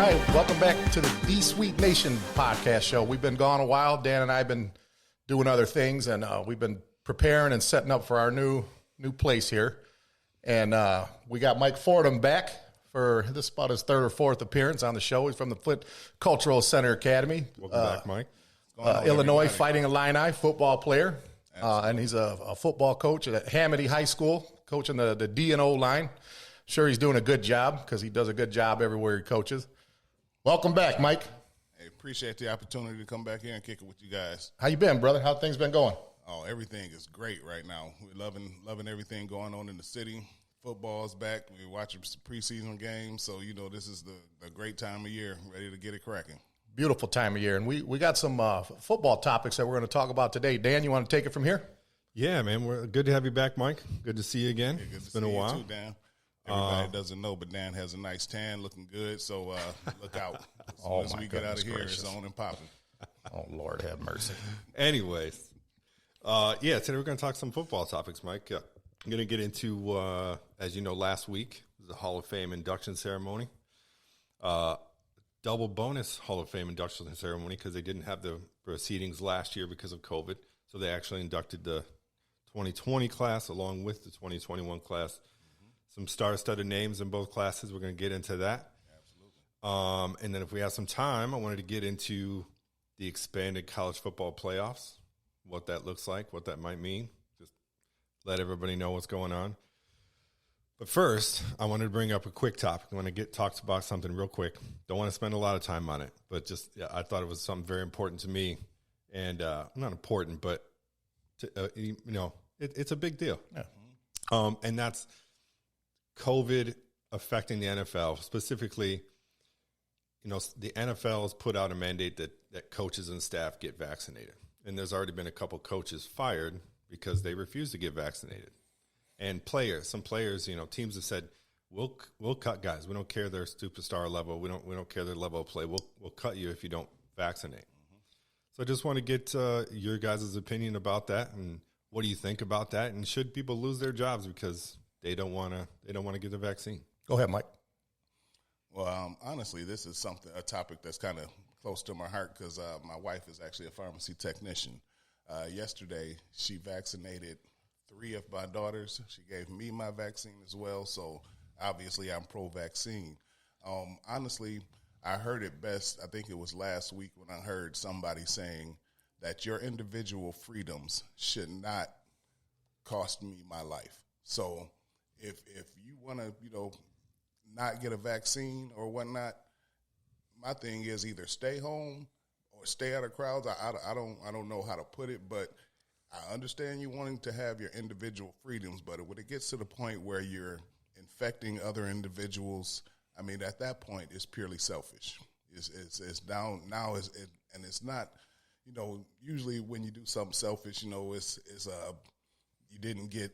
right, welcome back to the D-Sweet Nation podcast show. We've been gone a while. Dan and I have been doing other things, and we've been preparing and setting up for our new place here. And we got Mike Fordham back for this is about his third or fourth appearance on the show. He's from the Flint Cultural Center Academy. Welcome back, Mike. Illinois Fighting Illini football player. And he's a football coach at Hamady High School, coaching the D and O line. Sure, he's doing a good job because he does a good job everywhere he coaches. Welcome back, Mike. Hey, appreciate the opportunity to come back here and kick it with you guys. How you been, brother? How things been going? Oh, everything is great right now. We're loving everything going on in the city. Football's back. We're watching preseason games, so this is the great time of year, ready to get it cracking. Beautiful time of year, and we got some football topics that we're going to talk about today. Dan, you want to take it from here? Yeah, man. We're good to have you back, Mike. Good to see you again. Yeah, it's been a while. You too, Dan. Everybody doesn't know, but Dan has a nice tan, looking good. So look out. As soon as we get out of here, it's on and popping. Oh, Lord have mercy. Anyways, today we're going to talk some football topics, Mike. I'm going to get into, as you know, last week was the Hall of Fame induction ceremony. Double bonus Hall of Fame induction ceremony because they didn't have the proceedings last year because of COVID. So they actually inducted the 2020 class along with the 2021 class. Some star-studded names in both classes. We're going to get into that. Absolutely. And then if we have some time, I wanted to get into the expanded college football playoffs, what that looks like, what that might mean. Just let everybody know what's going on. But first, I wanted to bring up a quick topic. I want to talk about something real quick. Don't want to spend a lot of time on it, but I thought it was something very important to me. And not important, but, it's a big deal. Yeah. And that's COVID affecting the NFL. Specifically, the NFL has put out a mandate that coaches and staff get vaccinated. And there's already been a couple coaches fired because they refuse to get vaccinated. And some players, teams have said, we'll cut guys. We don't care their superstar level. We don't care their level of play. We'll cut you if you don't vaccinate. Mm-hmm. So I just want to get your guys' opinion about that, and what do you think about that? And should people lose their jobs because they don't want to get the vaccine? Go ahead, Mike. Well, honestly, this is a topic that's kind of close to my heart because my wife is actually a pharmacy technician. Yesterday, she vaccinated 3 of my daughters. She gave me my vaccine as well, so obviously I'm pro-vaccine. Honestly, I heard it best, I think it was last week when I heard somebody saying that your individual freedoms should not cost me my life. So if you want to, not get a vaccine or whatnot, my thing is either stay home or stay out of crowds. I don't know how to put it, but I understand you wanting to have your individual freedoms, but when it gets to the point where you're infecting other individuals, I mean, at that point, it's purely selfish. It's down now, and it's not. Usually when you do something selfish, it's you didn't get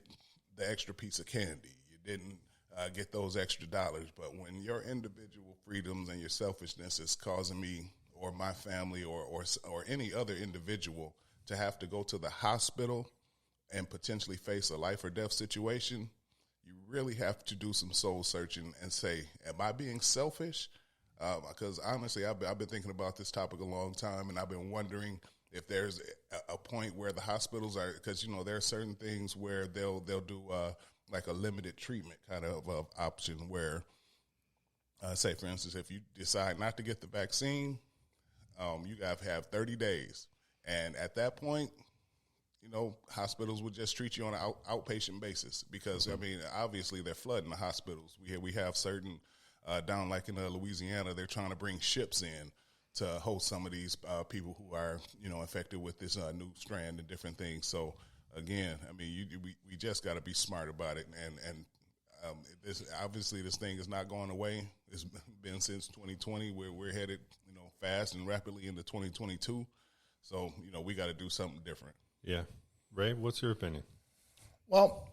the extra piece of candy, you didn't get those extra dollars. But when your individual freedoms and your selfishness is causing me or my family or any other individual to have to go to the hospital and potentially face a life or death situation, you really have to do some soul searching and say, am I being selfish? Because honestly, I've been thinking about this topic a long time, and I've been wondering if there's a point where the hospitals are, because there are certain things where they'll do like a limited treatment kind of option where, say for instance, if you decide not to get the vaccine, you have to have 30 days. And at that point, hospitals would just treat you on an outpatient basis because, I mean, obviously they're flooding the hospitals. We have certain, down like in Louisiana, they're trying to bring ships in to host some of these people who are, infected with this new strand and different things. So, again, I mean, we just got to be smart about it. And obviously this thing is not going away. It's been since 2020 where we're headed, fast and rapidly into 2022. So, we got to do something different. Yeah. Ray, what's your opinion? Well,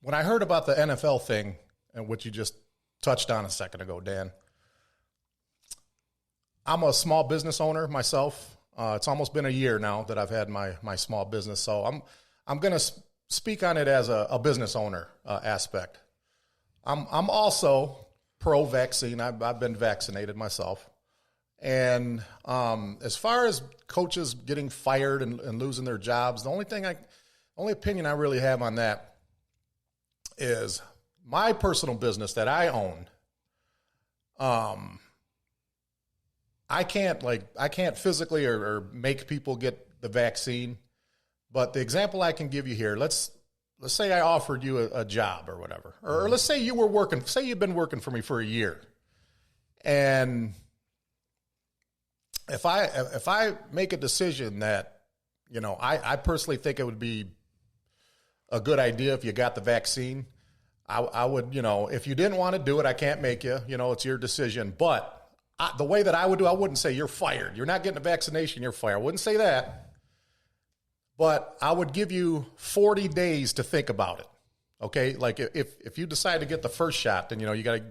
when I heard about the NFL thing and what you just touched on a second ago, Dan, I'm a small business owner myself. It's almost been a year now that I've had my small business. So I'm going to speak on it as a business owner aspect. I'm also pro-vaccine. I've been vaccinated myself. And as far as coaches getting fired and losing their jobs, the only opinion I really have on that is my personal business that I own. I can't physically or make people get the vaccine, but the example I can give you here, let's say I offered you a job or whatever, or let's say you've been working for me for a year, and if I make a decision that, I personally think it would be a good idea if you got the vaccine, I would, if you didn't want to do it, I can't make you, it's your decision. But the way that I would do, I wouldn't say you're fired. You're not getting a vaccination, you're fired. I wouldn't say that. But I would give you 40 days to think about it. Okay? Like if you decide to get the first shot, then,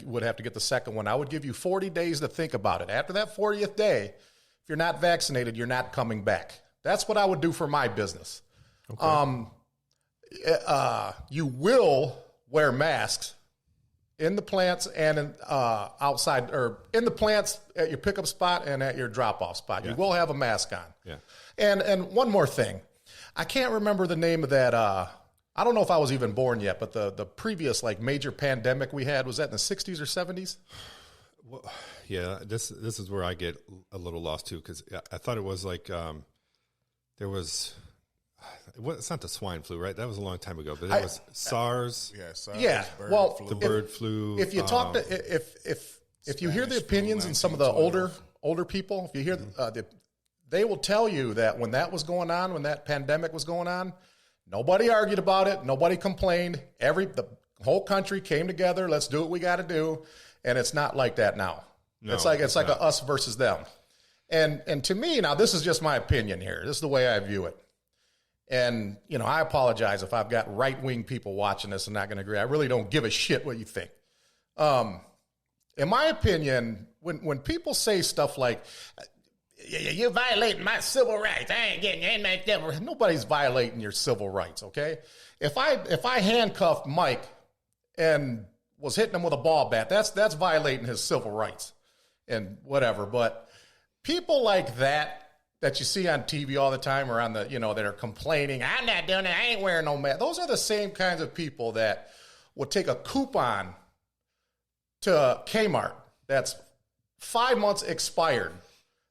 would have to get the second one. I would give you 40 days to think about it. After that 40th day, if you're not vaccinated, you're not coming back. That's what I would do for my business. Okay. You will wear masks in the plants and outside, or in the plants at your pickup spot and at your drop-off spot. Yeah. You will have a mask on. Yeah. And one more thing. I can't remember the name of that. I don't know if I was even born yet, but the previous major pandemic we had, was that in the 60s or 70s? Well, yeah, this is where I get a little lost too, because I thought it was there was. It's not the swine flu, right? That was a long time ago, but it was SARS. Yeah, SARS. Yeah, the bird flu. If you talk to if you hear the opinions in some of the older people, if you hear they will tell you that when that was going on, when that pandemic was going on, nobody argued about it, nobody complained. The whole country came together. Let's do what we got to do, and it's not like that now. No, it's like a us versus them. And to me, now this is just my opinion here. This is the way I view it. And, I apologize if I've got right-wing people watching this and not going to agree. I really don't give a shit what you think. In my opinion, when people say stuff like, you're violating my civil rights, I ain't getting any. Nobody's violating your civil rights, okay? If I handcuffed Mike and was hitting him with a ball bat, that's violating his civil rights and whatever. But people like that you see on TV all the time, or on the, that are complaining, I'm not doing it, I ain't wearing no mask. Those are the same kinds of people that will take a coupon to Kmart that's 5 months expired.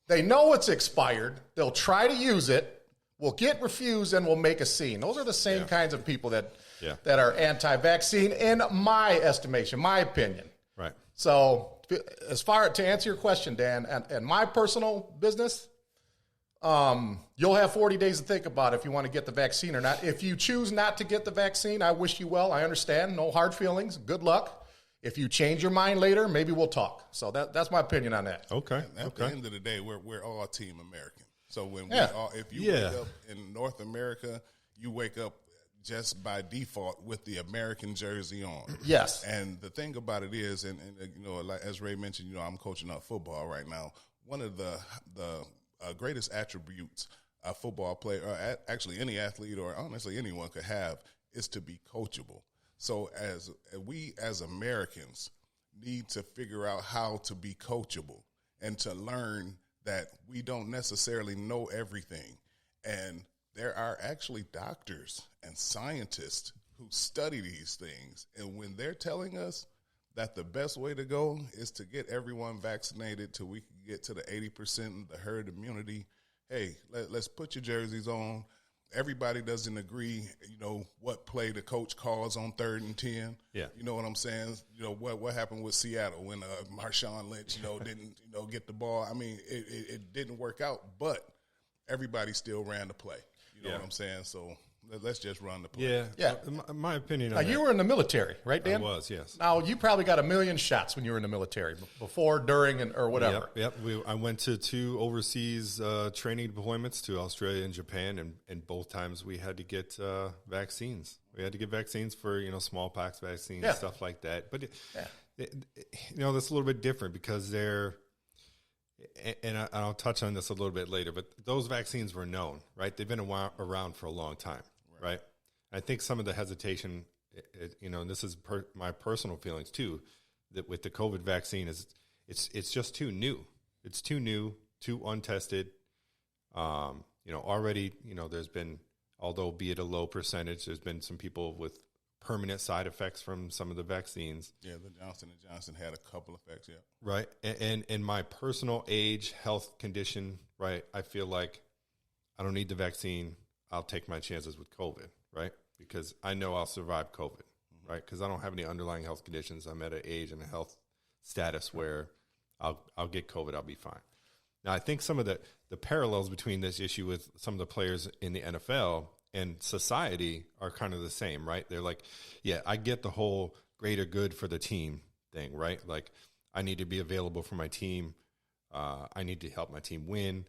They know it's expired. They'll try to use it, will get refused, and will make a scene. Those are the same kinds of people that are anti-vaccine, in my estimation, my opinion. Right. So to answer your question, Dan, and my personal business, you'll have 40 days to think about if you want to get the vaccine or not. If you choose not to get the vaccine, I wish you well. I understand. No hard feelings. Good luck. If you change your mind later, maybe we'll talk. So that's my opinion on that. Okay. At the end of the day, we're all Team American. So if you wake up in North America, you wake up just by default with the American jersey on. Yes. And the thing about it is, and like as Ray mentioned, I'm coaching up football right now. One of the greatest attributes a football player, or actually any athlete, or honestly anyone could have, is to be coachable. So we as Americans need to figure out how to be coachable and to learn that we don't necessarily know everything. And there are actually doctors and scientists who study these things. And when they're telling us that the best way to go is to get everyone vaccinated till we can get to the 80% of the herd immunity, hey, let's put your jerseys on. Everybody doesn't agree, what play the coach calls on 3rd and 10. Yeah. You know what I'm saying? What happened with Seattle when Marshawn Lynch, didn't, get the ball. I mean, it didn't work out, but everybody still ran the play. You know what I'm saying? So let's just run the play. Yeah. My opinion on that. You were in the military, right, Dan? I was, yes. Now, you probably got a million shots when you were in the military, before, during, or whatever. Yep. I went to 2 overseas training deployments to Australia and Japan, and both times we had to get vaccines. We had to get vaccines for, smallpox vaccines, stuff like that. But, that's a little bit different because they're, and I'll touch on this a little bit later, but those vaccines were known, right? They've been around for a long time, right? I think some of the hesitation, and this is my personal feelings too, with the COVID vaccine is it's just too new. It's too new, too untested. Already, there's been, although be it a low percentage, there's been some people with permanent side effects from some of the vaccines. Yeah, the Johnson & Johnson had a couple effects, yeah. Right. And in my personal age, health condition, right, I feel like I don't need the vaccine. I'll take my chances with COVID, right? Because I know I'll survive COVID, right? Because I don't have any underlying health conditions. I'm at an age and a health status where I'll get COVID, I'll be fine. Now, I think some of the parallels between this issue with some of the players in the NFL and society are kind of the same, right? They're like, yeah, I get the whole greater good for the team thing, right? Like, I need to be available for my team. I need to help my team win.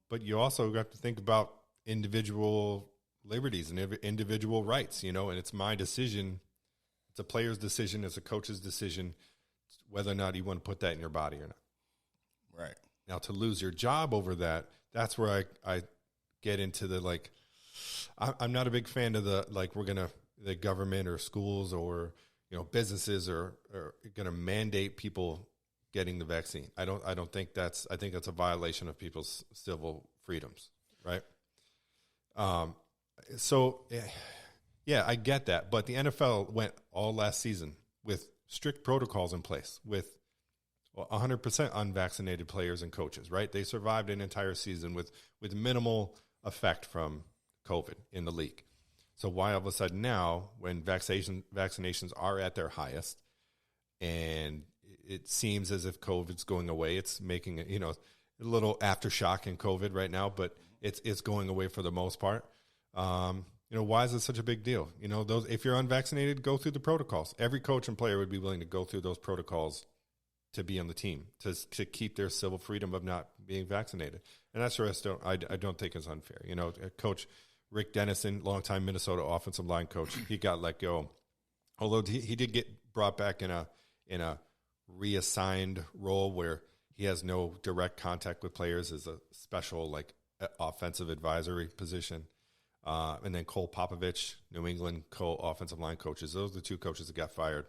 But you also got to think about individual liberties and individual rights, and it's my decision. It's a player's decision. It's a coach's decision whether or not you want to put that in your body or not. Right. Now, to lose your job over that, that's where I get into the, like, I'm not a big fan of the government or schools or, businesses are going to mandate people getting the vaccine. I think that's a violation of people's civil freedoms. Right. So yeah, I get that. But the NFL went all last season with strict protocols in place with 100% unvaccinated players and coaches, right? They survived an entire season with minimal effect from COVID in the league. So why all of a sudden now, when vaccinations are at their highest, and it seems as if COVID's going away, it's making a little aftershock in COVID right now, but it's going away for the most part. Why is it such a big deal? If you're unvaccinated, go through the protocols. Every coach and player would be willing to go through those protocols to be on the team, to keep their civil freedom of not being vaccinated. And that's where I don't think it's unfair. Coach Rick Dennison, longtime Minnesota offensive line coach, he got let go. Although he did get brought back in a reassigned role where he has no direct contact with players, as a special offensive advisory position. And then Cole Popovich, New England offensive line coaches. Those are the two coaches that got fired.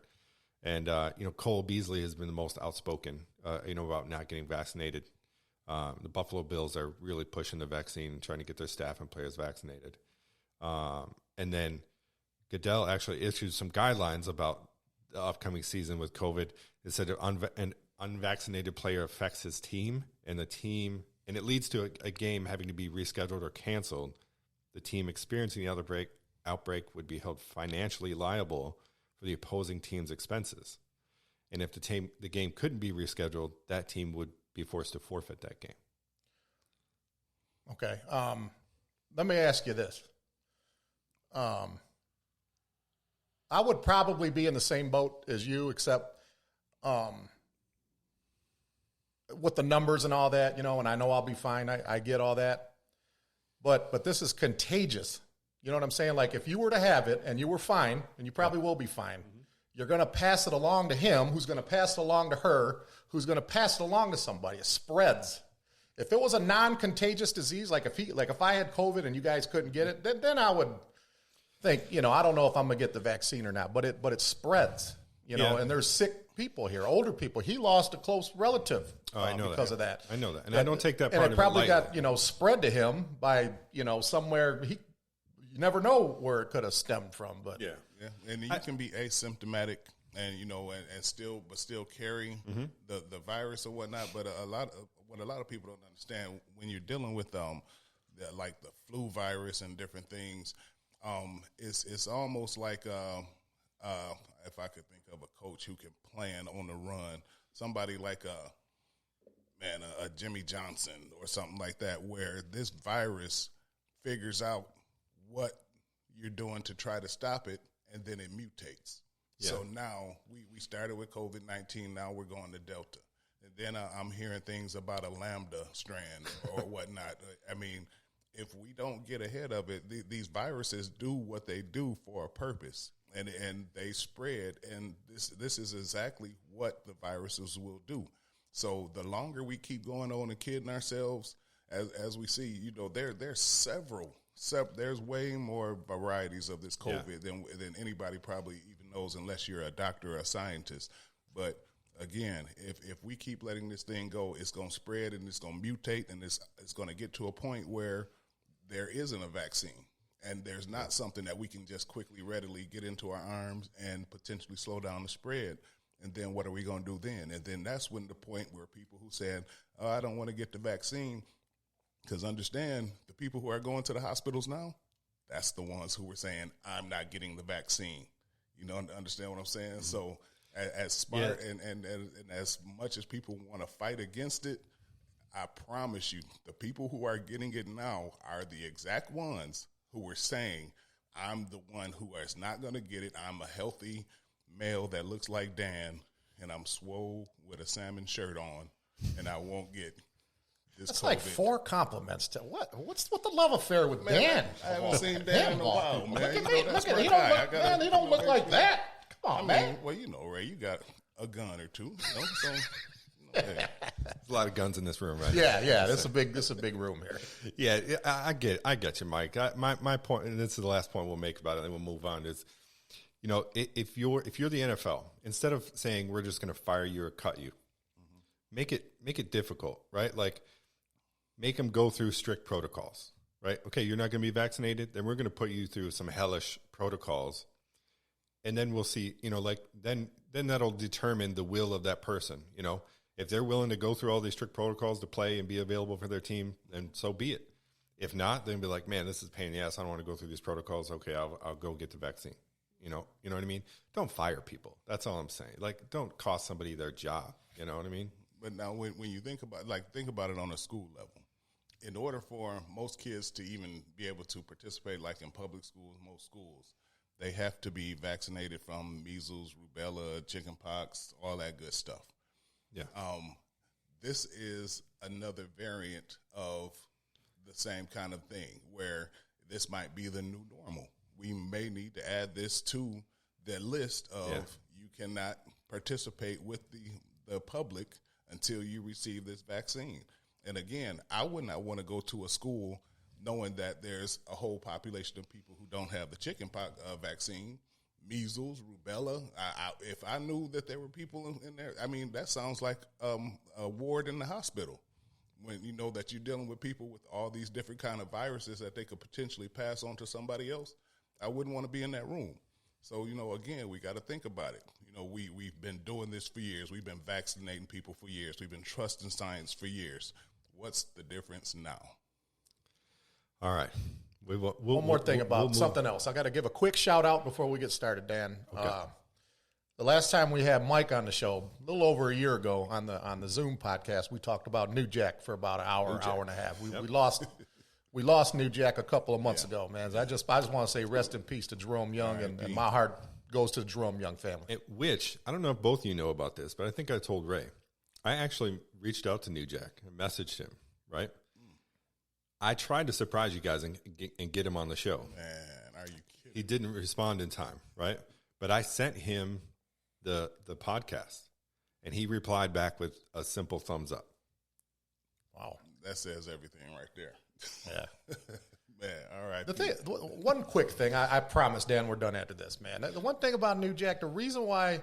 And, Cole Beasley has been the most outspoken, about not getting vaccinated. The Buffalo Bills are really pushing the vaccine, trying to get their staff and players vaccinated. And then Goodell actually issued some guidelines about the upcoming season with COVID. It said an unvaccinated player affects his team, and it leads to a game having to be rescheduled or canceled. The team experiencing the outbreak would be held financially liable for the opposing team's expenses. And if the game couldn't be rescheduled, that team would be forced to forfeit that game. Okay. Let me ask you this. I would probably be in the same boat as you, except with the numbers and all that, and I know I'll be fine. I get all that. But this is contagious. You know what I'm saying? Like, if you were to have it and you were fine, and you probably will be fine, you're going to pass it along to him, who's going to pass it along to her, who's going to pass it along to somebody. It spreads. If it was a non-contagious disease, like if I had COVID and you guys couldn't get it, then I would think, I don't know if I'm going to get the vaccine or not, but it spreads, and there's sick people here, older people. He lost a close relative because of that. I know that. And I don't take that part of it lightly. And it probably got, spread to him by, somewhere. You never know where it could have stemmed from, but yeah. And you can be asymptomatic and still carry the virus or whatnot. But what a lot of people don't understand, when you're dealing with the flu virus and different things, it's almost like if I could think of a coach who can plan on the run, somebody like a Jimmy Johnson or something like that, where this virus figures out what you're doing to try to stop it, and then it mutates. Yeah. So now we started with COVID-19, now we're going to Delta. And then I'm hearing things about a Lambda strand or whatnot. I mean, if we don't get ahead of it, these viruses do what they do for a purpose, and they spread, and this is exactly what the viruses will do. So the longer we keep going on and kidding ourselves, as we see, there's several. There's way more varieties of this COVID than anybody probably even knows, unless you're a doctor or a scientist. But again, if we keep letting this thing go, it's going to spread and it's going to mutate, and it's going to get to a point where there isn't a vaccine, and there's not something that we can just quickly, readily get into our arms and potentially slow down the spread. And then what are we going to do then? And then that's when the point where people who said, oh, I don't want to get the vaccine, because understand, the people who are going to the hospitals now, that's the ones who were saying, I'm not getting the vaccine. You know, understand what I'm saying? Mm-hmm. So as smart and as much as people want to fight against it, I promise you, the people who are getting it now are the exact ones who were saying, I'm the one who is not going to get it. I'm a healthy male that looks like Dan, and I'm swole with a salmon shirt on, and I won't get this. That's COVID. like 4 compliments to what's with the love affair with Dan? I haven't seen Dan in a while, man. Look at me. He don't look like that. Come on, man. Well, you know, Ray, you got a gun or two. You know, so, hey. There's a lot of guns in this room, right? Yeah. This is a big room here. Yeah, I get you, Mike. My point, and this is the last point we'll make about it, and then we'll move on, is, you know, if you're the NFL, instead of saying we're just going to fire you or cut you, make it difficult, right? Like, make them go through strict protocols, right? Okay, you're not going to be vaccinated, then we're going to put you through some hellish protocols, and then we'll see, you know, like, then that'll determine the will of that person, you know. If they're willing to go through all these strict protocols to play and be available for their team, then so be it. If not, then be like, man, this is a pain in the ass. I don't want to go through these protocols. Okay, I'll go get the vaccine. You know what I mean? Don't fire people. That's all I'm saying. Like, don't cost somebody their job. You know what I mean? But now when you think about it on a school level, in order for most kids to even be able to participate, like in public schools, most schools, they have to be vaccinated from measles, rubella, chickenpox, all that good stuff. Yeah. This is another variant of the same kind of thing, where this might be the new normal. We may need to add this to the list of you cannot participate with the public until you receive this vaccine. And again, I would not want to go to a school knowing that there's a whole population of people who don't have the chickenpox vaccine, measles, rubella. If I knew that there were people in there, I mean, that sounds like a ward in the hospital. When you know that you're dealing with people with all these different kind of viruses that they could potentially pass on to somebody else, I wouldn't want to be in that room. So, you know, again, we got to think about it. You know, we've been doing this for years. We've been vaccinating people for years. We've been trusting science for years. What's the difference now? All right. One more thing about something else. I got to give a quick shout out before we get started, Dan. Okay. The last time we had Mike on the show, a little over a year ago on the Zoom podcast, we talked about New Jack for about an hour and a half. We lost New Jack a couple of months ago, man. I just want to say rest in peace to Jerome Young, and my heart goes to the Jerome Young family. Which, I don't know if both of you know about this, but I think I told Ray. I actually reached out to New Jack and messaged him, right? I tried to surprise you guys and get him on the show. Man, are you kidding? He didn't respond in time, right? But I sent him the podcast, and he replied back with a simple thumbs up. Wow. That says everything right there. Yeah. Man, all right. One quick thing, I promise, Dan, we're done after this, man. The one thing about New Jack, the reason why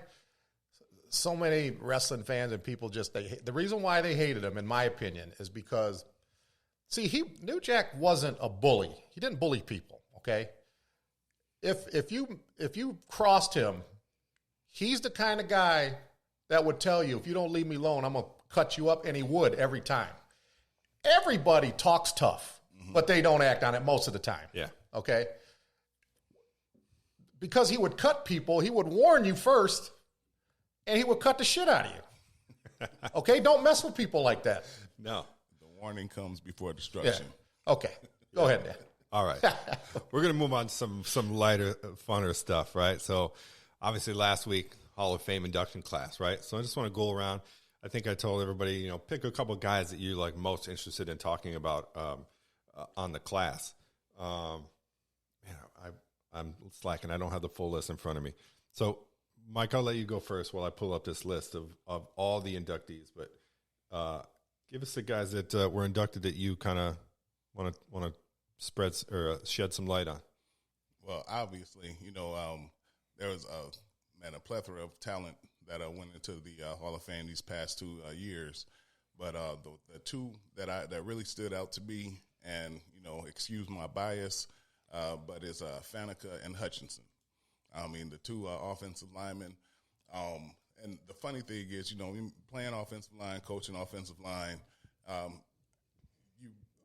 so many wrestling fans and people the reason why they hated him, in my opinion, is because, see, New Jack wasn't a bully. He didn't bully people, okay? If you crossed him, he's the kind of guy that would tell you, if you don't leave me alone, I'm going to cut you up, and he would every time. Everybody talks tough, but they don't act on it most of the time. Yeah. Okay? Because he would cut people, he would warn you first, and he would cut the shit out of you. Okay? Don't mess with people like that. No. The warning comes before destruction. Yeah. Okay. Go ahead, Dan. All right. We're going to move on to some lighter, funner stuff, right? So, obviously, last week, Hall of Fame induction class, right? So, I just want to go around. I think I told everybody, pick a couple of guys that you're like most interested in talking about on the class. I'm slacking. I don't have the full list in front of me. So, Mike, I'll let you go first while I pull up this list of all the inductees. But give us the guys that were inducted that you kind of want to spread or shed some light on. Well, obviously, there was a plethora of talent that went into the Hall of Fame these past 2 years. But the two that really stood out to me, and excuse my bias, but is Faneca and Hutchinson. I mean, the two offensive linemen. And the funny thing is, playing offensive line, coaching offensive line,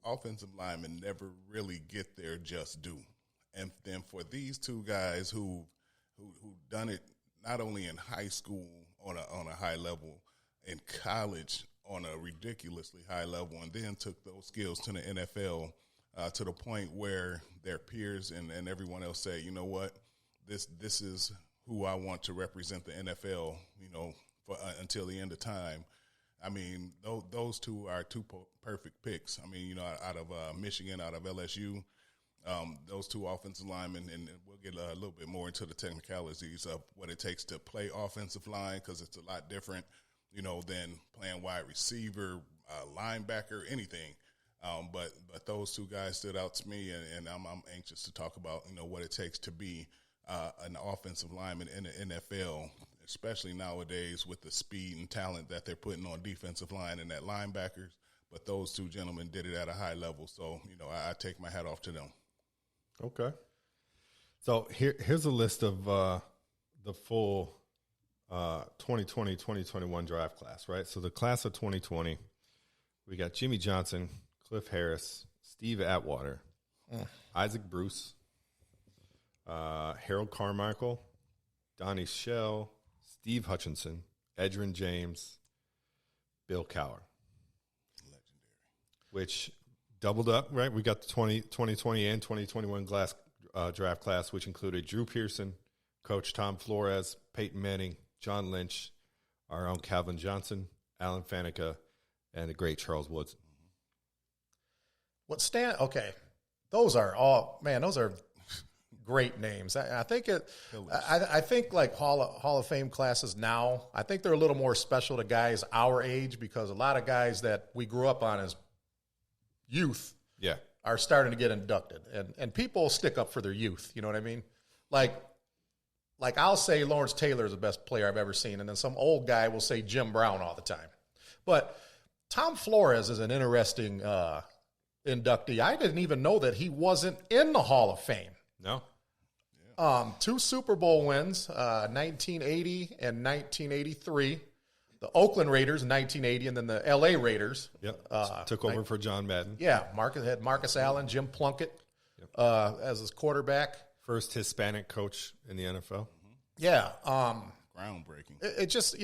offensive linemen never really get their just due. And then for these two guys who done it not only in high school on a high level, in college on a ridiculously high level, and then took those skills to the NFL to the point where their peers and everyone else say, you know what, this is who I want to represent the NFL, for until the end of time. I mean, those two are two perfect picks. I mean, out of Michigan, out of LSU, those two offensive linemen, and we'll get a little bit more into the technicalities of what it takes to play offensive line, because it's a lot different, than playing wide receiver, linebacker, anything. But those two guys stood out to me, and I'm anxious to talk about, what it takes to be an offensive lineman in the NFL, especially nowadays with the speed and talent that they're putting on defensive line and at linebackers. But those two gentlemen did it at a high level, so I take my hat off to them. Okay. So here's a list of the full 2020-2021 draft class, right? So the class of 2020, we got Jimmy Johnson, Cliff Harris, Steve Atwater, Isaac Bruce, Harold Carmichael, Donnie Shell, Steve Hutchinson, Edgerrin James, Bill Cowher. Legendary. Which doubled up, right? We got the 2020 and 2021 draft class, which included Drew Pearson, Coach Tom Flores, Peyton Manning, John Lynch, our own Calvin Johnson, Alan Faneca, and the great Charles Woodson. Okay, those are great names. I think I think like Hall of Fame classes now, I think they're a little more special to guys our age, because a lot of guys that we grew up on as youth are starting to get inducted, and people stick up for their youth. You know what I mean? Like I'll say Lawrence Taylor is the best player I've ever seen, and then some old guy will say Jim Brown all the time. But Tom Flores is an interesting inductee. I didn't even know that he wasn't in the Hall of Fame. No. 2 Super Bowl wins, 1980 and 1983. The Oakland Raiders in 1980, and then the L.A. Raiders. Yep. Took over for John Madden. Yeah, had Marcus Allen, Jim Plunkett as his quarterback. First Hispanic coach in the NFL. Yeah. Groundbreaking. It just,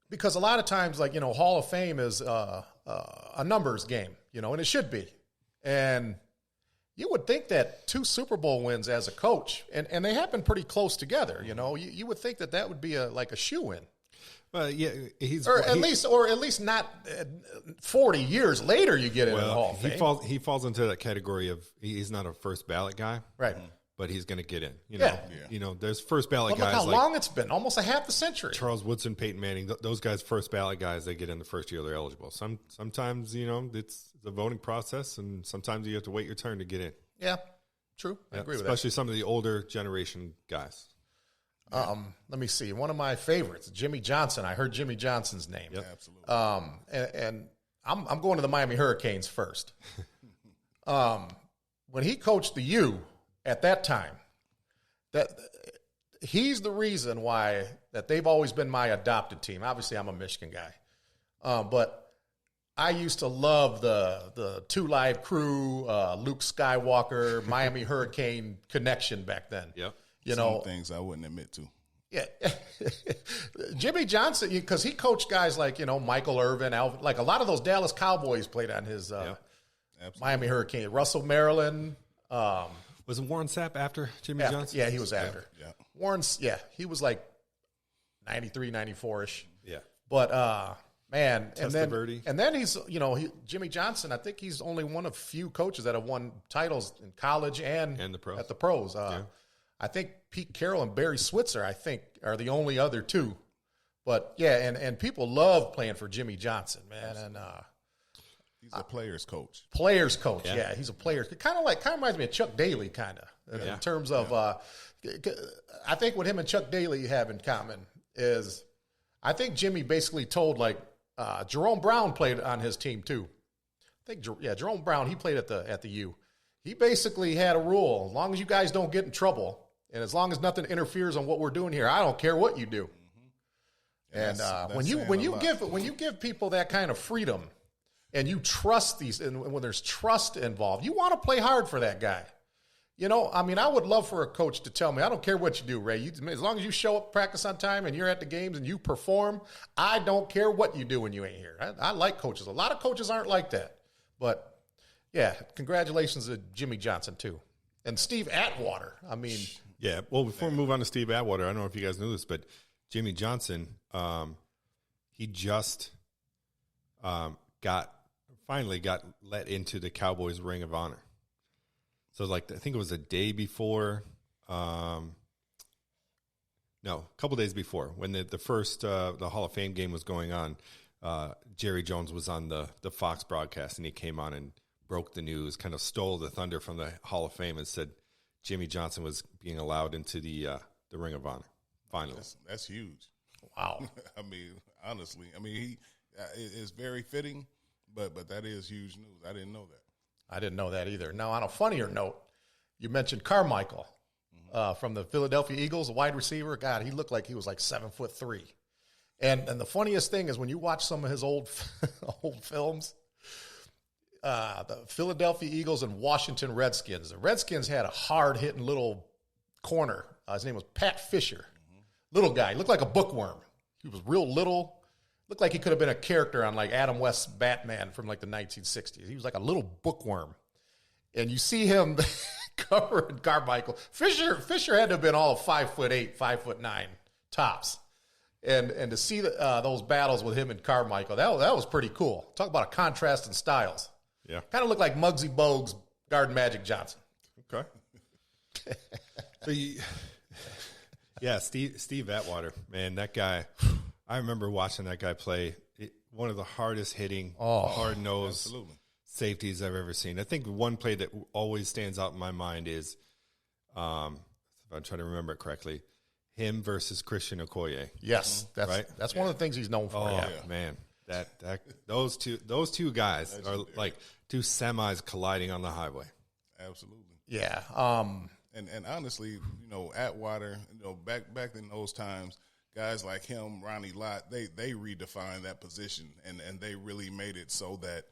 because a lot of times, like, Hall of Fame is a numbers game, and it should be. And you would think that 2 Super Bowl wins as a coach, and they happen pretty close together, you would think that would be a shoo-in. Well, yeah, at least not 40 years later you get in the Hall of Fame. He falls into that category of he's not a first ballot guy, right? But he's going to get in. Yeah. There's first ballot guys. Look how long it's been, almost a half a century. Charles Woodson, Peyton Manning, those guys, first ballot guys, they get in the first year they're eligible. Sometimes it's the voting process, and sometimes you have to wait your turn to get in. Yeah, true. I agree with that. Especially some of the older generation guys. Let me see. One of my favorites, Jimmy Johnson. I heard Jimmy Johnson's name. Yep. Absolutely. And I'm going to the Miami Hurricanes first. When he coached the U at that time, that he's the reason why that they've always been my adopted team. Obviously, I'm a Michigan guy, but I used to love the 2 Live Crew, Luke Skywalker, Miami Hurricane connection back then. Yep. Some things I wouldn't admit to. Yeah. Jimmy Johnson, because he coached guys like, Michael Irvin, Alvin, like a lot of those Dallas Cowboys played on his Miami Hurricane. Russell Maryland. Wasn't Warren Sapp after Jimmy Johnson? Yeah, he was after. Yeah. Warren's, he was like 93, 94-ish. Yeah. But, man, and then he's, Jimmy Johnson, I think he's only one of few coaches that have won titles in college and the pros. At the pros. I think Pete Carroll and Barry Switzer, are the only other 2. But, and people love playing for Jimmy Johnson, man. And he's a player's coach. Player's coach, yeah. He's a player. Kind of reminds me of Chuck Daly, in terms of I think what him and Chuck Daly have in common is I think Jimmy basically told, like, Jerome Brown played on his team too. I think, Jerome Brown, he played at the U. He basically had a rule: as long as you guys don't get in trouble, and as long as nothing interferes on what we're doing here, I don't care what you do. And when you give people that kind of freedom, and you trust these, and when there's trust involved, you want to play hard for that guy. You know, I mean, I would love for a coach to tell me, I don't care what you do, Ray. As long as you show up, practice on time, and you're at the games and you perform, I don't care what you do when you ain't here. I like coaches. A lot of coaches aren't like that. But, yeah, congratulations to Jimmy Johnson, too. And Steve Atwater. I mean. Yeah, well, before we move on to Steve Atwater, I don't know if you guys knew this, but Jimmy Johnson, he just finally got let into the Cowboys Ring of Honor. So, like, I think it was a day before, a couple days before, when the first the Hall of Fame game was going on. Jerry Jones was on the Fox broadcast, and he came on and broke the news, kind of stole the thunder from the Hall of Fame, and said Jimmy Johnson was being allowed into the Ring of Honor. Finally, that's huge. Wow. I mean, honestly, he it's very fitting, but that is huge news. I didn't know that. I didn't know that either. Now, on a funnier note, you mentioned Carmichael from the Philadelphia Eagles, a wide receiver. God, he looked like he was like 7'3". And the funniest thing is when you watch some of his old films, the Philadelphia Eagles and Washington Redskins. The Redskins had a hard-hitting little corner. His name was Pat Fisher. Little guy. He looked like a bookworm. He was real little. Looked like he could have been a character on like Adam West's Batman from like the 1960s. He was like a little bookworm. And you see him covering Carmichael. Fisher had to have been all 5'8", 5'9", tops. And to see those battles with him and Carmichael, that was pretty cool. Talk about a contrast in styles. Yeah. Kind of looked like Muggsy Bogues, Garden Magic Johnson. Okay. Yeah, Steve Atwater, man, that guy. I remember watching that guy play. One of the hardest hitting, hard-nosed safeties I've ever seen. I think one play that always stands out in my mind is, if I'm trying to remember it correctly, him versus Christian Okoye. Yes, that's one of the things he's known for. Oh, yeah. Man, those two guys are like two semis colliding on the highway. Absolutely. Yeah. And honestly, Atwater, back in those times, guys like him, Ronnie Lott, they redefined that position, and they really made it so that,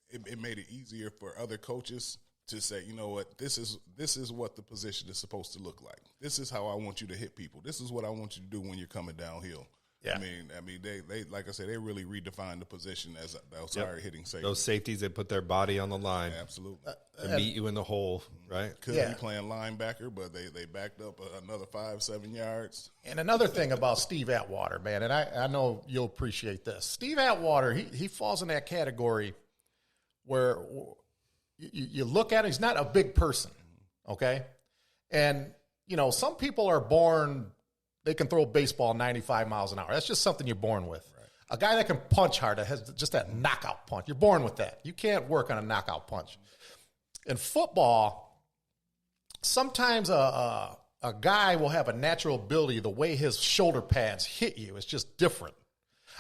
it made it easier for other coaches to say, you know what, this is what the position is supposed to look like. This is how I want you to hit people. This is what I want you to do when you're coming downhill. Yeah. I mean, they like I said, they really redefined the position as those hard hitting safeties. Those safeties, they put their body on the line. Absolutely. To meet you in the hole, right? Could be playing linebacker, but they backed up another 5-7 yards. And another thing about Steve Atwater, man, and I know you'll appreciate this. Steve Atwater, he falls in that category where you look at him, he's not a big person, okay? And, some people are born, they can throw a baseball 95 miles an hour. That's just something you're born with. Right. A guy that can punch hard, that has just that knockout punch, you're born with that. You can't work on a knockout punch. In football, sometimes a guy will have a natural ability, the way his shoulder pads hit you is just different.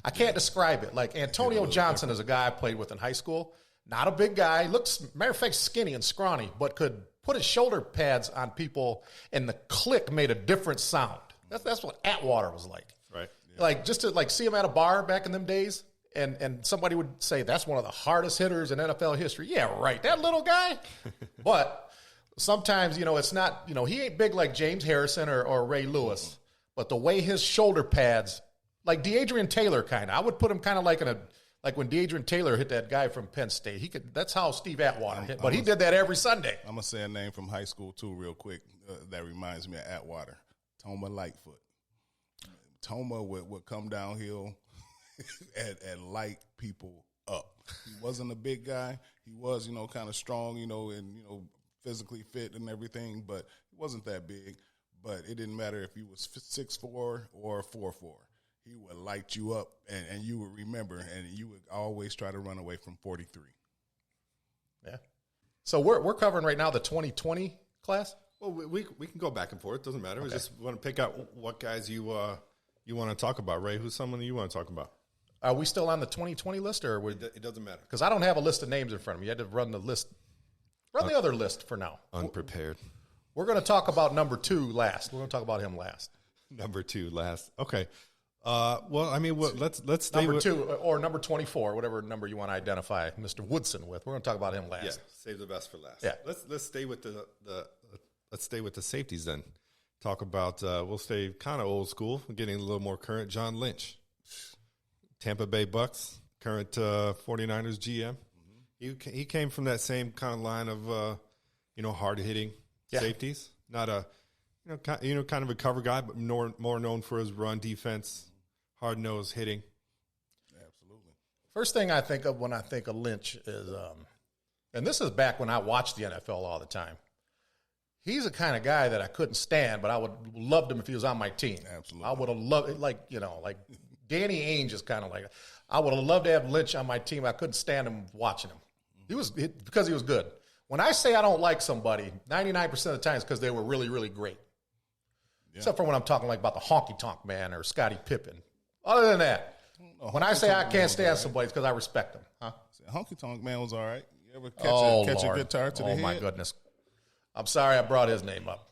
I can't describe it. Like Antonio Johnson is a guy I played with in high school. Not a big guy. Looks, matter of fact, skinny and scrawny, but could put his shoulder pads on people, and the click made a different sound. That's what Atwater was like. Right. Yeah. Like, just to see him at a bar back in them days, and somebody would say, that's one of the hardest hitters in NFL history. Yeah, right. That little guy. But sometimes, it's not, he ain't big like James Harrison or Ray Lewis, but the way his shoulder pads, like DeAdrian Taylor kind of, I would put him kind of like like when DeAdrian Taylor hit that guy from Penn State. That's how Steve Atwater hit, but he did that every Sunday. I'm going to say a name from high school, too, real quick, that reminds me of Atwater. Toma Lightfoot. Toma would come downhill and light people up. He wasn't a big guy. He was, kind of strong, and, physically fit and everything, but he wasn't that big. But it didn't matter if he was 6'4" or 4'4". He would light you up, and you would remember, and you would always try to run away from 43. Yeah. So we're covering right now the 2020 class? Well, we can go back and forth. It doesn't matter. Okay. We just want to pick out what guys you you want to talk about, Ray? Who's someone you want to talk about? Are we still on the 2020 list, or It doesn't matter. because I don't have a list of names in front of me. You had to run the list. Run the other list for now. Unprepared. We're going to talk about number 2 last. We're going to talk about him last. Number 2 last. Okay. Well, I mean, let's stay Number with 2 or number 24, whatever number you want to identify Mr. Woodson with. We're going to talk about him last. Yeah, save the best for last. Yeah. Let's stay with let's stay with the safeties then. Talk about we'll stay kind of old school, getting a little more current. John Lynch, Tampa Bay Bucks, current 49ers GM. He came from that same kind of line of hard hitting safeties. Not a kind of a cover guy, but more known for his run defense, hard nosed hitting. Absolutely. First thing I think of when I think of Lynch is, and this is back when I watched the NFL all the time. He's the kind of guy that I couldn't stand, but I would have loved him if he was on my team. Absolutely. I would have loved it, like Danny Ainge is kind of like, I would have loved to have Lynch on my team. I couldn't stand him watching him. Because he was good. When I say I don't like somebody, 99% of the time it's because they were really, really great. Yeah. Except for when I'm talking like about the honky tonk man or Scottie Pippen. Other than that, when I say I can't stand somebody, it's because I respect them. Huh? Honky tonk man was all right. You ever catch a guitar to the head? Oh my goodness! I'm sorry I brought his name up.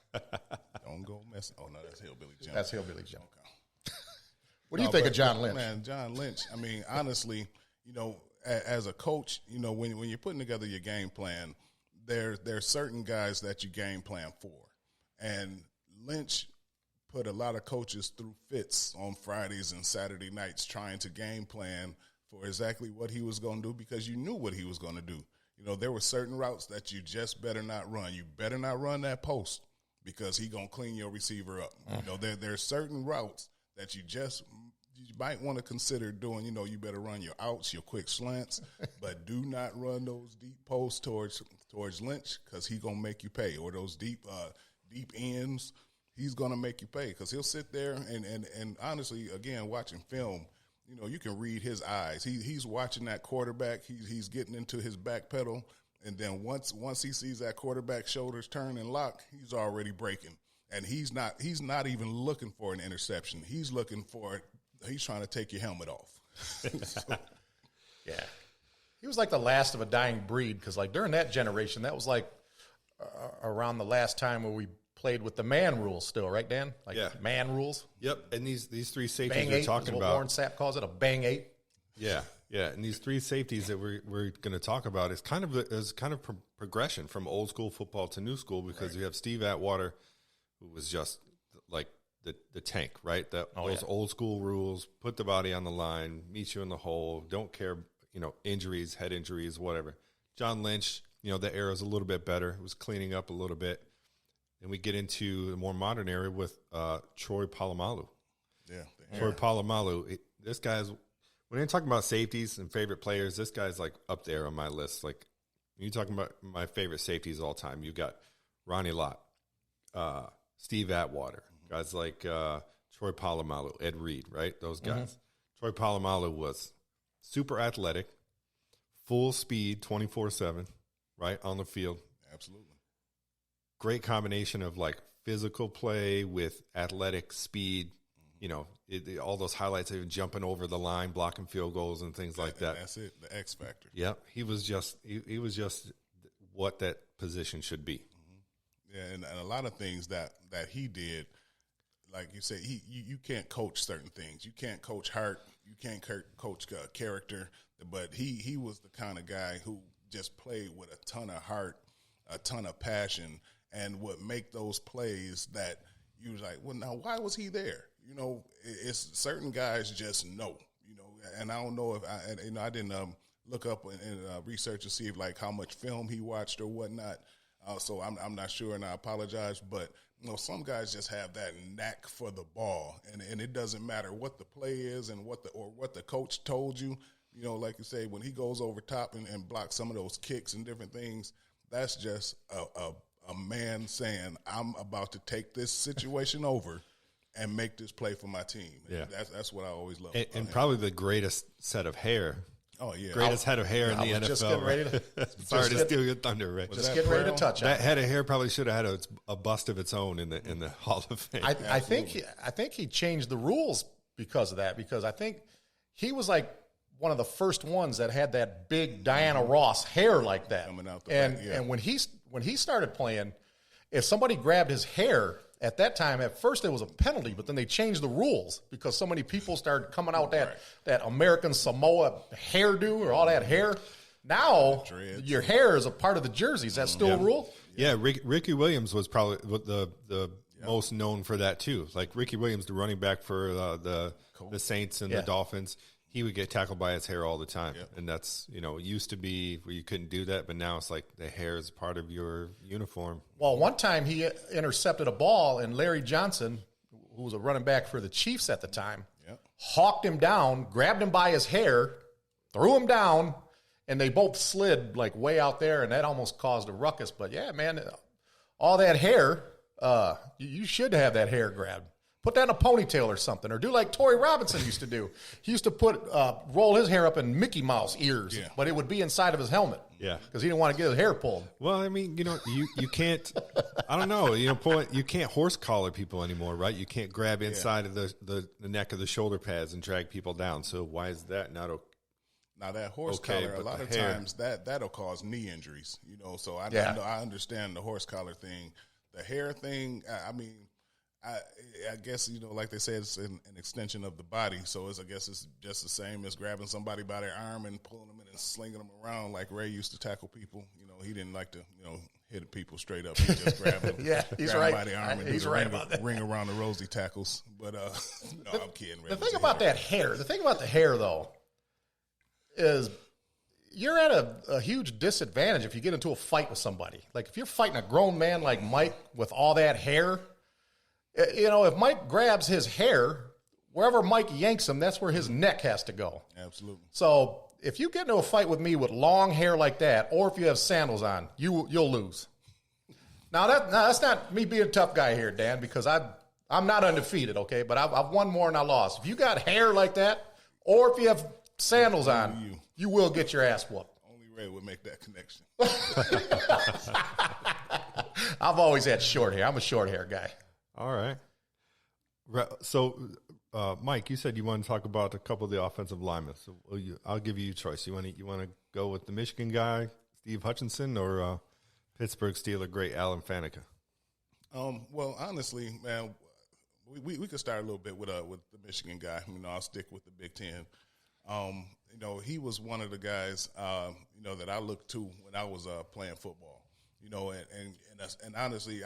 Don't go messing. Oh no, that's Hillbilly Jim. That's Hillbilly Jim. Okay. What do you think of John Lynch? Man, John Lynch. I mean, honestly, as a coach, when you're putting together your game plan, there's certain guys that you game plan for, and Lynch put a lot of coaches through fits on Fridays and Saturday nights trying to game plan for exactly what he was going to do because you knew what he was going to do. There were certain routes that you just better not run. You better not run that post because he going to clean your receiver up. There's certain routes that you might want to consider doing. You better run your outs, your quick slants, but do not run those deep posts towards Lynch because he's going to make you pay, or those deep ends. He's going to make you pay because he'll sit there and honestly, again, watching film, you can read his eyes. He's watching that quarterback. He's getting into his back pedal, and then once he sees that quarterback shoulders turn and lock, he's already breaking. And he's not even looking for an interception. He's trying to take your helmet off. Yeah. He was like the last of a dying breed because like during that generation, that was like around the last time where we played with the man rules still, right, Dan? Man rules. Yep. And these three safeties bang we're eight talking is what about. Warren Sapp calls it, a bang 8. Yeah. Yeah. And these three safeties that we're going to talk about is kind of progression from old school football to new school because you have Steve Atwater, who was just like the tank, right? Those old school rules, put the body on the line, meet you in the hole, don't care, injuries, head injuries, whatever. John Lynch, the era is a little bit better. It was cleaning up a little bit. And we get into the more modern era with Troy Polamalu. Yeah. Troy Polamalu, this guy's, when you're talking about safeties and favorite players, this guy's like up there on my list. Like, when you're talking about my favorite safeties of all time, you got Ronnie Lott, Steve Atwater, guys like Troy Polamalu, Ed Reed, right? Those guys. Troy Polamalu was super athletic, full speed, 24/7, right, on the field. Absolutely. Great combination of like physical play with athletic speed. All those highlights of him jumping over the line, blocking field goals and things like that. That's it, the X factor. Yeah, he was just what that position should be. Yeah, and a lot of things that he did, like you said, you can't coach certain things. You can't coach heart. You can't coach character. But he was the kind of guy who just played with a ton of heart, a ton of passion, and would make those plays that you was like, well, now why was he there? It's certain guys just know. And I don't know if I didn't look up and research to see if like how much film he watched or whatnot. So I'm not sure, and I apologize, but some guys just have that knack for the ball, and it doesn't matter what the play is and what the coach told you. Like you say, when he goes over top and blocks some of those kicks and different things, that's just a man saying, I'm about to take this situation over and make this play for my team. Yeah, that's what I always love. And probably the greatest set of hair. Oh, yeah. Greatest head of hair in the NFL. Just getting ready to, sorry to steal your thunder, Rick. Just getting ready to touch on that head of hair. Probably should have had a bust of its own in the Hall of Fame. I think he changed the rules because of that, because I think he was like one of the first ones that had that big Diana Ross hair like that. Coming out the and back, yeah. and when he started playing, if somebody grabbed his hair at that time, at first it was a penalty, but then they changed the rules because so many people started coming out that American Samoa hairdo or all that hair. Now your hair is a part of the jersey. Is that still a rule? Yeah, Ricky Williams was probably the most known for that too. Like Ricky Williams, the running back for the Saints and the Dolphins, he would get tackled by his hair all the time. Yep. And that's, it used to be where you couldn't do that, but now it's like the hair is part of your uniform. Well, one time he intercepted a ball, and Larry Johnson, who was a running back for the Chiefs at the time, hawked him down, grabbed him by his hair, threw him down, and they both slid like way out there, and that almost caused a ruckus. But yeah, man, all that hair, you should have that hair grabbed. Put that in a ponytail or something, or do like Torrey Robinson used to do. He used to roll his hair up in Mickey Mouse ears, but it would be inside of his helmet. Yeah, because he didn't want to get his hair pulled. Well, I mean, you can't. I don't know. You can't horse collar people anymore, right? You can't grab inside of the neck of the shoulder pads and drag people down. So why is that not okay? Now that horse collar, a lot of times that'll cause knee injuries. So I understand the horse collar thing. The hair thing, I mean, I guess like they said, it's an extension of the body. So I guess it's just the same as grabbing somebody by their arm and pulling them in and slinging them around like Ray used to tackle people. He didn't like to hit people straight up. He just grabbed them, he's grabbed right. them by the arm and he's right about that. Ring around the rosy tackles. But no, I'm kidding. The thing about that hair, though, is you're at a huge disadvantage if you get into a fight with somebody. Like if you're fighting a grown man like Mike with all that hair, if Mike grabs his hair, wherever Mike yanks him, that's where his neck has to go. Absolutely. So if you get into a fight with me with long hair like that, or if you have sandals on, you'll lose. Now that's not me being a tough guy here, Dan, because I'm not undefeated, okay? But I've won more than I lost. If you got hair like that, or if you have sandals on, you will get your ass whooped. Only Ray would make that connection. I've always had short hair. I'm a short hair guy. All right. So, Mike, you said you want to talk about a couple of the offensive linemen. So I'll give you a choice. You want to go with the Michigan guy, Steve Hutchinson, or Pittsburgh Steeler great Alan Faneca? Well, honestly, man, we could start a little bit with the Michigan guy. I'll stick with the Big Ten. He was one of the guys, that I looked to when I was playing football. And honestly,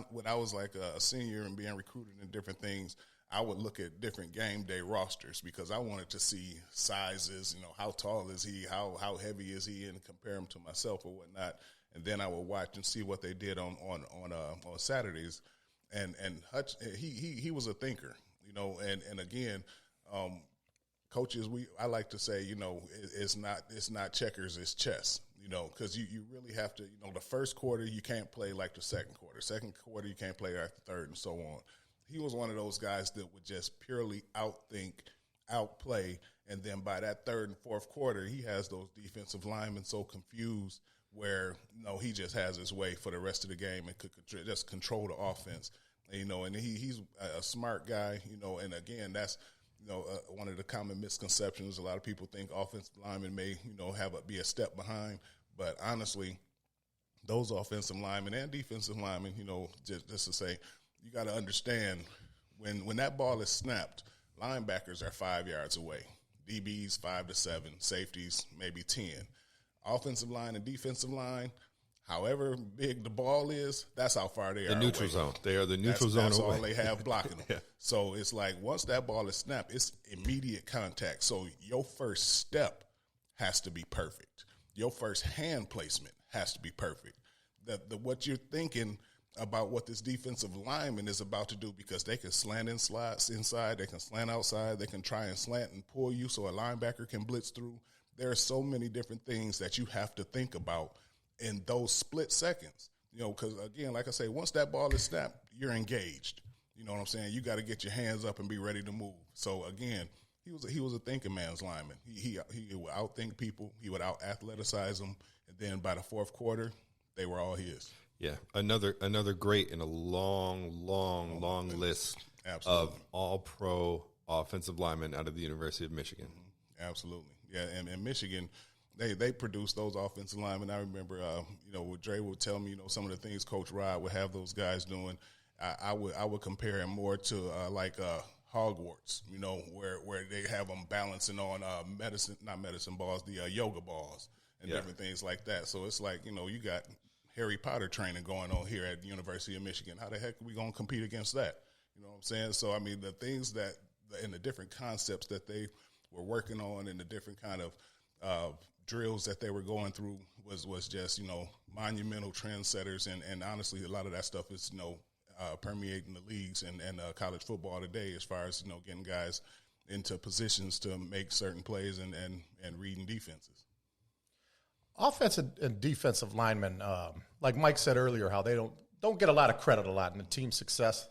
when I was like a senior and being recruited in different things, I would look at different game day rosters because I wanted to see sizes. How tall is he? How heavy is he? And compare him to myself or whatnot. And then I would watch and see what they did on Saturdays. And Hutch, he was a thinker. And again. Coaches, I like to say, it's not checkers, it's chess, because you really have to, the first quarter you can't play like the second quarter. Second quarter you can't play like the third and so on. He was one of those guys that would just purely outthink, outplay, and then by that third and fourth quarter, he has those defensive linemen so confused where, he just has his way for the rest of the game and could just control the offense, and he's a smart guy, and again, that's, one of the common misconceptions. A lot of people think offensive linemen may, be a step behind. But honestly, those offensive linemen and defensive linemen, just to say, you got to understand when that ball is snapped, linebackers are 5 yards away. DBs 5 to 7, safeties maybe 10. Offensive line and defensive line, however big the ball is, that's how far they are. The neutral zone. They are the neutral zone. That's away. all they have blocking them. So it's like once that ball is snapped, it's immediate contact. So your first step has to be perfect. Your first hand placement has to be perfect. What you're thinking about what this defensive lineman is about to do, because they can slant and slide inside, they can slant outside, they can try and slant and pull you so a linebacker can blitz through. There are so many different things that you have to think about in those split seconds, because again, like I say, once that ball is snapped, you're engaged. You know what I'm saying? You got to get your hands up and be ready to move. So again, he was a thinking man's lineman. He would outthink people. He would out-athleticize them. And then by the fourth quarter, they were all his. Yeah, another great in a long list Absolutely. of all-pro offensive linemen out of the University of Michigan. Absolutely. Yeah, and Michigan, they produce those offensive linemen. I remember, what Dre would tell me, some of the things Coach Rod would have those guys doing. I would compare him more to Hogwarts, where they have them balancing on not medicine balls, the yoga balls and different things like that. So it's like, you got Harry Potter training going on here at the University of Michigan. How the heck are we going to compete against that? You know what I'm saying? So, I mean, the things that and the different concepts that they were working on and the different kind of drills that they were going through was just, monumental trendsetters. And honestly, a lot of that stuff is, permeating the leagues and college football today as far as, getting guys into positions to make certain plays and reading defenses. Offensive and defensive linemen, like Mike said earlier, how they don't get a lot of credit a lot in the team success.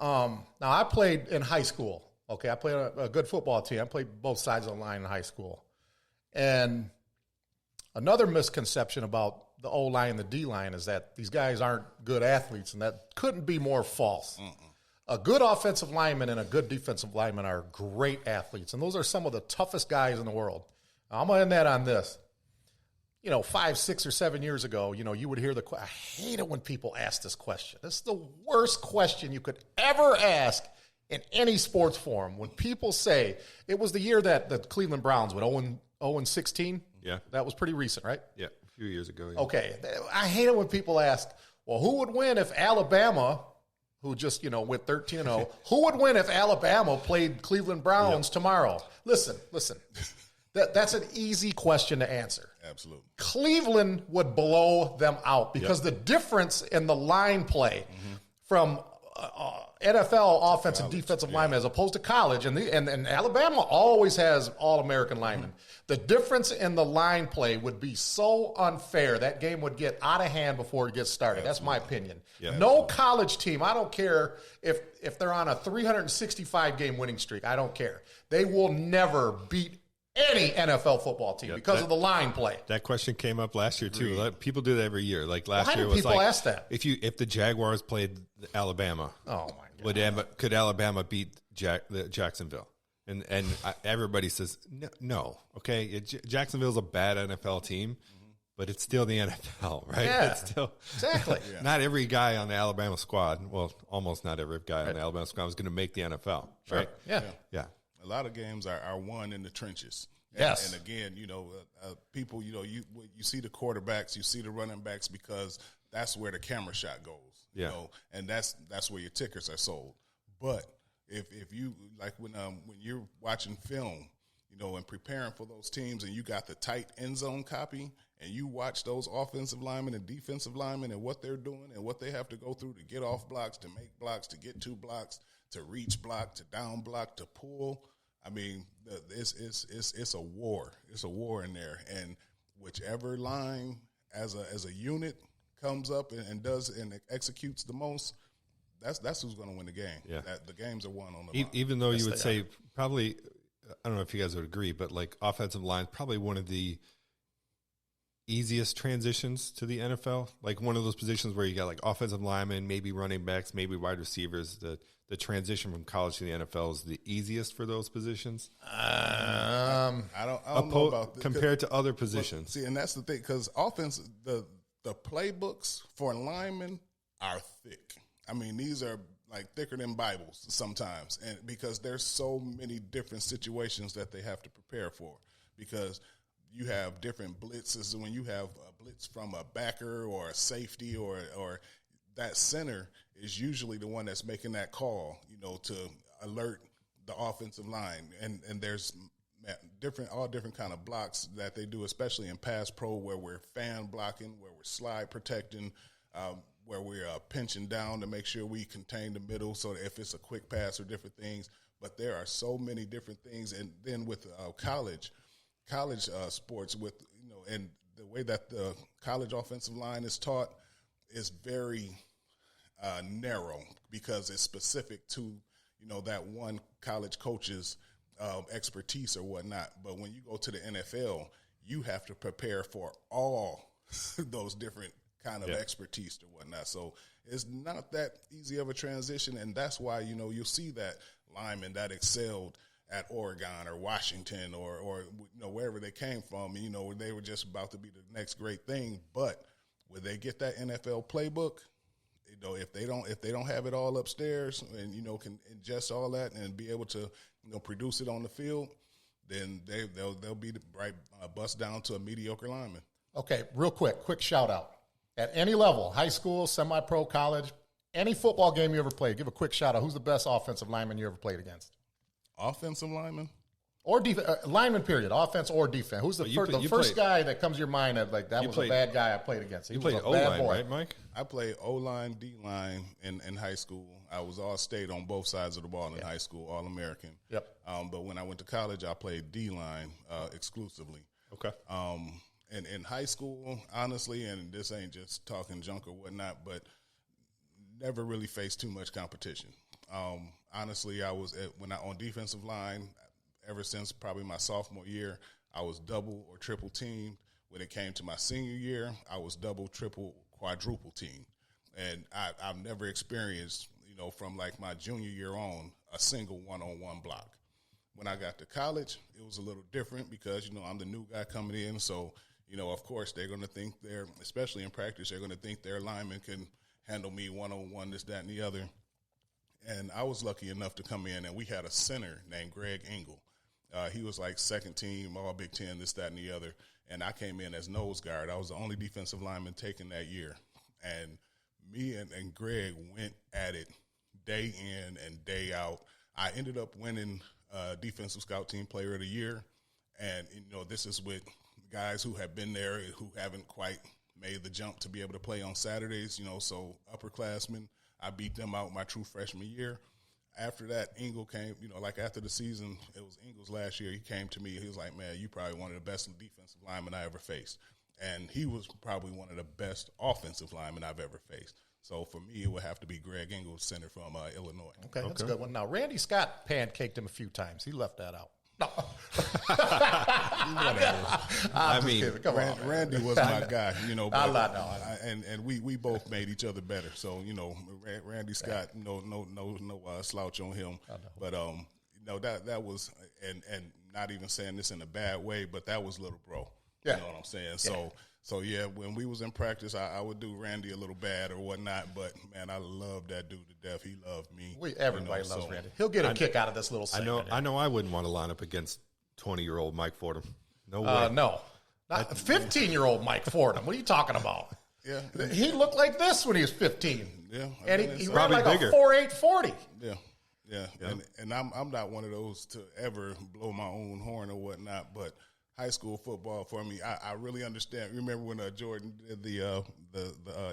Now, I played in high school. Okay, I played a good football team. I played both sides of the line in high school. And another misconception about the O-line and the D-line is that these guys aren't good athletes, and that couldn't be more false. A good offensive lineman and a good defensive lineman are great athletes, and those are some of the toughest guys in the world. I'm going to end that on this. 5, 6, or 7 years ago, you would hear I hate it when people ask this question. This is the worst question you could ever ask in any sports forum. When people say, it was the year that the Cleveland Browns went 0-16. Yeah. That was pretty recent, right? Yeah, a few years ago. Yeah. Okay. I hate it when people ask, well, who would win if Alabama, who just, went 13-0, who would win if Alabama played Cleveland Browns tomorrow? Listen. That's an easy question to answer. Absolutely. Cleveland would blow them out because the difference in the line play from NFL offensive and defensive linemen as opposed to college, and Alabama always has All-American linemen. The difference in the line play would be so unfair. That game would get out of hand before it gets started. That's my opinion. Yeah. No college team, I don't care if they're on a 365-game winning streak. I don't care. They will never beat any NFL football team because of the line play. That question came up last year too. People do that every year. Like last year, was people ask that? If the Jaguars played Alabama, oh my God, could Alabama beat Jacksonville? And everybody says no. Okay, Jacksonville's a bad NFL team, but it's still the NFL, right? Yeah, it's still exactly. Not every guy on the Alabama squad. Well, almost not every guy on the Alabama squad was going to make the NFL, right? Yeah. A lot of games are won in the trenches. Yes. And again, people, you see the quarterbacks, you see the running backs because that's where the camera shot goes. Yeah. And that's where your tickets are sold. But if you like when you're watching film, and preparing for those teams, and you got the tight end zone copy, and you watch those offensive linemen and defensive linemen and what they're doing and what they have to go through to get off blocks, to make blocks, to get to blocks, to reach block, to down block, to pull. I mean, it's a war. It's a war in there, and whichever line as a unit comes up and does and executes the most, that's who's going to win the game. Yeah, the games are won on the line. Even though you would say probably, I don't know if you guys would agree, but like offensive line, probably one of the easiest transitions to the NFL. Like one of those positions where you got like offensive linemen, maybe running backs, maybe wide receivers. The transition from college to the NFL is the easiest for those positions. I don't know about this. Compared to other positions. See, and that's the thing, because offense, the playbooks for linemen are thick. I mean, these are like thicker than Bibles sometimes, and because there's so many different situations that they have to prepare for, because you have different blitzes. When you have a blitz from a backer or a safety or that center is usually the one that's making that call, to alert the offensive line. And there's all different kind of blocks that they do, especially in pass pro, where we're fan blocking, where we're slide protecting, where we're pinching down to make sure we contain the middle, so that if it's a quick pass or different things. But there are so many different things. And then with college sports, with and the way that the college offensive line is taught is very narrow, because it's specific to that one college coach's expertise or whatnot. But when you go to the NFL, you have to prepare for all those different kind of expertise or whatnot. So it's not that easy of a transition, and that's why, you'll see that lineman that excelled at Oregon or Washington or wherever they came from, they were just about to be the next great thing. But when they get that NFL playbook, if they don't have it all upstairs and can ingest all that and be able to produce it on the field, then they'll be right bust down to a mediocre lineman. Okay, real quick shout out. At any level, high school, semi-pro, college, any football game you ever played, give a quick shout out. Who's the best offensive lineman you ever played against? Offensive lineman? Or lineman, period. Offense or defense. Who's the first guy that comes to your mind that was a bad guy I played against? He was a bad boy. Right, Mike? I played O-line, D-line in high school. I was all-state on both sides of the ball in high school, All-American. Yep. But when I went to college, I played D-line exclusively. Okay. And in high school, honestly, and this ain't just talking junk or whatnot, but never really faced too much competition. Honestly, I was on defensive line, ever since probably my sophomore year, I was double or triple teamed. When it came to my senior year, I was double, triple, quadruple teamed. And I've never experienced, from like my junior year on, a single one-on-one block. When I got to college, it was a little different because, I'm the new guy coming in. So, of course, they're going to think especially in practice, they're going to think their lineman can handle me one-on-one, this, that, and the other. And I was lucky enough to come in, and we had a center named Greg Engel. He was like second team, all Big Ten, this, that, and the other. And I came in as nose guard. I was the only defensive lineman taken that year. And me and Greg went at it day in and day out. I ended up winning Defensive Scout Team Player of the Year. And, this is with guys who have been there who haven't quite made the jump to be able to play on Saturdays, so upperclassmen. I beat them out my true freshman year. After that, Engel came, after the season, it was Engel's last year, he came to me. He was like, man, you probably one of the best defensive linemen I ever faced. And he was probably one of the best offensive linemen I've ever faced. So for me, it would have to be Greg Engel, center from Illinois. Okay, that's a good one. Now, Randy Scott pancaked him a few times. He left that out. No. I mean, Randy was my guy, and we both made each other better. So Randy Scott, no slouch on him. But that was, and not even saying this in a bad way, but that was little bro. Yeah. You know what I'm saying? So yeah, when we was in practice, I would do Randy a little bad or whatnot, but man, I love that dude to death. He loved me. Everybody loves Randy. He'll get a kick out of this little segment. I know I wouldn't want to line up against 20-year-old Mike Fordham. No way. No. Not 15-year-old Mike Fordham. What are you talking about? Yeah. He looked like this when he was 15. Yeah. And he ran like bigger. A 4.8 40. Yeah. And I'm not one of those to ever blow my own horn or whatnot, but high school football for me, I really understand. Remember when Jordan did the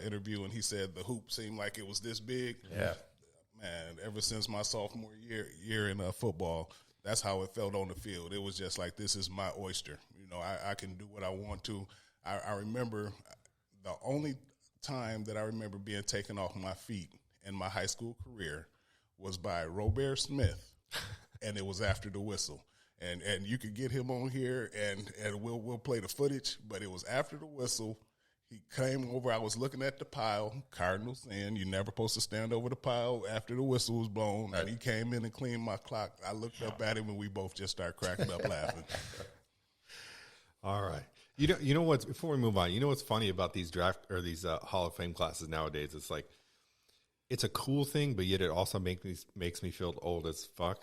interview and he said the hoop seemed like it was this big? Yeah. Man, ever since my sophomore year in football, that's how it felt on the field. It was just like, this is my oyster. I can do what I want to. I remember the only time that I remember being taken off my feet in my high school career was by Robert Smith, and it was after the whistle. And you could get him on here, and we'll play the footage. But it was after the whistle. He came over. I was looking at the pile. Cardinals saying you're never supposed to stand over the pile after the whistle was blown. And he came in and cleaned my clock. I looked up at him, and we both just started cracking up laughing. All right. You know what's, before we move on, you know what's funny about these draft or these Hall of Fame classes nowadays? It's like, it's a cool thing, but yet it also makes me feel old as fuck.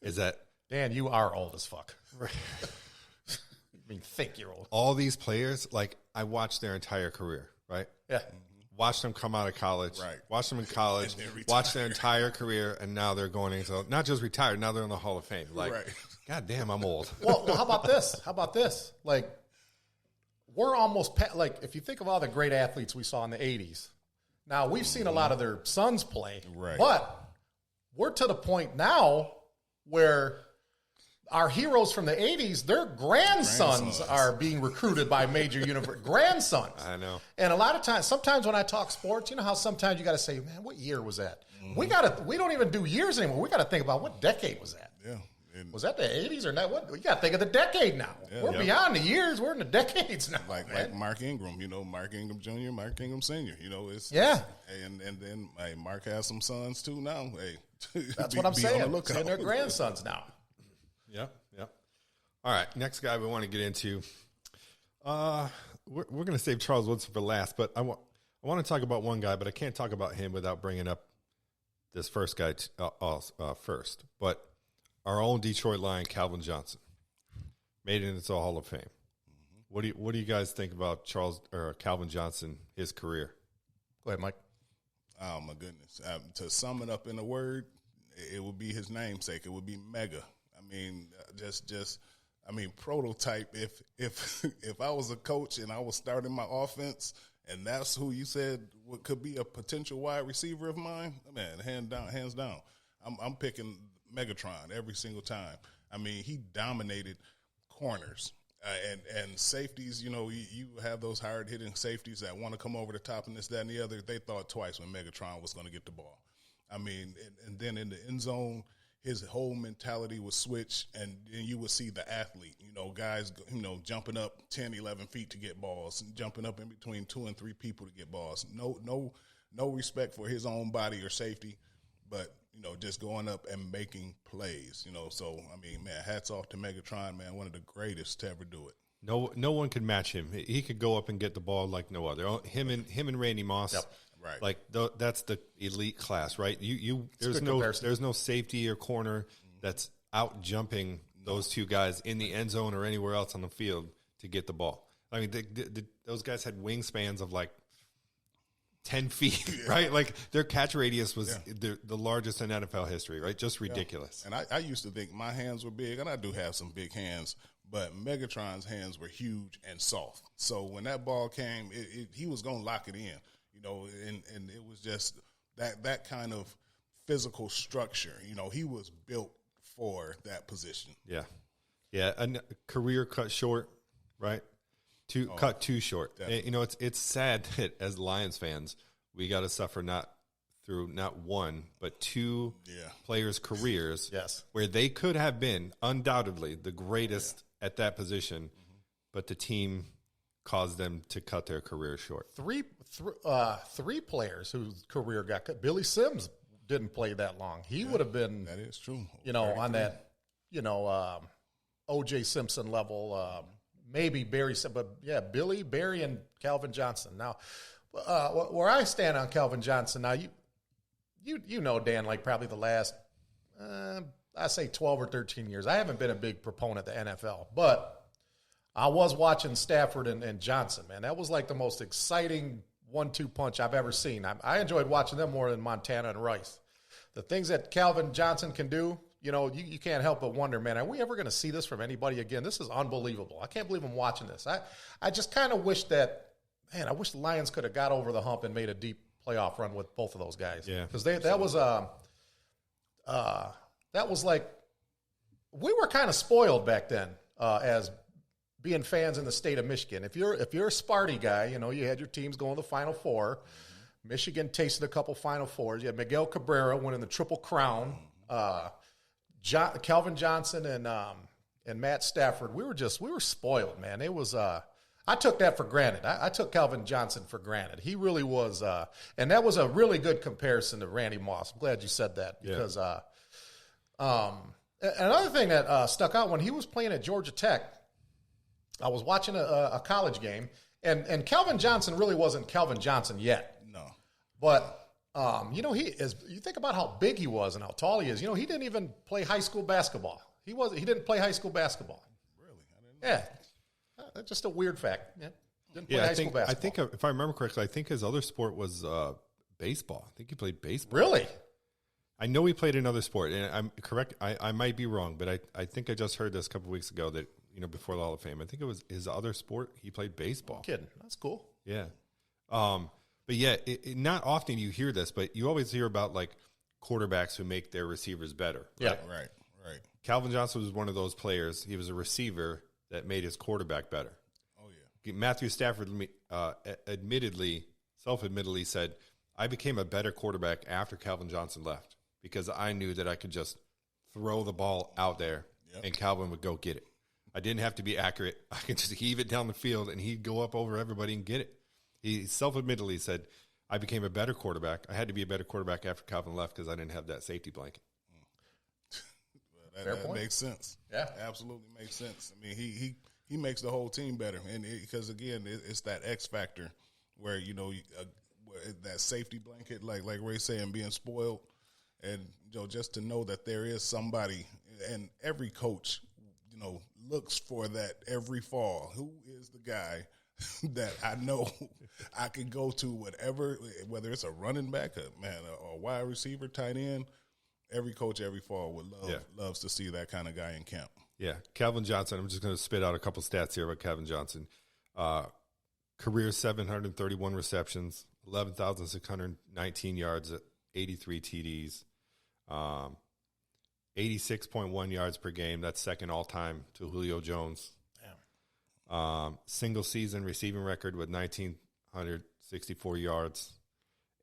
Is that, Dan, you are old as fuck. Right. I mean, think you're old. All these players, like, I watched their entire career, right? Yeah. Watched them come out of college. Right. Watched them in college. Watched their entire career, and now they're going into, not just retired, now they're in the Hall of Fame. Like, right. God damn, I'm old. Well, how about this? Like, we're almost, like, if you think of all the great athletes we saw in the 80s, now we've seen a lot of their sons play. Right. But we're to the point now where our heroes from the 80s, their grandsons are being recruited by major universities. Grandsons. I know. And a lot of times, sometimes when I talk sports, you know how sometimes you got to say, man, what year was that? Mm-hmm. We don't even do years anymore. We got to think about what decade was that? Yeah. Was that the 80s or not? What you got to think of the decade now. We're beyond the years. We're in the decades now. Like Mark Ingram, Mark Ingram Jr., Mark Ingram Sr. It's and then Mark has some sons too now. Hey, that's what I'm saying. Seeing their grandsons now. Yep. All right, next guy we want to get into. We're going to save Charles Woodson for last, but I want to talk about one guy, but I can't talk about him without bringing up this first guy first. But our own Detroit Lion, Calvin Johnson, made it into the Hall of Fame. Mm-hmm. What do you guys think about Calvin Johnson, his career? Go ahead, Mike. Oh my goodness! To sum it up in a word, it would be his namesake. It would be mega. I mean, prototype. If I was a coach and I was starting my offense, and that's who you said could be a potential wide receiver of mine, man, hands down, I'm picking Megatron every single time. I mean, he dominated corners and safeties. You have those hard hitting safeties that want to come over the top and this, that, and the other. They thought twice when Megatron was going to get the ball. I mean, and then in the end zone, his whole mentality would switch, and you would see the athlete, guys, jumping up 10, 11 feet to get balls, jumping up in between 2 and 3 people to get balls. No respect for his own body or safety, but, just going up and making plays, So, I mean, man, hats off to Megatron, man, one of the greatest to ever do it. No one could match him. He could go up and get the ball like no other. Him and Randy Moss. Yep. Right. Like that's the elite class, right? There's no safety or corner that's out jumping those two guys in the end zone or anywhere else on the field to get the ball. I mean, those guys had wingspans of like 10 feet, right? Like their catch radius was the largest in NFL history, right? Just ridiculous. And I used to think my hands were big, and I do have some big hands, but Megatron's hands were huge and soft. So when that ball came, he was going to lock it in. And it was just that kind of physical structure. He was built for that position. Yeah. A career cut short, right? Cut too short. And, it's sad that as Lions fans, we got to suffer not one but two players' careers, where they could have been undoubtedly the greatest at that position, but the team caused them to cut their career short. Three players whose career got cut. Billy Sims didn't play that long. He would have been, that is true. On that, O.J. Simpson level, maybe Barry, but Billy, Barry, and Calvin Johnson. Now, where I stand on Calvin Johnson, now Dan, like probably the last, I say 12 or 13 years. I haven't been a big proponent of the NFL, but I was watching Stafford and Johnson, man. That was like the most exciting 1-2 punch I've ever seen. I enjoyed watching them more than Montana and Rice. The things that Calvin Johnson can do, you can't help but wonder, man, are we ever going to see this from anybody again? This is unbelievable. I can't believe I'm watching this. I just kind of wish I wish the Lions could have got over the hump and made a deep playoff run with both of those guys. Yeah. Because that was like, we were kind of spoiled back then as being fans in the state of Michigan. If you're a Sparty guy, you had your teams going to the Final Four. Michigan tasted a couple Final Fours. You had Miguel Cabrera winning the Triple Crown. Calvin Johnson and Matt Stafford. We were spoiled, man. It was I took that for granted. I took Calvin Johnson for granted. He really was, and that was a really good comparison to Randy Moss. I'm glad you said that because another thing that stuck out when he was playing at Georgia Tech. I was watching a college game, and Calvin Johnson really wasn't Calvin Johnson yet. No. But, you think about how big he was and how tall he is. He didn't even play high school basketball. He didn't play high school basketball. Really? I didn't know. Yeah. That's just a weird fact. Yeah. Didn't play high school basketball. I think, if I remember correctly, I think his other sport was baseball. I think he played baseball. Really? I know he played another sport, and I'm correct. I might be wrong, but I think I just heard this a couple weeks ago that, before the Hall of Fame, I think it was his other sport. He played baseball. I'm kidding. That's cool. Yeah. But yeah, not often you hear this, but you always hear about like quarterbacks who make their receivers better. Yeah. Right. Calvin Johnson was one of those players. He was a receiver that made his quarterback better. Oh yeah. Matthew Stafford self-admittedly said, I became a better quarterback after Calvin Johnson left because I knew that I could just throw the ball out there, and Calvin would go get it. I didn't have to be accurate. I could just heave it down the field, and he'd go up over everybody and get it. He self-admittedly said, I became a better quarterback. I had to be a better quarterback after Calvin left because I didn't have that safety blanket. That makes sense. Yeah, absolutely makes sense. I mean, he makes the whole team better, and because again, it's that X factor where that safety blanket, like Ray saying, being spoiled, and just to know that there is somebody, and every coach, looks for that every fall. Who is the guy that I know I can go to whatever, whether it's a running back, a wide receiver, tight end. Every coach every fall would loves to see that kind of guy in camp. Yeah, Calvin Johnson. I'm just going to spit out a couple stats here about Calvin Johnson. Career 731 receptions, 11,619 yards, 83 TDs, 86.1 yards per game. That's second all time to Julio Jones. Single season receiving record with 1,964 yards,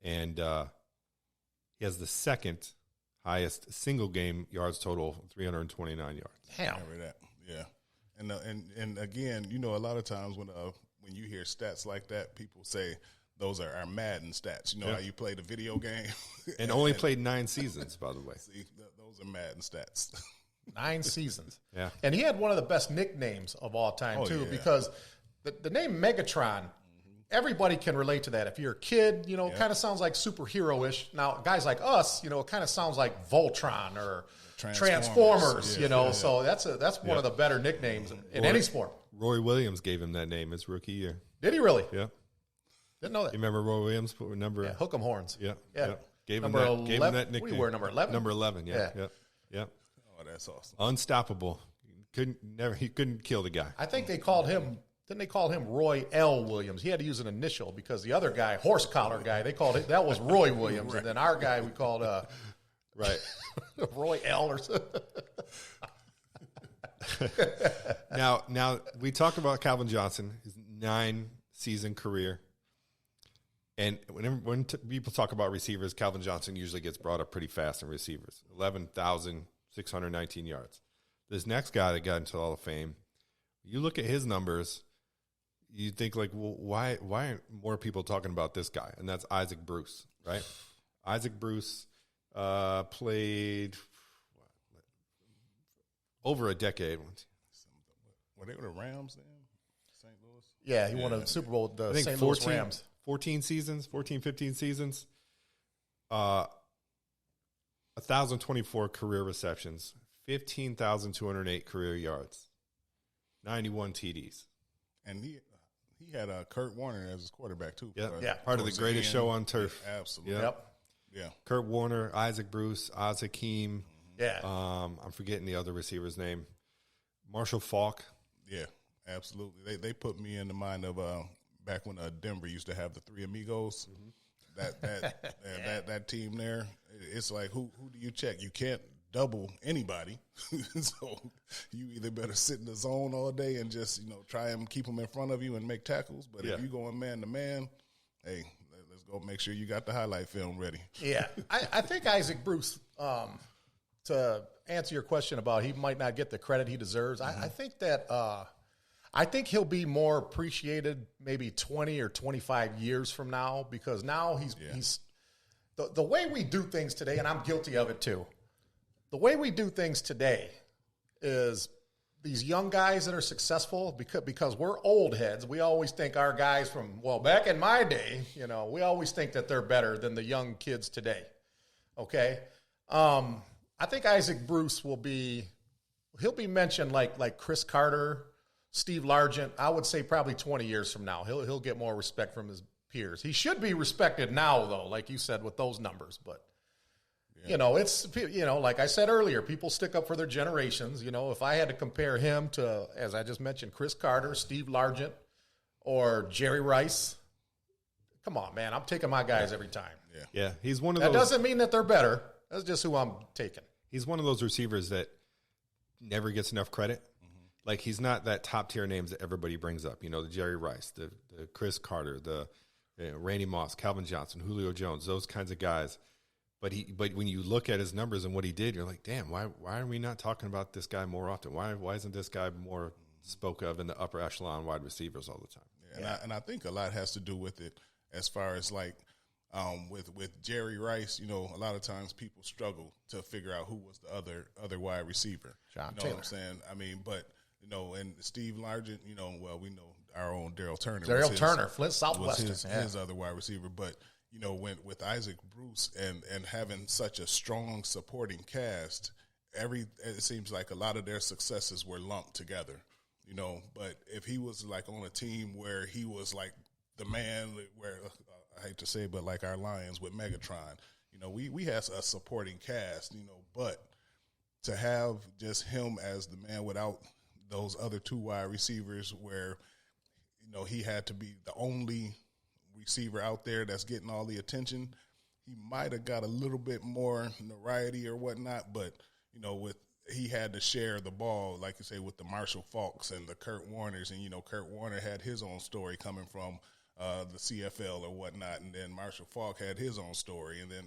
and he has the second highest single game yards total, 329 yards. Damn. Yeah. And again, a lot of times when you hear stats like that, people say those are our Madden stats. How you play the video game. And only played 9 seasons, by the way. See, those are Madden stats. 9 seasons. Yeah. And he had one of the best nicknames of all time, because the name Megatron, everybody can relate to that. If you're a kid, it kind of sounds like superhero-ish. Now, guys like us, it kind of sounds like Voltron or Transformers, So that's one of the better nicknames in any sport. Roy Williams gave him that name his rookie year. Did he really? Yeah. Didn't know that. You remember Roy Williams? Put number? Yeah, Hook 'em horns. Yeah. Gave him that nickname. What do you wear, number 11? Number 11, yeah. Oh, that's awesome. Unstoppable. He couldn't kill the guy. I think they called him. Didn't they call him Roy L. Williams? He had to use an initial because the other guy, horse collar guy, they called it, that was Roy Williams. Right. And then our guy we called right. Roy L. or something. Now we talked about Calvin Johnson, his 9-season career. And when people talk about receivers, Calvin Johnson usually gets brought up pretty fast in receivers. 11,619 yards. This next guy that got into the Hall of Fame, you look at his numbers, you think like, well, why aren't more people talking about this guy? And that's Isaac Bruce, right? Isaac Bruce played over a decade. Were they the Rams then? St. Louis? Yeah, he won a Super Bowl with the St. Louis Rams. 15 seasons. 1,024 career receptions, 15,208 career yards, 91 TDs. And he had Kurt Warner as his quarterback, too. Part of the greatest show on turf. Absolutely. Yeah. Kurt Warner, Isaac Bruce, Oz Hakeem. Yeah. I'm forgetting the other receiver's name. Marshall Faulk. Yeah, absolutely. They put me in the mind of back when Denver used to have the Three Amigos. That team there. It's like who do you check? You can't double anybody, so you either better sit in the zone all day and just try and keep them in front of you and make tackles. But if you going man to man, hey, let's go make sure you got the highlight film ready. Yeah, I think Isaac Bruce. To answer your question about he might not get the credit he deserves, I think that I think he'll be more appreciated maybe 20 or 25 years from now, because now he's the way we do things today, and I'm guilty of it too. The way we do things today is these young guys that are successful, because we're old heads. We always think our guys from, back in my day, we always think that they're better than the young kids today. Okay. I think Isaac Bruce he'll be mentioned like Chris Carter, Steve Largent. I would say probably 20 years from now, he'll get more respect from his peers. He should be respected now, though, like you said, with those numbers. But it's like I said earlier, people stick up for their generations. If I had to compare him to, as I just mentioned, Chris Carter, Steve Largent, or Jerry Rice, come on, man, I'm taking my guys every time. Yeah, he's one of those. That doesn't mean that they're better. That's just who I'm taking. He's one of those receivers that never gets enough credit. Like, he's not that top-tier names that everybody brings up. The Jerry Rice, the Chris Carter, the Randy Moss, Calvin Johnson, Julio Jones, those kinds of guys. But when you look at his numbers and what he did, you're like, damn, why are we not talking about this guy more often? Why isn't this guy more spoke of in the upper echelon wide receivers all the time? Yeah, and I think a lot has to do with it as far as like with Jerry Rice. You know, a lot of times people struggle to figure out who was the other wide receiver. John you know Taylor. what I'm saying? I mean, but you know, and Steve Largent, you know, well, we know our own Daryl Turner. Flint Southwestern, his other wide receiver. But you know, with Isaac Bruce and having such a strong supporting cast, it seems like a lot of their successes were lumped together. You know, but if he was like on a team where he was like the man, where I hate to say it, but like our Lions with Megatron, you know, we had a supporting cast, you know, but to have just him as the man without those other two wide receivers where, you know, he had to be the only receiver out there that's getting all the attention, he might have got a little bit more notoriety or whatnot, but, you know, he had to share the ball, like you say, with the Marshall Faulks and the Kurt Warners. And, you know, Kurt Warner had his own story coming from the CFL or whatnot. And then Marshall Faulk had his own story. And then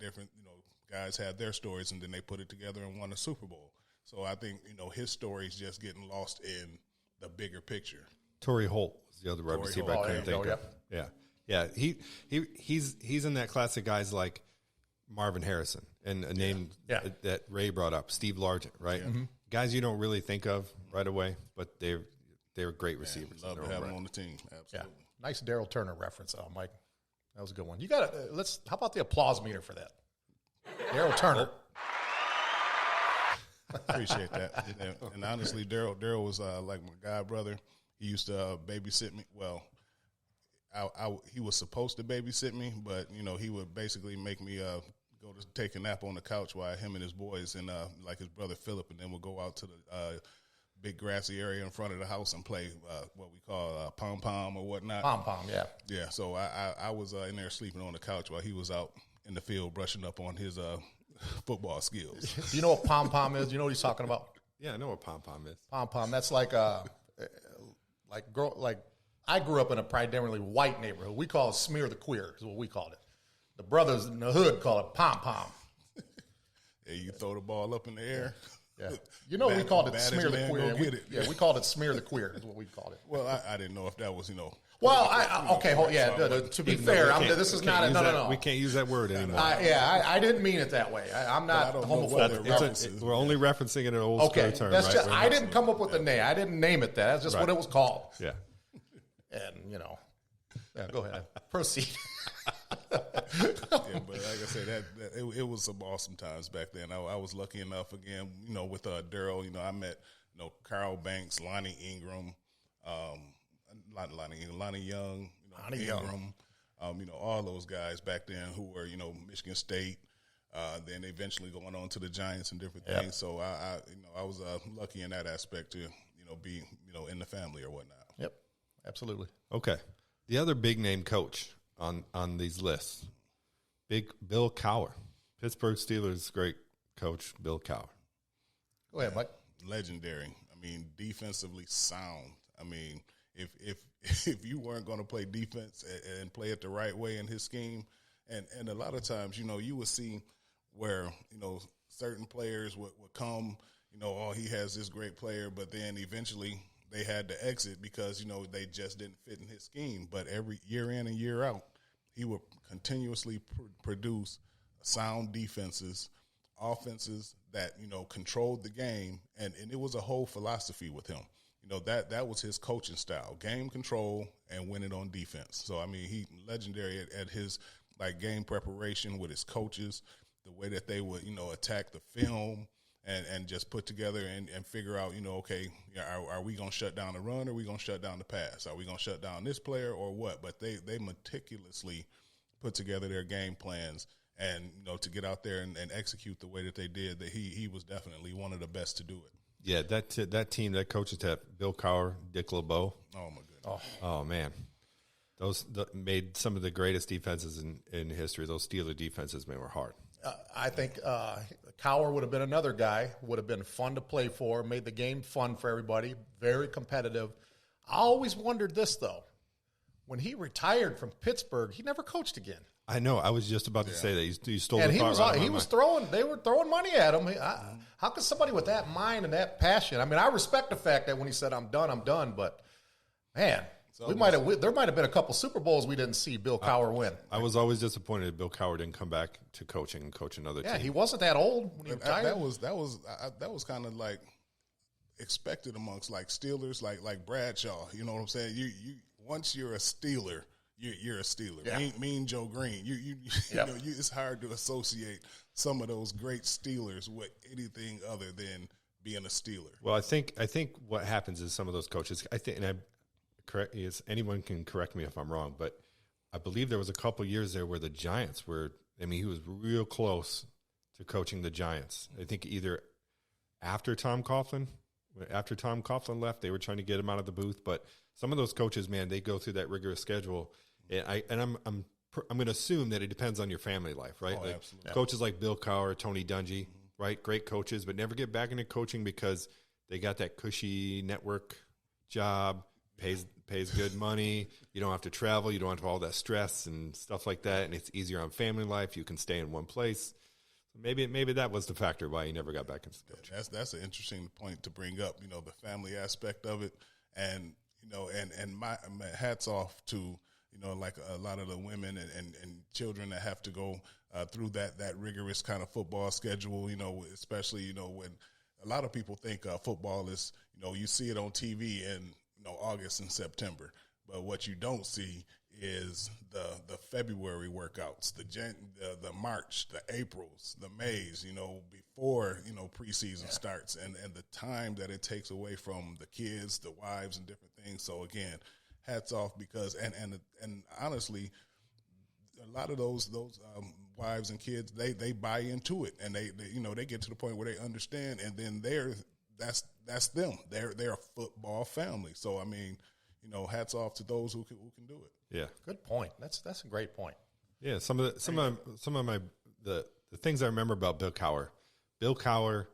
different, you know, guys had their stories, and then they put it together and won a Super Bowl. So I think, you know, his story is just getting lost in the bigger picture. Torrey Holt was the other wide receiver I couldn't think of. Yeah. Yeah. He's in that class of guys like Marvin Harrison and a name that Ray brought up, Steve Largent, right? Mm-hmm. Guys you don't really think of right away, but they're great receivers. Love to have them on the team. Absolutely. Yeah. Nice Daryl Turner reference, Mike. That was a good one. You got to how about the applause meter for that? Daryl Turner. Appreciate that. And honestly, Daryl was like my god brother. He used to babysit me. Well, he was supposed to babysit me, but you know, he would basically make me go to take a nap on the couch while him and his boys and like his brother Philip, and then we'll go out to the big grassy area in front of the house and play what we call pom-pom or whatnot. Pom-pom, yeah. Yeah, so I was in there sleeping on the couch while he was out in the field brushing up on his football skills. Do you know what pom-pom is? Do you know what he's talking about? Yeah, I know what pom-pom is. Pom-pom, that's like I grew up in a primarily white neighborhood. We call it smear the queer is what we called it. The brothers in the hood call it pom-pom. Yeah, you throw the ball up in the air. Yeah. You know, we called it smear the queer. We called it smear the queer is what we called it. Well, I didn't know if that was, you know. Well, to be fair, this is not no. We can't use that word anymore. I didn't mean it that way. I'm not homophobic. We're only referencing it in an old school term. That's right? I didn't come up with the name. I didn't name it that. That's just what it was called. Yeah. And, you know, go ahead. Proceed. Yeah, but like I said, it was some awesome times back then. I was lucky enough, again, you know, with Daryl, you know, I met, you know, Carl Banks, Lonnie Ingram, Lonnie Young, Ingram, you know, all those guys back then who were, you know, Michigan State, then eventually going on to the Giants and different things. So I was lucky in that aspect to, you know, be, you know, in the family or whatnot. Yep, absolutely. Okay, the other big name coach on these lists, Bill Cowher, Pittsburgh Steelers great coach Bill Cowher. Go ahead, Mike. Legendary. I mean, defensively sound. I mean, if you weren't going to play defense and play it the right way in his scheme, and a lot of times, you know, you would see where, you know, certain players would come, you know, oh, he has this great player, but then eventually they had to exit because, you know, they just didn't fit in his scheme. But every year in and year out, he would continuously produce sound defenses, offenses that, you know, controlled the game, and it was a whole philosophy with him. You know, that was his coaching style, game control and winning on defense. So, I mean, he legendary at his, like, game preparation with his coaches, the way that they would, you know, attack the film and just put together and figure out, you know, okay, are we going to shut down the run or are we going to shut down the pass? Are we going to shut down this player or what? But they meticulously put together their game plans and, you know, to get out there and execute the way that they did, that he was definitely one of the best to do it. Yeah, that team, that coaching staff, Bill Cowher, Dick LeBeau. Oh, my goodness. Oh man. Those made some of the greatest defenses in history. Those Steeler defenses, man, were hard. I think Cowher would have been another guy, would have been fun to play for, made the game fun for everybody, very competitive. I always wondered this, though. When he retired from Pittsburgh, he never coached again. I know. I was just about to say that you stole. And the he was right he was throwing. They were throwing money at him. How could somebody with that mind and that passion? I mean, I respect the fact that when he said, "I'm done," but man, there might have been a couple Super Bowls we didn't see Bill Cowher win. I was always disappointed that Bill Cowher didn't come back to coaching and coach another team. Yeah, he wasn't that old when he retired. That was kind of like expected amongst like Steelers, like Bradshaw. You know what I'm saying? You once you're a Steeler, you're a Steeler. Yeah. Mean Joe Green. You know, it's hard to associate some of those great Steelers with anything other than being a Steeler. Well, I think what happens is some of those coaches. I think, and I correct is anyone can correct me if I'm wrong, but I believe there was a couple years there where the Giants were. I mean, he was real close to coaching the Giants. I think either after Tom Coughlin left, they were trying to get him out of the booth. But some of those coaches, man, they go through that rigorous schedule. And I'm going to assume that it depends on your family life, right? Oh, like absolutely. Coaches like Bill Cowher, Tony Dungy, right? Great coaches, but never get back into coaching because they got that cushy network job, pays good money. You don't have to travel. You don't have all that stress and stuff like that. And it's easier on family life. You can stay in one place. Maybe that was the factor why he never got back into coaching. That's an interesting point to bring up. You know, the family aspect of it, and you know, and my hats off to, you know, like a lot of the women and children that have to go through that rigorous kind of football schedule, you know, especially, you know, when a lot of people think football is, you know, you see it on TV in, you know, August and September. But what you don't see is the February workouts, the March, the Aprils, the Mays, you know, before, you know, preseason starts, and the time that it takes away from the kids, the wives, and different things. So again, hats off, because and honestly, a lot of those wives and kids, they buy into it, and they you know, they get to the point where they understand, and then that's them. They're a football family. So I mean, you know, hats off to those who can do it. Yeah, good point. That's a great point. Yeah, some of my the things I remember about Bill Cowher. Bill Cowher,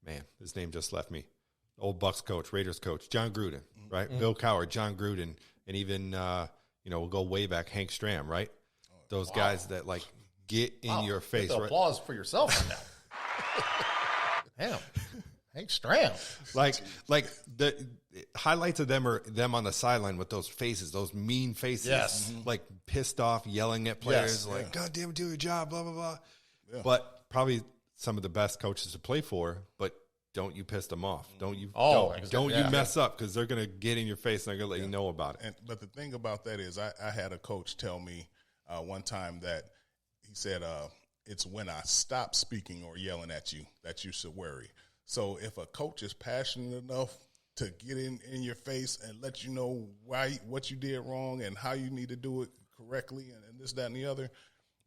man, his name just left me. Old Bucks coach, Raiders coach, John Gruden, right? Mm-hmm. Bill Cowher, John Gruden, and even you know, we'll go way back, Hank Stram, right? Those guys that like get in your face. Get the applause for yourself on that. Damn. Hank Stram. Like the highlights of them are them on the sideline with those faces, those mean faces, yes, like pissed off, yelling at players, yes, like, God damn it, do your job, blah, blah, blah. Yeah. But probably some of the best coaches to play for, but don't you piss them off. Don't you mess up, because they're going to get in your face and they're going to let you know about it. But the thing about that is I had a coach tell me one time that he said, it's when I stop speaking or yelling at you that you should worry. So if a coach is passionate enough to get in your face and let you know what you did wrong and how you need to do it correctly and this, that, and the other,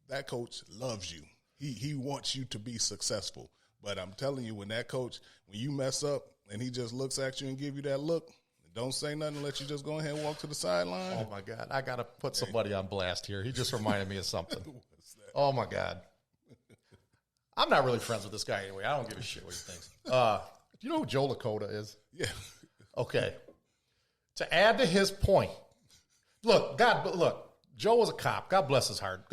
that coach loves you. He wants you to be successful. But I'm telling you, when you mess up and he just looks at you and give you that look, don't say nothing, let you just go ahead and walk to the sideline. Oh, my God. I got to put somebody on blast here. He just reminded me of something. Oh, my God. I'm not really friends with this guy anyway. I don't give a shit what he thinks. Do you know who Joe Lakota is? Yeah. Okay. To add to his point, look, Joe was a cop. God bless his heart.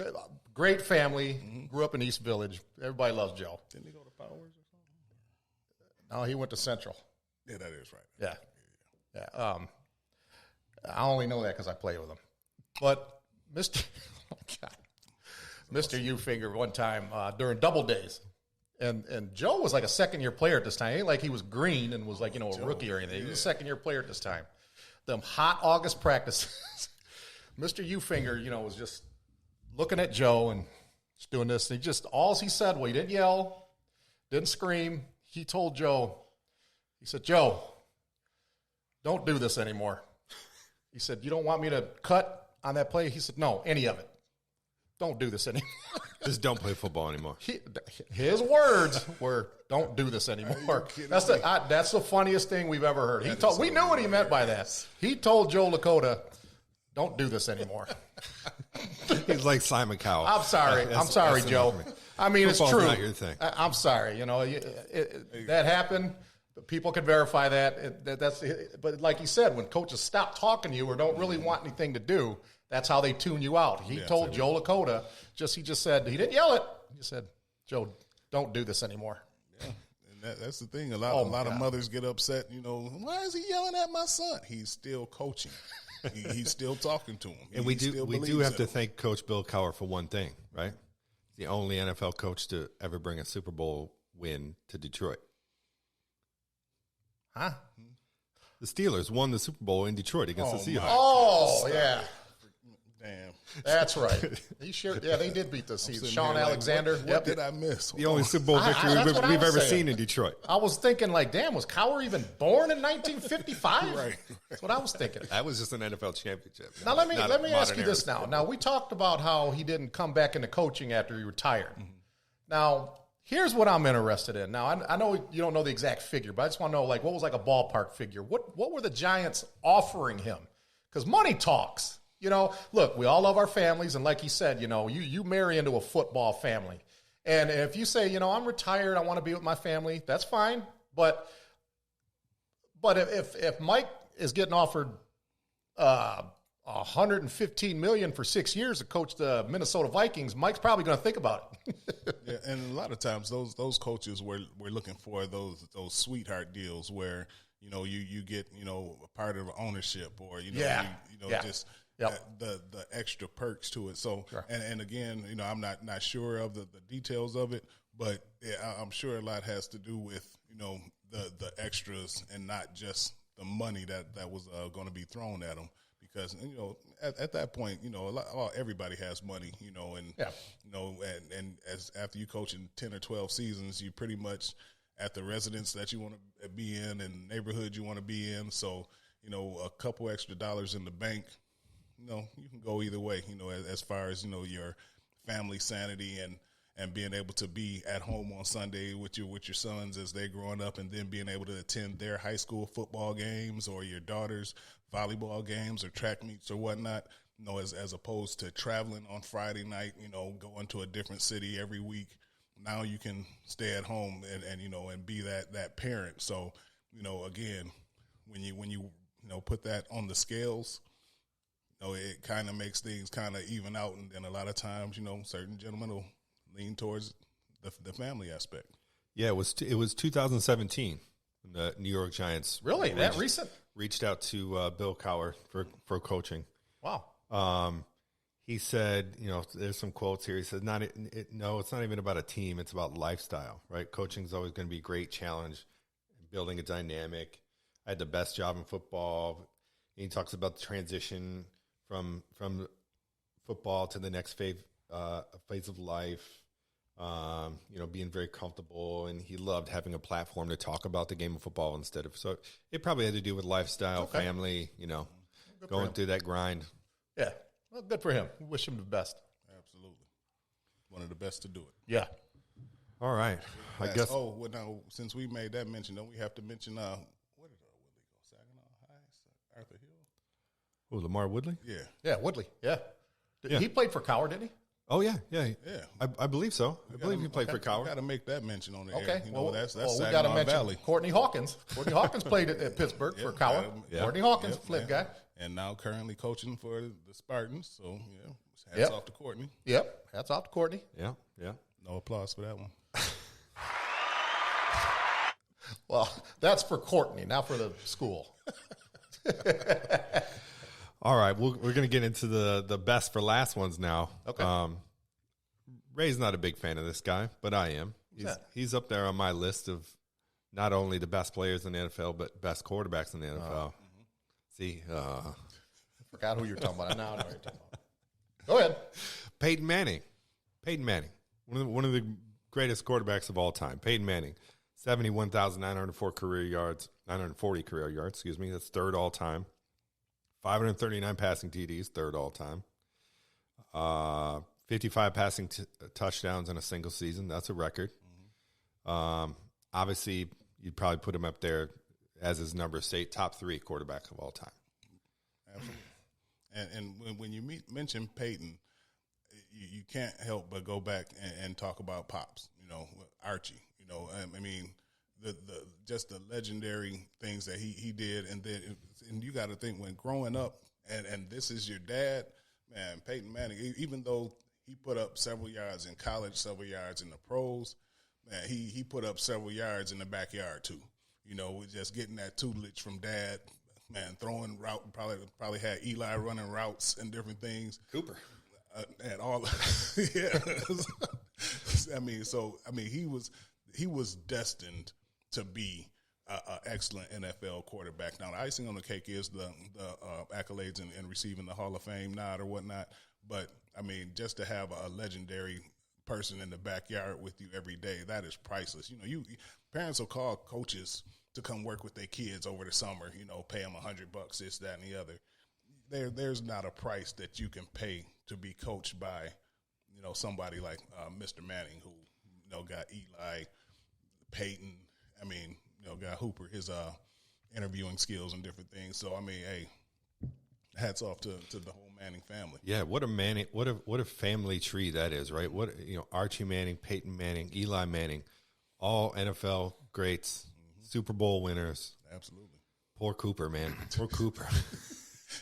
Great family. Mm-hmm. Grew up in East Village. Everybody loves Joe. Didn't he go to Powers or something? No, he went to Central. Yeah, that is right. Yeah. I only know that because I played with him. But Mr. Oh God. Mr. Ufinger one time during double days. And Joe was like a second-year player at this time. It ain't like he was green and was like, you know, a rookie or anything. Yeah. He was a second-year player at this time. Them hot August practices. Mr. Ufinger, you know, was just looking at Joe and just doing this. And all he said, well, he didn't yell, didn't scream. He told Joe, he said, Joe, don't do this anymore. He said, you don't want me to cut on that play? He said, no, any of it. Don't do this anymore. Just don't play football anymore. His words were, don't do this anymore. That's the funniest thing we've ever heard. We knew what he meant by that. He told Joe Lakota, don't do this anymore. He's like Simon Cowell. I'm sorry. I'm sorry, Joe. I mean, it's true. Not your thing. I'm sorry. You know, that happened. People can verify that. But like you said, when coaches stop talking to you or don't really want anything to do, That's how they tune you out. He told Joe Lakota, he just said, he didn't yell it. He just said, Joe, don't do this anymore. Yeah. And that's the thing. A lot of mothers get upset, why is he yelling at my son? He's still coaching. He's still talking to him. And we do have to thank Coach Bill Cowher for one thing, right? The only NFL coach to ever bring a Super Bowl win to Detroit. Huh? The Steelers won the Super Bowl in Detroit against the Seahawks. Oh, yeah. Damn. That's right. They did beat the Seahawks. Sean Alexander. What did I miss? The only Super Bowl victory we've ever seen in Detroit. I was thinking, damn, was Cowher even born in 1955? Right. That's what I was thinking. That was just an NFL championship. Now, let me ask you this now. Now, we talked about how he didn't come back into coaching after he retired. Mm-hmm. Now, here's what I'm interested in. Now, I know you don't know the exact figure, but I just want to know, what was a ballpark figure? What were the Giants offering him? Because money talks. Look, we all love our families, and like he said, you marry into a football family. And if you say, I'm retired, I want to be with my family, that's fine. But if Mike is getting offered $115 million for 6 years to coach the Minnesota Vikings, Mike's probably going to think about it. Yeah, and a lot of times those coaches were looking for those sweetheart deals where you get a part of ownership or just. Yep. The extra perks to it. So, sure. and again, I'm not sure of the details of it, but I'm sure a lot has to do with, the extras and not just the money that was going to be thrown at them. Because, at that point, everybody has money, and as after you coach in 10 or 12 seasons, you pretty much at the residence that you want to be in and neighborhood you want to be in. So, a couple extra dollars in the bank, you can go either way, as far as, your family sanity and being able to be at home on Sunday with your sons as they're growing up and then being able to attend their high school football games or your daughter's volleyball games or track meets or whatnot, as opposed to traveling on Friday night, going to a different city every week. Now you can stay at home and be that parent. So, again, when you put that on the scales, it kind of makes things kind of even out, and a lot of times, certain gentlemen will lean towards the family aspect. Yeah, it was 2017 when the New York Giants reached out to Bill Cowher for coaching. Wow. He said, there's some quotes here. He said, no, it's not even about a team. It's about lifestyle, right? Coaching is always going to be a great challenge, building a dynamic. I had the best job in football. He talks about the transition from football to the next phase of life, being very comfortable, and he loved having a platform to talk about the game of football instead of. So it probably had to do with lifestyle, family, going through that grind. Yeah, well, good for him. We wish him the best. Absolutely, one of the best to do it. Yeah. All right, I guess. Oh, well, now since we made that mention, don't we have to mention where did Woodley go? Saginaw High, Arthur Hill. Oh, Lamar Woodley? Yeah, Woodley. Yeah. He played for Cowher, didn't he? Oh, yeah. I believe so. I believe he played for Cowher. Got to make that mention on the air. Okay. That's we got to mention Valley. Courtney Hawkins. Courtney Hawkins played at Pittsburgh for Cowher. Courtney Hawkins, Flint guy. And now currently coaching for the Spartans. So, hats off to Courtney. Yep, hats off to Courtney. Yeah. No applause for that one. Well, that's for Courtney, not for the school. All right, we're going to get into the best for last ones now. Okay. Ray's not a big fan of this guy, but I am. He's up there on my list of not only the best players in the NFL, but best quarterbacks in the NFL. See, I forgot who you're talking about. Now I know who you're talking about. Go ahead. Peyton Manning, one of the greatest quarterbacks of all time. Peyton Manning, 71,940 career yards. That's third all time. 539 passing TDs, third all time. 55 passing touchdowns in a single season. That's a record. Mm-hmm. Obviously, you'd probably put him up there as his numbers state, top 3 quarterback of all time. Absolutely. And when you mention Peyton, you can't help but go back and talk about Pops, Archie. I mean, the just the legendary things that he did, and you got to think when growing up, and this is your dad, man, Peyton Manning, even though he put up several yards in college, several yards in the pros, man, he put up several yards in the backyard too. You know, with just getting that tutelage from dad, man, throwing route, probably had Eli running routes and different things. Cooper. And all, yeah. He was destined to be an excellent NFL quarterback. Now, the icing on the cake is the accolades and receiving the Hall of Fame nod or whatnot. But I mean, just to have a legendary person in the backyard with you every day, that is priceless. You know, parents will call coaches to come work with their kids over the summer. You know, pay them $100, this, that, and the other. There's not a price that you can pay to be coached by, you know, somebody like Mr. Manning, who, you know, got Eli, Peyton. I mean, you know, got Hooper, his interviewing skills and different things. So I mean, hey, hats off to the whole Manning family. Yeah, what a family tree that is, right? What, you know, Archie Manning, Peyton Manning, Eli Manning, all NFL greats, Super Bowl winners. Absolutely. Poor Cooper, man. Poor Cooper.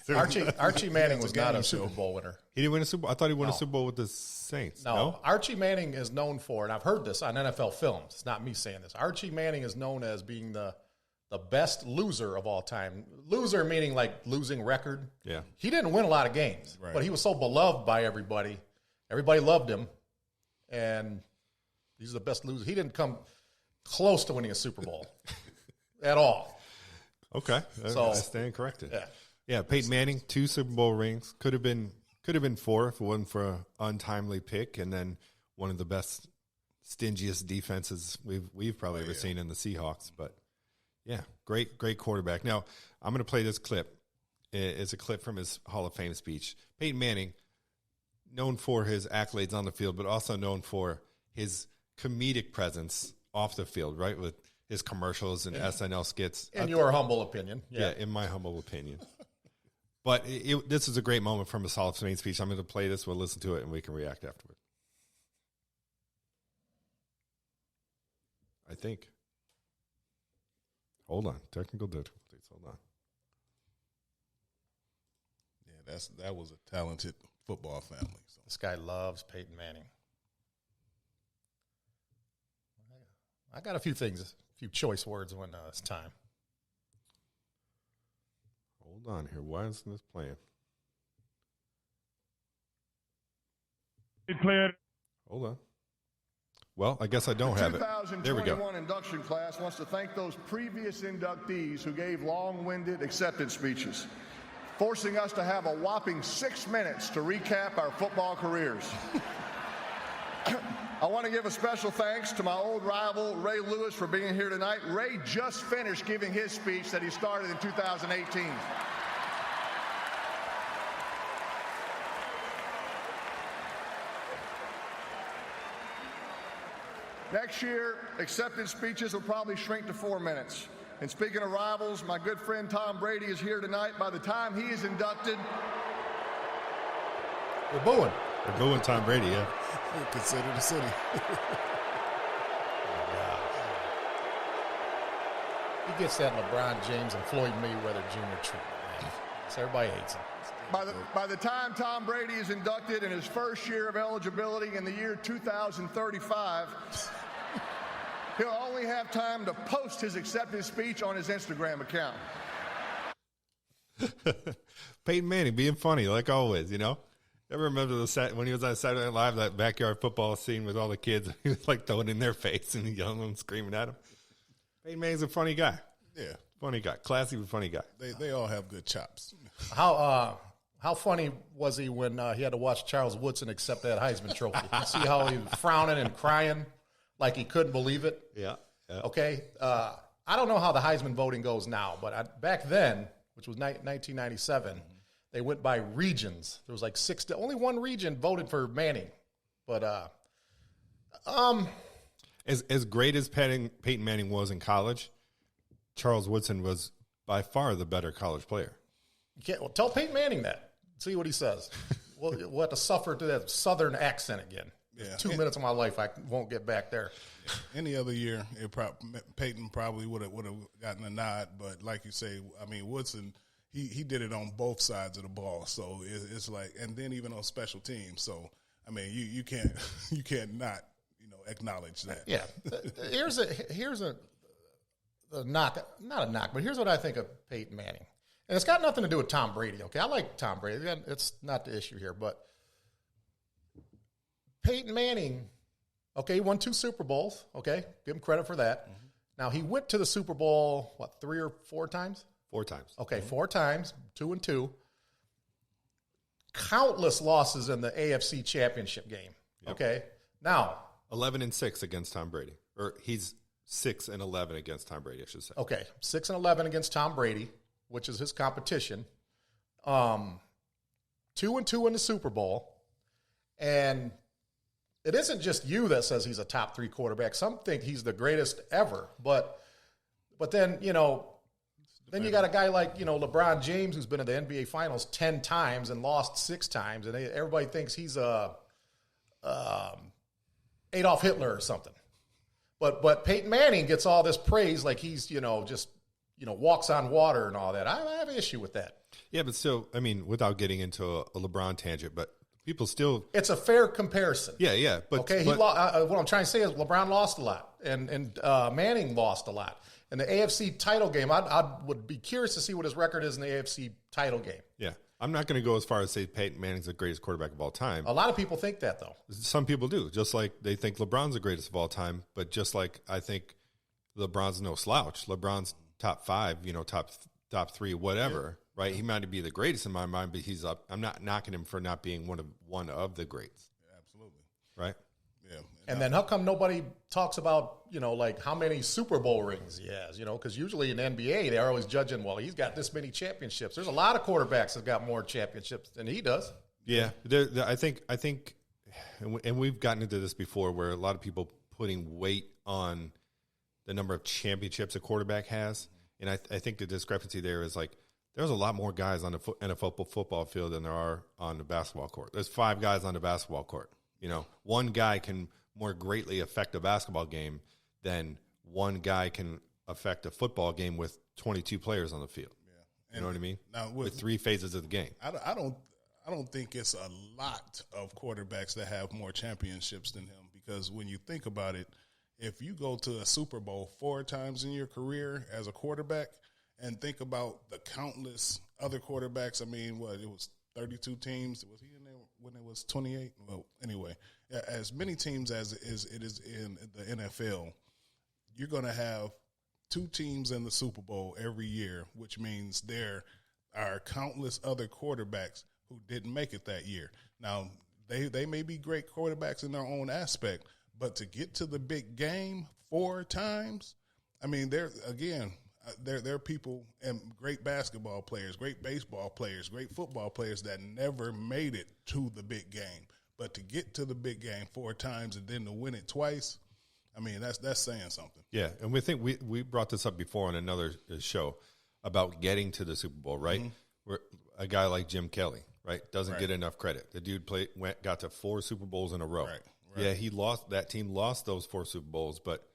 Archie Manning was not a Super Bowl winner. He didn't win a Super Bowl? I thought he won a Super Bowl with the Saints. No, Archie Manning is known for, and I've heard this on NFL films. It's not me saying this. Archie Manning is known as being the best loser of all time. Loser meaning like losing record. Yeah. He didn't win a lot of games, right, but he was so beloved by everybody. Everybody loved him, and he's the best loser. He didn't come close to winning a Super Bowl at all. Okay, So I stand corrected. Yeah. Yeah, Peyton Manning, 2 Super Bowl rings. Could have been 4 if it wasn't for an untimely pick, and then one of the best, stingiest defenses we've probably ever seen in the Seahawks. But yeah, great quarterback. Now I'm going to play this clip. It's a clip from his Hall of Fame speech. Peyton Manning, known for his accolades on the field, but also known for his comedic presence off the field, right, with his commercials and SNL skits. In your humble opinion. Yeah, in my humble opinion. But this is a great moment from his Hall of Fame speech. I'm going to play this. We'll listen to it, and we can react afterward. I think. Hold on. Technical difficulties. Hold on. Yeah, that was a talented football family. So. This guy loves Peyton Manning. I got a few choice words when it's time. Hold on here. Why isn't this playing? Hold on. Well, I guess I don't have it. There we go. The 2021 induction class wants to thank those previous inductees who gave long-winded acceptance speeches, forcing us to have a whopping 6 minutes to recap our football careers. I want to give a special thanks to my old rival, Ray Lewis, for being here tonight. Ray just finished giving his speech that he started in 2018. Next year, acceptance speeches will probably shrink to 4 minutes. And speaking of rivals, my good friend Tom Brady is here tonight. By the time he is inducted... We're booing. We're booing Tom Brady, yeah. Consider the city. He gets that LeBron James and Floyd Mayweather Jr. treatment, man. So everybody hates him. By the time Tom Brady is inducted in his first year of eligibility in the year 2035, he'll only have time to post his acceptance speech on his Instagram account. Peyton Manning being funny, like always, you know? Ever remember when he was on Saturday Night Live, that backyard football scene with all the kids? He was like throwing in their face and yelling and screaming at him. Peyton Manning's a funny guy. Yeah. Funny guy. Classy but funny guy. They all have good chops. How funny was he when he had to watch Charles Woodson accept that Heisman Trophy? You see how he was frowning and crying like he couldn't believe it? Yeah. Okay. I don't know how the Heisman voting goes now, but back then, which was 1997, they went by regions. There was like only one region voted for Manning. But as great as Peyton Manning was in college, Charles Woodson was by far the better college player. Tell Peyton Manning that. See what he says. We'll have to suffer to that Southern accent again. Yeah. 2 minutes of my life, I won't get back there. Yeah. Any other year, Peyton probably would have gotten a nod. But like you say, I mean, Woodson, he did it on both sides of the ball. So it's like, and then even on special teams. So I mean, you can't not acknowledge that. Yeah. Here's a knock, not a knock, but here's what I think of Peyton Manning, and it's got nothing to do with Tom Brady. Okay, I like Tom Brady. It's not the issue here, but Peyton Manning. Okay, he won 2 Super Bowls. Okay, give him credit for that. Mm-hmm. Now, he went to the Super Bowl, 3 or 4 times? 4 times. Okay, 4 times, 2-2. Countless losses in the AFC Championship game. Yep. Okay, now 11-6 against Tom Brady, or he's 6-11 against Tom Brady, I should say. Okay, 6-11 against Tom Brady, which is his competition. 2-2 in the Super Bowl, and it isn't just you that says he's a top 3 quarterback. Some think he's the greatest ever, but then then you got a guy like LeBron James, who's been in the NBA Finals 10 times and lost 6 times, and everybody thinks he's Adolf Hitler or something. But Peyton Manning gets all this praise like he's just walks on water and all that. I have an issue with that. Yeah, but still, I mean, without getting into a LeBron tangent, but people still... It's a fair comparison. Yeah. But, okay, what I'm trying to say is LeBron lost a lot, and Manning lost a lot. In the AFC title game, I would be curious to see what his record is in the AFC title game. Yeah. I'm not going to go as far as say Peyton Manning's the greatest quarterback of all time. A lot of people think that, though. Some people do, just like they think LeBron's the greatest of all time, but just like I think LeBron's no slouch. LeBron's top 5, top 3, whatever, yeah. Right? He might be the greatest in my mind, but he's up. I'm not knocking him for not being one of the greats. Yeah, absolutely. Right? Yeah. And then how come nobody talks about, like how many Super Bowl rings he has, because usually in the NBA, they're always judging, well, he's got this many championships. There's a lot of quarterbacks that got more championships than he does. Yeah. I think, and we've gotten into this before where a lot of people putting weight on the number of championships a quarterback has. And I think the discrepancy there is like, there's a lot more guys on the NFL football field than there are on the basketball court. There's 5 guys on the basketball court. One guy can more greatly affect a basketball game than one guy can affect a football game with 22 players on the field. Yeah. You know what I mean? Now with 3 phases of the game. I don't think it's a lot of quarterbacks that have more championships than him, because when you think about it, if you go to a Super Bowl 4 times in your career as a quarterback and think about the countless other quarterbacks, I mean, it was 32 teams. Was he in there when it was 28? Well, anyway, as many teams as it is in the NFL, you're going to have 2 teams in the Super Bowl every year, which means there are countless other quarterbacks who didn't make it that year. Now, they may be great quarterbacks in their own aspect, but to get to the big game 4 times, I mean, there are people and great basketball players, great baseball players, great football players that never made it to the big game. But to get to the big game 4 times and then to win it twice, I mean, that's saying something. Yeah, and we brought this up before on another show about getting to the Super Bowl, right? Mm-hmm. Where a guy like Jim Kelly, right, doesn't get enough credit. The dude got to 4 Super Bowls in a row. Right. Yeah, that team lost those 4 Super Bowls, but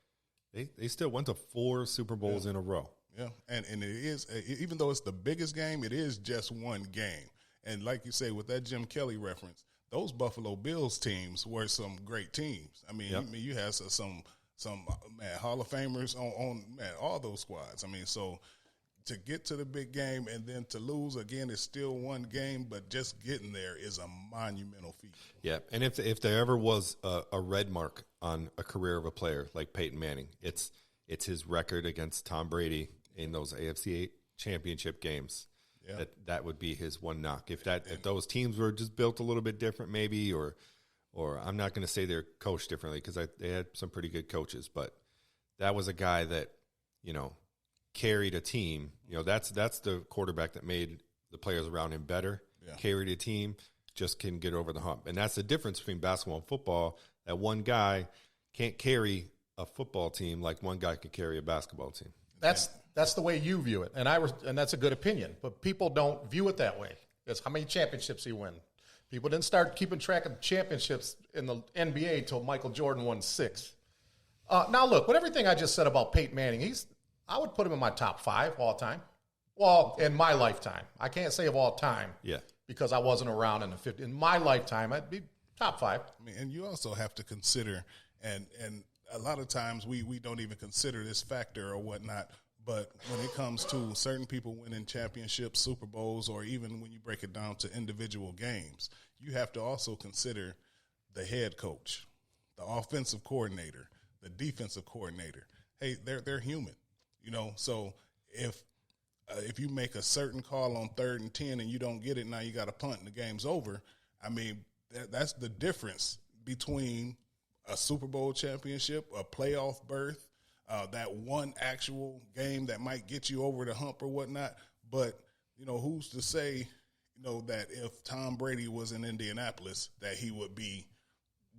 they still went to 4 Super Bowls in a row. Yeah, and it is, even though it's the biggest game, it is just one game. And like you say, with that Jim Kelly reference, those Buffalo Bills teams were some great teams. I mean, you had some Hall of Famers on all those squads. I mean, so to get to the big game and then to lose again is still one game, but just getting there is a monumental feat. Yeah, and if there ever was a red mark on a career of a player like Peyton Manning, it's his record against Tom Brady in those AFC championship games. Yeah. That would be his one knock. If those teams were just built a little bit different, maybe, or I'm not going to say they're coached differently because they had some pretty good coaches, but that was a guy that carried a team. That's the quarterback that made the players around him better. Yeah. Carried a team, just can get over the hump, and that's the difference between basketball and football. That one guy can't carry a football team like one guy can carry a basketball team. That's the way you view it, and that's a good opinion. But people don't view it that way. It's how many championships he won. People didn't start keeping track of championships in the NBA until Michael Jordan won 6. Now, look, with everything I just said about Peyton Manning, I would put him in my top 5 all time. Well, in my lifetime. I can't say of all time. Yeah. Because I wasn't around in the 50s. In my lifetime, I'd be top 5. I mean, and you also have to consider, and a lot of times we don't even consider this factor or whatnot, but when it comes to certain people winning championships, Super Bowls, or even when you break it down to individual games, you have to also consider the head coach, the offensive coordinator, the defensive coordinator. Hey, they're human, you know. So if you make a certain call on 3rd and 10 and you don't get it, now you got to punt and the game's over. I mean, that's the difference between a Super Bowl championship, a playoff berth, that one actual game that might get you over the hump or whatnot. But, you know, who's to say, you know, that if Tom Brady was in Indianapolis, that he would be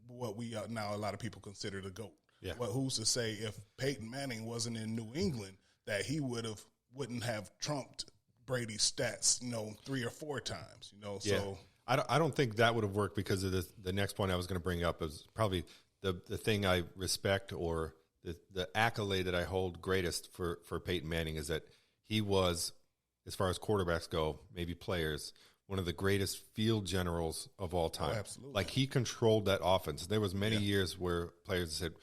what we now a lot of people consider the GOAT. Yeah. But who's to say if Peyton Manning wasn't in New England, that he wouldn't have trumped Brady's stats, you know, 3 or 4 times, you know. Yeah. So I don't think that would have worked because of the next point I was going to bring up is probably the thing I respect or the accolade that I hold greatest for Peyton Manning is that he was, as far as quarterbacks go, maybe players, one of the greatest field generals of all time. Oh, absolutely. Like he controlled that offense. There was many years where players said,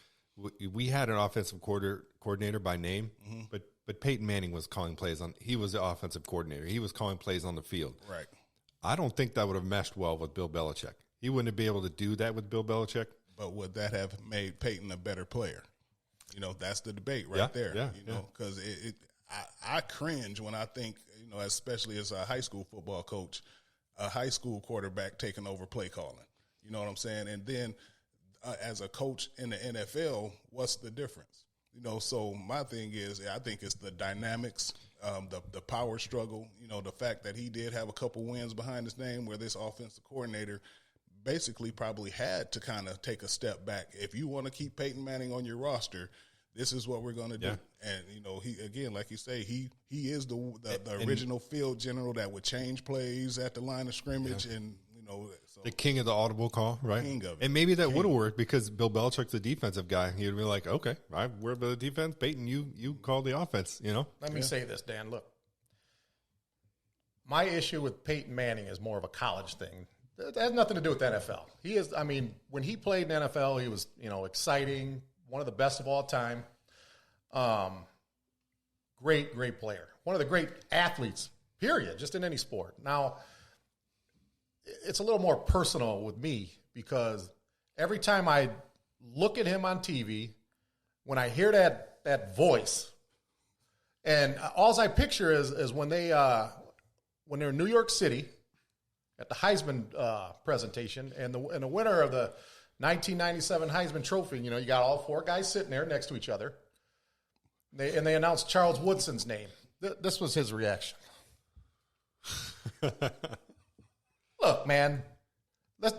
we had an offensive coordinator by name, but Peyton Manning was calling plays he was the offensive coordinator. He was calling plays on the field. right. I don't think that would have meshed well with Bill Belichick. He wouldn't be able to do that with Bill Belichick. But would that have made Peyton a better player? You know, that's the debate right there. Yeah, you know, because I cringe when I think, you know, especially as a high school football coach, a high school quarterback taking over play calling. You know what I'm saying? And then as a coach in the NFL, what's the difference? You know, so my thing is, I think it's the dynamics, the power struggle, you know, the fact that he did have a couple wins behind his name where this offensive coordinator basically probably had to kind of take a step back. If you want to keep Peyton Manning on your roster, this is what we're going to do. And, you know, he, again, like you say, he is the original field general that would change plays at the line of scrimmage and, you know. So. The king of the audible call, right? King of it. And maybe that would have worked because Bill Belichick's the defensive guy. He'd be like, okay, we're the defense. Peyton, you call the offense, you know? Let me say this, Dan. Look, my issue with Peyton Manning is more of a college thing. It has nothing to do with the NFL. He is, I mean, when he played in the NFL, he was, you know, exciting, one of the best of all time. Great player. One of the great athletes, period, just in any sport. Now, it's a little more personal with me because every time I look at him on TV, when I hear that voice, and all I picture is when they're in New York City at the Heisman presentation, and the winner of the 1997 Heisman Trophy, you know, you got all 4 guys sitting there next to each other. They announced Charles Woodson's name. This was his reaction. Look, man,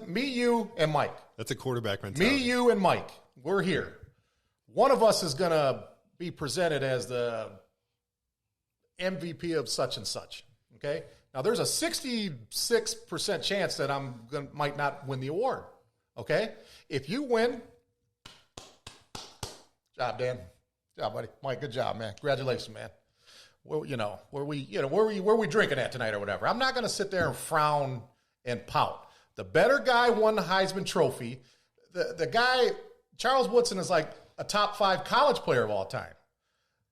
me, you, and Mike. That's a quarterback mentality. Me, you, and Mike. We're here. One of us is going to be presented as the MVP of such and such. Okay? Now, there's a 66% chance that might not win the award. Okay? If you win, job, Dan. Job, buddy. Mike, good job, man. Congratulations, man. Well, you know, where we drinking at tonight or whatever. I'm not going to sit there and frown and pout. The better guy won the Heisman Trophy. The guy, Charles Woodson, is like a top 5 college player of all time.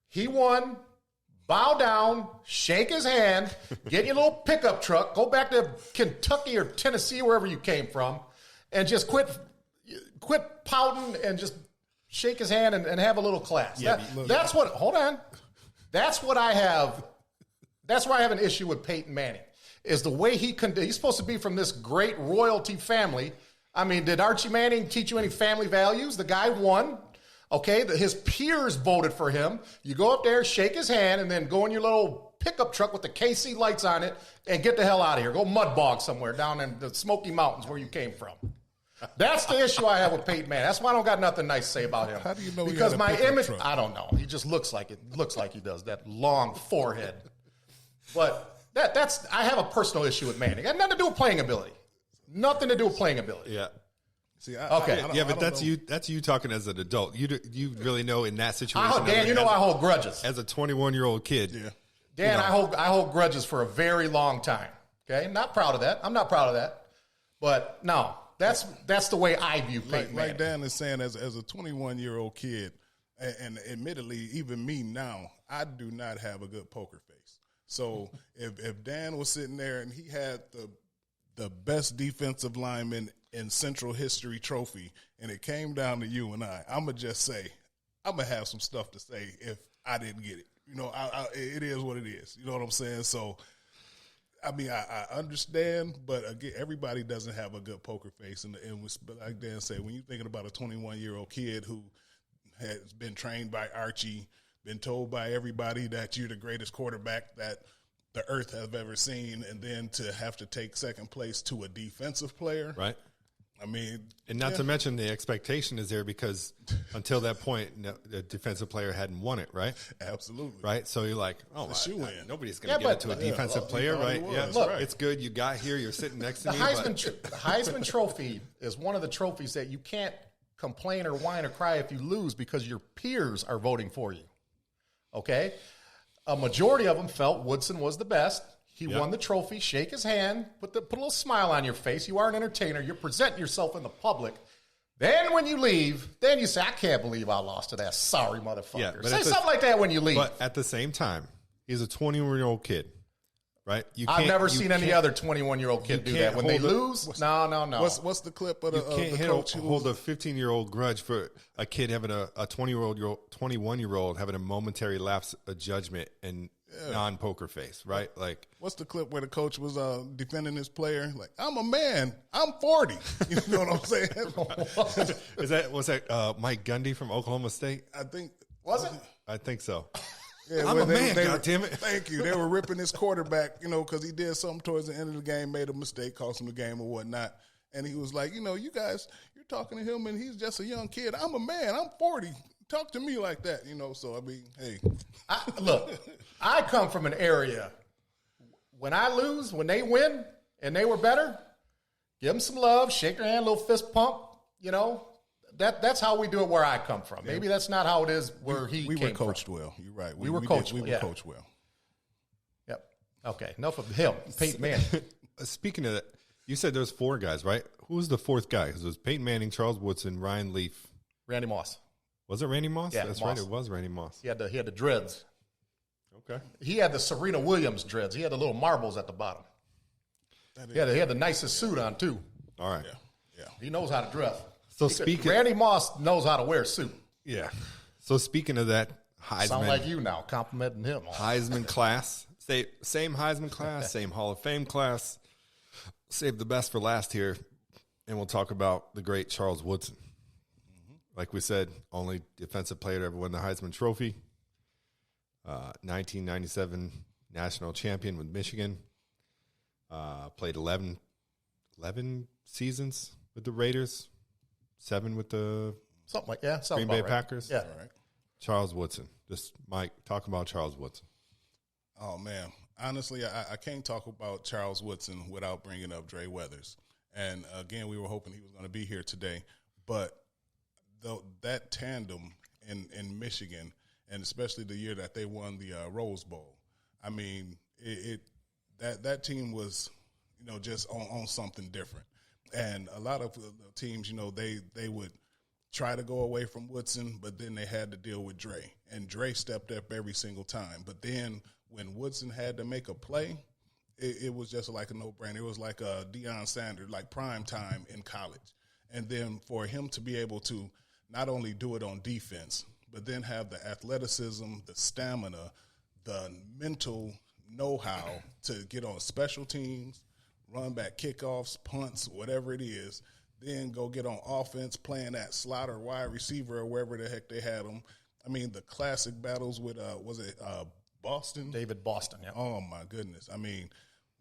He won. Bow down, shake his hand, get your little pickup truck, go back to Kentucky or Tennessee, wherever you came from, and just quit pouting and just shake his hand and have a little class. Yeah, that's what, hold on. That's what I have. That's why I have an issue with Peyton Manning, is the way he's supposed to be from this great royalty family. I mean, did Archie Manning teach you any family values? The guy won. Okay, his peers voted for him. You go up there, shake his hand, and then go in your little pickup truck with the KC lights on it and get the hell out of here. Go mud bog somewhere down in the Smoky Mountains where you came from. That's the issue I have with Peyton Manning. That's why I don't got nothing nice to say about him. How do you know? Because my image, truck? I don't know. He just looks like it. Looks like he does, that long forehead. But that's I have a personal issue with Manning. It had nothing to do with playing ability. Nothing to do with playing ability. Yeah. See, okay. But that's you. That's you talking as an adult. You really know in that situation. Dan, you know I hold grudges. As a 21-year-old kid, Dan, I hold grudges for a very long time. Okay, not proud of that. I'm not proud of that. But no, that's the way I view Peyton Manning. Like Dan is saying, as a 21-year-old kid, and admittedly, even me now, I do not have a good poker face. So if Dan was sitting there and he had the best defensive lineman in Central History trophy, and it came down to you and I'm going to just say, I'm going to have some stuff to say if I didn't get it. You know, it is what it is. You know what I'm saying? So, I mean, I understand, but again, everybody doesn't have a good poker face. And like Dan said, when you're thinking about a 21-year-old kid who has been trained by Archie, been told by everybody that you're the greatest quarterback that the earth has ever seen, and then to have to take second place to a defensive player. Right. I mean, and not to mention the expectation is there because until that point, the defensive player hadn't won it, right? Absolutely. Right? So you're like, oh, nobody's going to Yeah, get it to a defensive player, right? Yeah, Look, it's good. You got here. You're sitting next to The me. Heisman Trophy is one of the trophies that you can't complain or whine or cry if you lose because your peers are voting for you. Okay? A majority of them felt Woodson was the best. He won the trophy. Shake his hand. Put a little smile on your face. You are an entertainer. You're presenting yourself in the public. Then when you leave, then you say, I can't believe I lost to that sorry motherfucker. Yeah, say something like that when you leave. But at the same time, he's a 21-year-old kid, right? I've never seen any other 21-yearld kid do that. When they lose, no. What's the clip of the coach? Hold a 15-year-old grudge for a kid having a 21-year-old having a momentary lapse of judgment and non-poker face, right? Like, what's the clip where the coach was defending his player? Like, I'm a man. I'm 40. You know what I'm saying? was that Mike Gundy from Oklahoma State? I think. Was it? I think so. Yeah, I'm a man, goddammit. Thank you. They were ripping his quarterback, because he did something towards the end of the game, made a mistake, cost him the game or whatnot. And he was like, you guys, you're talking to him and he's just a young kid. I'm a man. I'm 40. Talk to me like that, So, I mean, hey. Look, I come from an area. When I lose, when they win and they were better, give them some love, shake their hand, little fist pump, That's how we do it where I come from. Maybe that's not how it is where he came from. We were coached well. You're right. We were coached well. Yep. Okay. Enough of him. Peyton Manning. Speaking of that, you said there's 4 guys, right? Who was the 4th guy? Because it was Peyton Manning, Charles Woodson, Ryan Leaf. Randy Moss. Was it Randy Moss? Yeah, that's Moss. right. It was Randy Moss. He had the dreads. Okay. He had the Serena Williams dreads. He had the little marbles at the bottom. He had the nicest suit on, too. All right. Yeah. He knows how to dress. So Randy Moss knows how to wear a suit. Yeah. So speaking of that, Heisman. Sound like you now, complimenting him. Heisman class. Same Heisman class, same Hall of Fame class. Save the best for last here, and we'll talk about the great Charles Woodson. Like we said, only defensive player to ever win the Heisman Trophy. 1997 national champion with Michigan. Played 11 seasons with the Raiders. 7 with the Green Bay Packers. Yeah. All right. Charles Woodson. Just, Mike, talk about Charles Woodson. Oh, man. Honestly, I can't talk about Charles Woodson without bringing up Dre Weathers. And, again, we were hoping he was going to be here today. But that tandem in Michigan, and especially the year that they won the Rose Bowl, I mean, that team was, just on something different. And a lot of the teams, they would try to go away from Woodson, but then they had to deal with Dre. And Dre stepped up every single time. But then when Woodson had to make a play, it was just like a no-brainer. It was like a Deion Sanders, like prime time in college. And then for him to be able to not only do it on defense, but then have the athleticism, the stamina, the mental know-how to get on special teams, run back kickoffs, punts, whatever it is, then go get on offense, playing that slot or wide receiver or wherever the heck they had him. I mean, the classic battles with, Boston? David Boston, yeah. Oh, my goodness. I mean,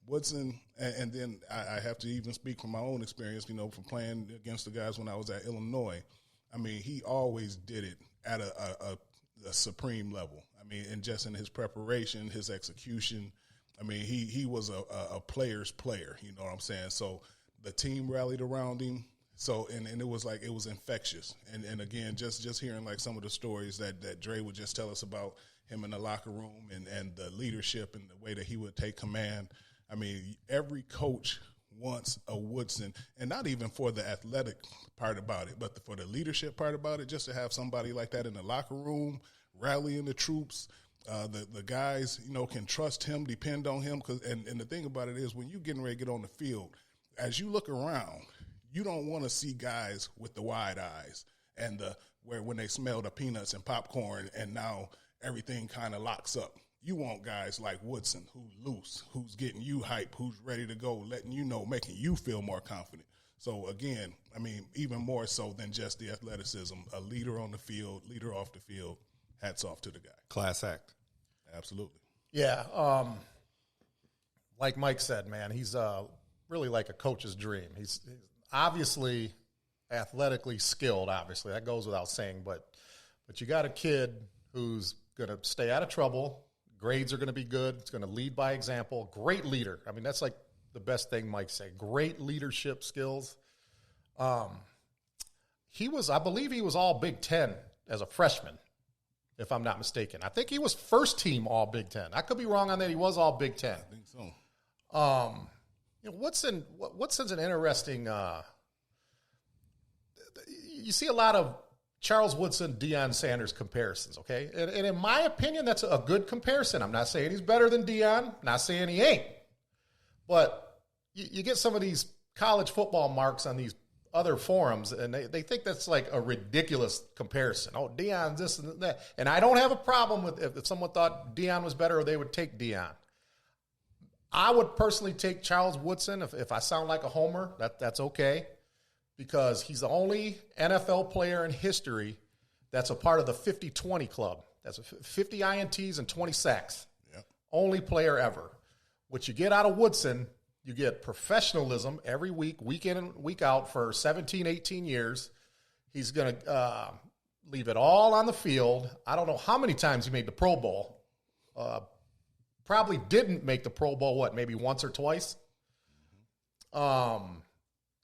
Woodson, and then I have to even speak from my own experience, from playing against the guys when I was at Illinois. I mean, he always did it at a supreme level. I mean, and just in his preparation, his execution. I mean, he was a player's player, you know what I'm saying? So the team rallied around him. So, and it was like, it was infectious. And again, just hearing like some of the stories that Dre would just tell us about him in the locker room and the leadership and the way that he would take command. I mean, every coach wants a Woodson, and not even for the athletic part about it, but for the leadership part about it, just to have somebody like that in the locker room, rallying the troops. The guys, can trust him, depend on him. And the thing about it is, when you're getting ready to get on the field, as you look around, you don't want to see guys with the wide eyes and when they smell the peanuts and popcorn and now everything kind of locks up. You want guys like Woodson, who's loose, who's getting you hype, who's ready to go, letting you know, making you feel more confident. So, again, I mean, even more so than just the athleticism, a leader on the field, leader off the field, hats off to the guy. Class act. Absolutely. Yeah. Like Mike said, man, he's really like a coach's dream. He's obviously athletically skilled, obviously. That goes without saying. But you got a kid who's going to stay out of trouble. Grades are going to be good. It's going to lead by example. Great leader. I mean, that's like the best thing Mike said. Great leadership skills. I believe he was all Big Ten as a freshman, if I'm not mistaken. I think he was first team all Big Ten. I could be wrong on that. He was all Big Ten. I think so. What's an interesting you see a lot of Charles Woodson, Deion Sanders comparisons, okay? And in my opinion, that's a good comparison. I'm not saying he's better than Deion. Not saying he ain't. But you get some of these college football marks on these other forums, and they think that's like a ridiculous comparison. Oh, Deion's this and that. And I don't have a problem with if someone thought Deion was better, or they would take Deion. I would personally take Charles Woodson. If I sound like a homer, that's okay, because he's the only NFL player in history that's a part of the 50-20 club. That's 50 INTs and 20 sacks. Yep. Only player ever. What you get out of Woodson, you get professionalism every week, week in and week out for 17, 18 years. He's going to leave it all on the field. I don't know how many times he made the Pro Bowl. Probably didn't make the Pro Bowl, maybe once or twice.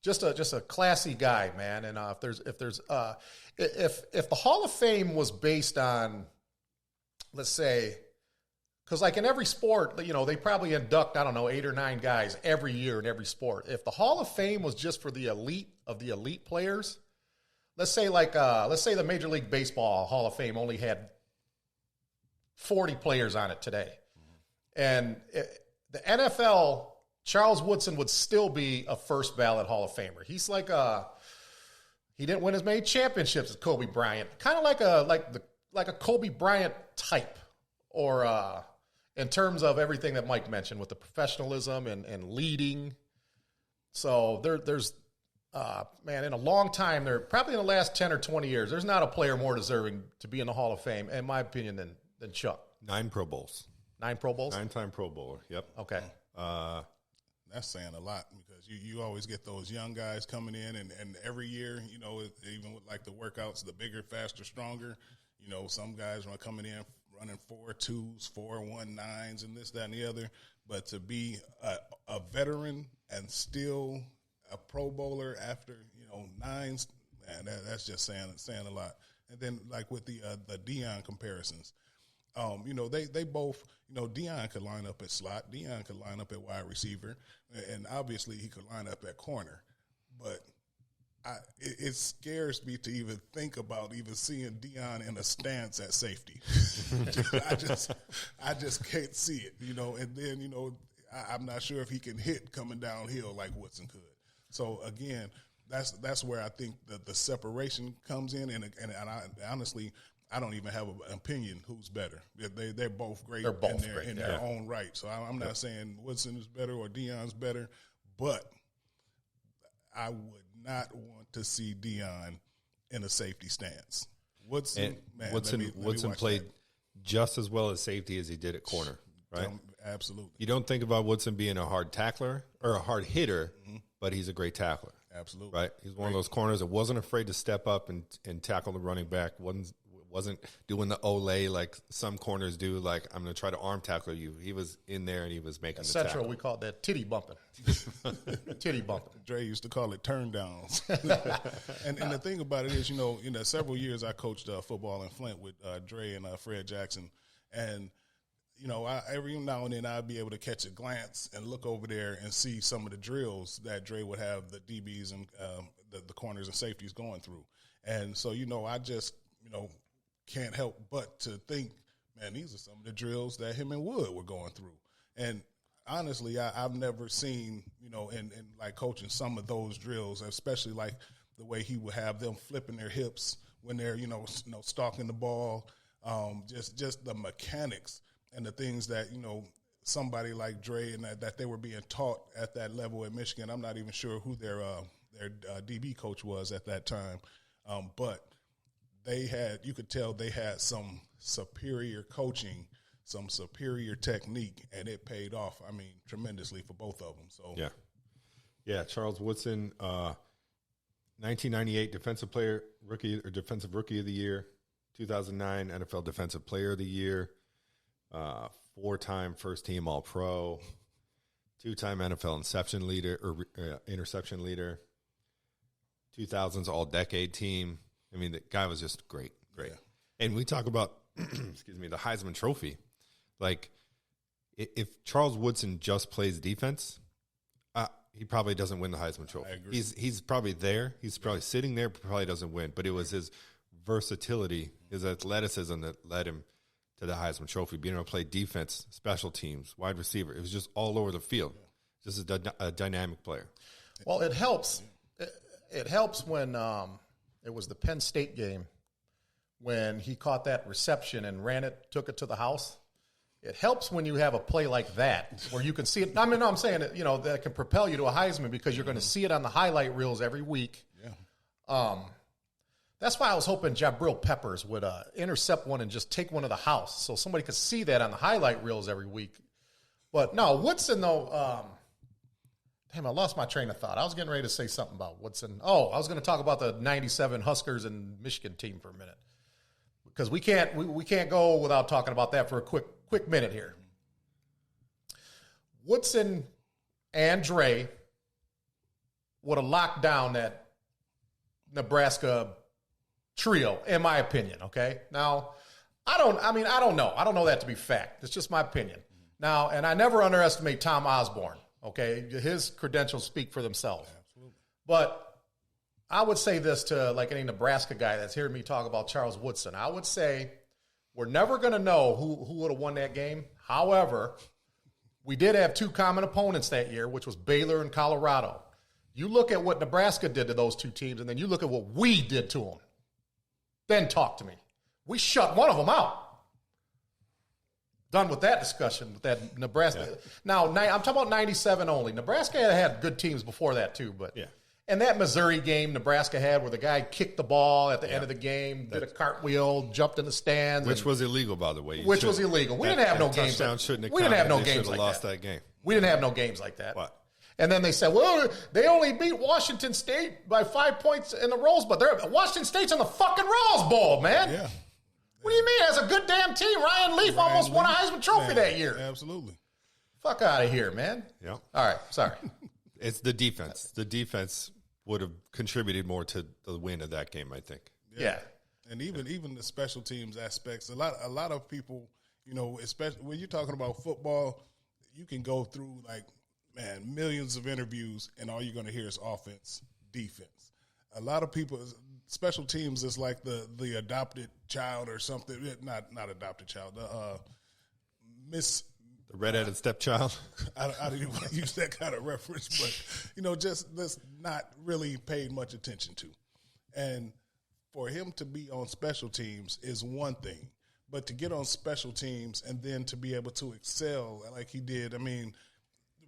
Just a classy guy, man. And if the Hall of Fame was based on, let's say, because like in every sport, they probably induct, 8 or 9 guys every year in every sport. If the Hall of Fame was just for the elite of the elite players, let's say the Major League Baseball Hall of Fame only had 40 players on it today. And the NFL, Charles Woodson would still be a first ballot Hall of Famer. He's like he didn't win as many championships as Kobe Bryant. Kind of like a Kobe Bryant type, or in terms of everything that Mike mentioned with the professionalism and leading. So there's in a long time, probably in the last 10 or 20 years, there's not a player more deserving to be in the Hall of Fame, in my opinion, than Chuck. 9 Pro Bowls. 9 Pro Bowls? 9-time Pro Bowler, yep. Okay. That's saying a lot, because you always get those young guys coming in, and every year, even with like the workouts, the bigger, faster, stronger, some guys are coming in running 4.2s, 4.19s, and this, that, and the other. But to be a veteran and still a Pro Bowler after 9s, man, that's just saying a lot. And then like with the Deion comparisons. They both, Deion could line up at slot. Deion could line up at wide receiver. And obviously he could line up at corner. But it scares me to even think about even seeing Deion in a stance at safety. I just can't see it, And then, I'm not sure if he can hit coming downhill like Woodson could. So, again, that's where I think the separation comes in. And I honestly – I don't even have an opinion who's better. They're both great in their own right. So I'm not saying Woodson is better or Deion's better, but I would not want to see Deion in a safety stance. Woodson played just as well as safety as he did at corner, right? Absolutely. You don't think about Woodson being a hard tackler or a hard hitter, but he's a great tackler. Absolutely. Right? He's one of those corners that wasn't afraid to step up and tackle the running back, wasn't Wasn't doing the ole like some corners do, like, I'm going to try to arm tackle you. He was in there and he was making the tackle. Central, we call that titty bumping. Titty bumping. Dre used to call it turn downs. and the thing about it is, in the several years I coached football in Flint with Dre and Frey Jackson. And, every now and then I'd be able to catch a glance and look over there and see some of the drills that Dre would have the DBs and the corners and safeties going through. And so, I just, can't help but to think, man, these are some of the drills that him and Wood were going through. And honestly, I've never seen, in like coaching some of those drills, especially like the way he would have them flipping their hips when they're, stalking the ball, just the mechanics and the things that, somebody like Dre and that they were being taught at that level at Michigan. I'm not even sure who their DB coach was at that time, but you could tell they had some superior coaching, some superior technique, and it paid off, tremendously for both of them. So Yeah, Charles Woodson, 1998 Defensive Rookie of the Year, 2009 NFL Defensive Player of the Year, 4-time first-team All-Pro, 2-time NFL interception leader, 2000s All-Decade Team. The guy was just great. Yeah. And we talk about, the Heisman Trophy. Like, if Charles Woodson just plays defense, he probably doesn't win the Heisman Trophy. I agree. He's probably there. He's probably sitting there, but probably doesn't win. But it was his versatility, his athleticism that led him to the Heisman Trophy, being able to play defense, special teams, wide receiver. It was just all over the field. Just a dynamic player. Well, it helps. It helps when it was the Penn State game when he caught that reception and took it to the house. It helps when you have a play like that where you can see it. I'm saying that, that can propel you to a Heisman because you're going to see it on the highlight reels every week. Yeah. That's why I was hoping Jabril Peppers would intercept one and just take one to the house so somebody could see that on the highlight reels every week. But no, Woodson, though, damn, I lost my train of thought. I was getting ready to say something about Woodson. Oh, I was going to talk about the 97 Huskers and Michigan team for a minute. Because we can't go without talking about that for a quick minute here. Woodson and Dre would have locked down that Nebraska trio, in my opinion, okay? Now, I don't know. I don't know that to be fact. It's just my opinion. Now, and I never underestimate Tom Osborne, okay? His credentials speak for themselves. Absolutely. But I would say this to like any Nebraska guy that's hearing me talk about Charles Woodson. I would say we're never going to know who would have won that game. However, we did have two common opponents that year, which was Baylor and Colorado. You look at what Nebraska did to those two teams, and then you look at what we did to them. Then talk to me. We shut one of them out. Done with that discussion with that Nebraska. Yeah. Now, I'm talking about 97 only. Nebraska had good teams before that too, but yeah. And that Missouri game Nebraska had where the guy kicked the ball at the end of the game, did a cartwheel, jumped in the stands. Which was illegal, by the way. Which was illegal. We didn't have no games. We didn't have no games like that. Lost that game. We didn't have no games like that. What? And then they said, well, they only beat Washington State by 5 points in the Rose Bowl. Washington State's in the fucking Rose Bowl, man. Yeah. What do you mean? As a good damn team, Ryan Leaf almost won a Heisman Trophy that year. Absolutely. Fuck out of here, man. Yeah. All right. Sorry. It's the defense. The defense would have contributed more to the win of that game, I think. Yeah. And even the special teams aspects, a lot of people, especially when you're talking about football, you can go through millions of interviews and all you're going to hear is offense, defense. A lot of people, special teams is like the adopted child or something. Not adopted child. The redheaded stepchild. I didn't even want to use that kind of reference, but just that's not really paid much attention to. And for him to be on special teams is one thing, but to get on special teams and then to be able to excel like he did,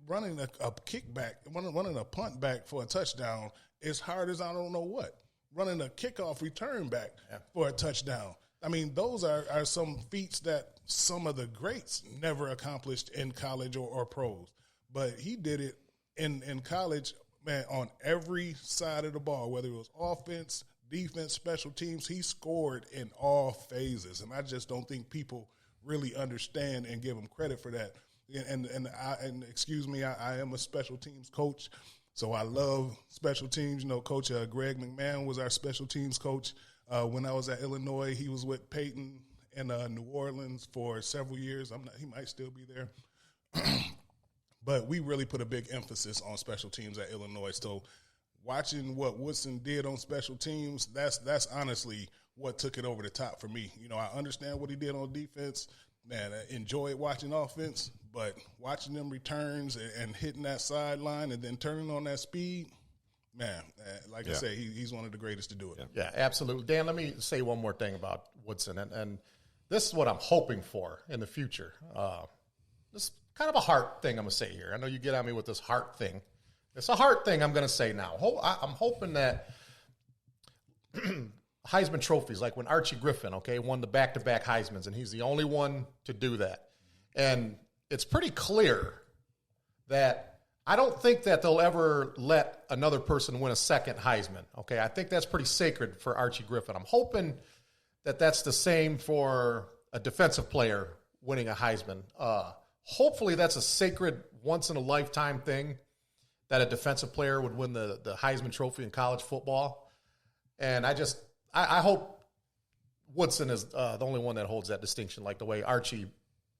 running a kickback, running a punt back for a touchdown is hard as I don't know what. Running a kickoff return back for a touchdown. Those are some feats that some of the greats never accomplished in college or pros. But he did it in college, man, on every side of the ball, whether it was offense, defense, special teams. He scored in all phases, and I just don't think people really understand and give him credit for that. And excuse me, I am a special teams coach, so I love special teams. You know, Coach Greg McMahon was our special teams coach when I was at Illinois. He was with Peyton in New Orleans for several years. He might still be there. But we really put a big emphasis on special teams at Illinois. So watching what Woodson did on special teams, that's honestly what took it over the top for me. You know, I understand what he did on defense, man, I enjoyed watching offense, but watching them returns and hitting that sideline and then turning on that speed, man, like I say, he's one of the greatest to do it. Yeah, absolutely. Dan, let me say one more thing about Woodson, and this is what I'm hoping for in the future. This is kind of a heart thing I'm going to say here. I know you get on me with this heart thing. It's a heart thing I'm going to say now. I'm hoping that Heisman trophies, like when Archie Griffin, won the back-to-back Heismans, and he's the only one to do that. And it's pretty clear that I don't think that they'll ever let another person win a second Heisman, I think that's pretty sacred for Archie Griffin. I'm hoping that that's the same for a defensive player winning a Heisman. Hopefully that's a sacred once-in-a-lifetime thing, that a defensive player would win the Heisman Trophy in college football. And I hope Woodson is the only one that holds that distinction, like the way Archie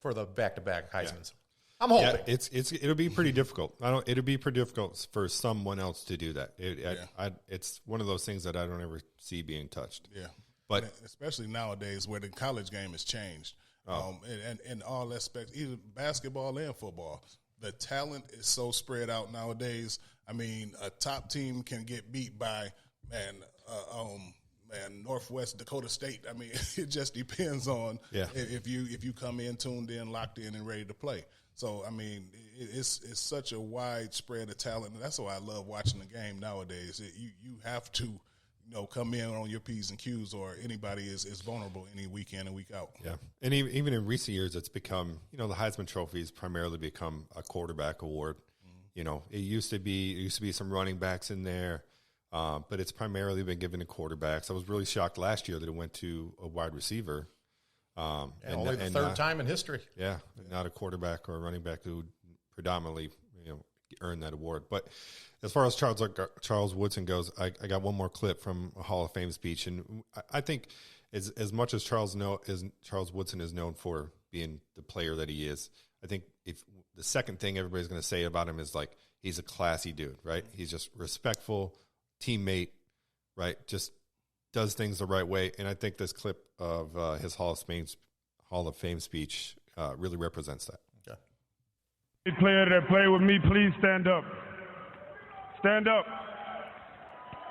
for the back-to-back Heismans. Yeah. I'm hoping. Yeah, it'll be pretty difficult. It'll be pretty difficult for someone else to do that. It's one of those things that I don't ever see being touched. Yeah. But especially nowadays where the college game has changed. And all aspects, either basketball and football. The talent is so spread out nowadays. I mean, a top team can get beat by, Northwest Dakota State. I mean, it just depends on if you come in tuned in, locked in, and ready to play. So, I mean, it's such a wide spread of talent, and that's why I love watching the game nowadays. You have to, come in on your P's and Q's, or anybody is vulnerable any week in and week out. Yeah, and even in recent years, it's become, the Heisman Trophy has primarily become a quarterback award. Mm-hmm. It used to be some running backs in there, but it's primarily been given to quarterbacks. I was really shocked last year that it went to a wide receiver. Only the third time in history. Yeah, not a quarterback or a running back who predominantly, earned that award. But as far as Charles Woodson goes, I got one more clip from a Hall of Fame speech, and I think as much as Charles Woodson is known for being the player that he is, I think if the second thing everybody's going to say about him is like he's a classy dude, right? He's just respectful, teammate, right? Just does things the right way, and I think this clip of his Hall of Fame speech really represents that. Any player that play with me, please stand up. Stand up.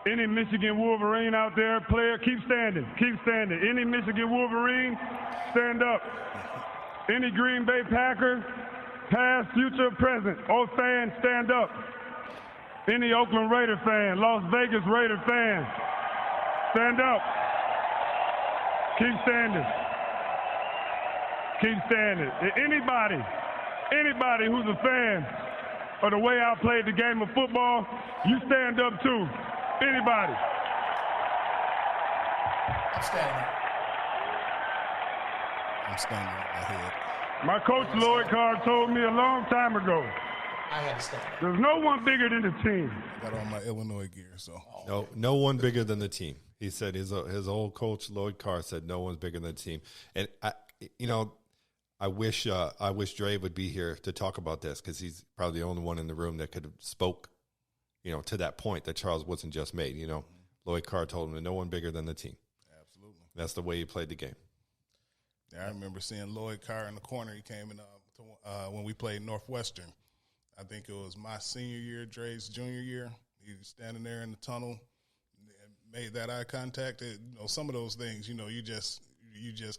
Any Michigan Wolverine out there, player, keep standing. Keep standing. Any Michigan Wolverine, stand up. Any Green Bay Packer, past, future, present, all fans, stand up. Any Oakland Raider fan, Las Vegas Raider fan, stand up. Keep standing. Keep standing. Anybody who's a fan of the way I played the game of football, you stand up too. Anybody. I'm standing. I'm standing on my head. My coach, Lloyd Carr, told me a long time ago, I had to stand. there's no one bigger than the team. I got on my Illinois gear, so. No one bigger than the team. He said his old coach, Lloyd Carr, said no one's bigger than the team. And, I wish Dre would be here to talk about this, because he's probably the only one in the room that could have spoke, to that point that Charles Woodson just made. Lloyd Carr told him that no one bigger than the team. Absolutely. That's the way he played the game. Yeah, I remember seeing Lloyd Carr in the corner. He came in when we played Northwestern. I think it was my senior year, Dre's junior year. He was standing there in the tunnel, made that eye contact. Some of those things, you just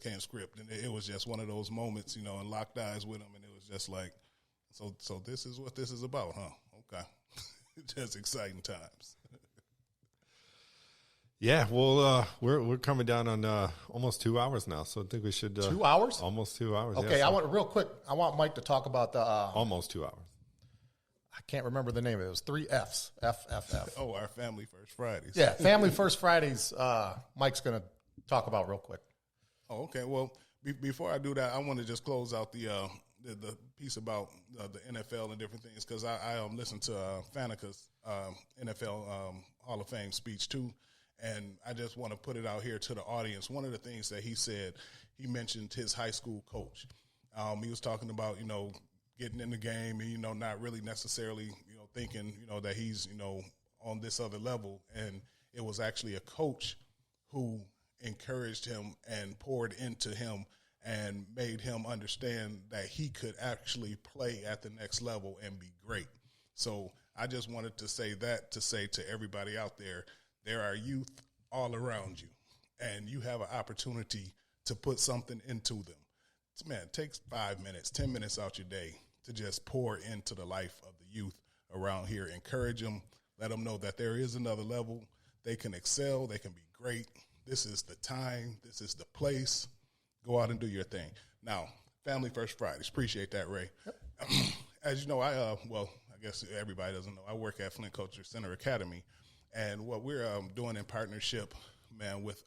can't script. And it was just one of those moments, and locked eyes with him, and it was just like, so this is what this is about, huh? Okay. Just exciting times. Yeah, well, we're coming down on almost 2 hours now, so I think we should 2 hours? Almost 2 hours. Okay, yeah, I want real quick. I want Mike to talk about the almost 2 hours. I can't remember the name of it. It was 3 Fs. F. Oh, our Family First Fridays. Yeah, Family First Fridays. Mike's going to talk about real quick. Oh, okay. Well, before I do that, I want to just close out the piece about the NFL and different things, because I listened to Fanica's NFL Hall of Fame speech too, and I just want to put it out here to the audience. One of the things that he said, he mentioned his high school coach. He was talking about, getting in the game and, not really necessarily, thinking, that he's, on this other level. And it was actually a coach who encouraged him and poured into him and made him understand that he could actually play at the next level and be great. So I just wanted to say that to say to everybody out there, there are youth all around you, and you have an opportunity to put something into them. Man, it takes 5 minutes, 10 minutes out your day to just pour into the life of the youth around here. Encourage them, let them know that there is another level. They can excel, they can be great. This is the time, this is the place. Go out and do your thing. Now, Family First Fridays. Appreciate that, Ray. Yep. As you know, I guess everybody doesn't know, I work at Flint Culture Center Academy, and what we're doing in partnership, man, with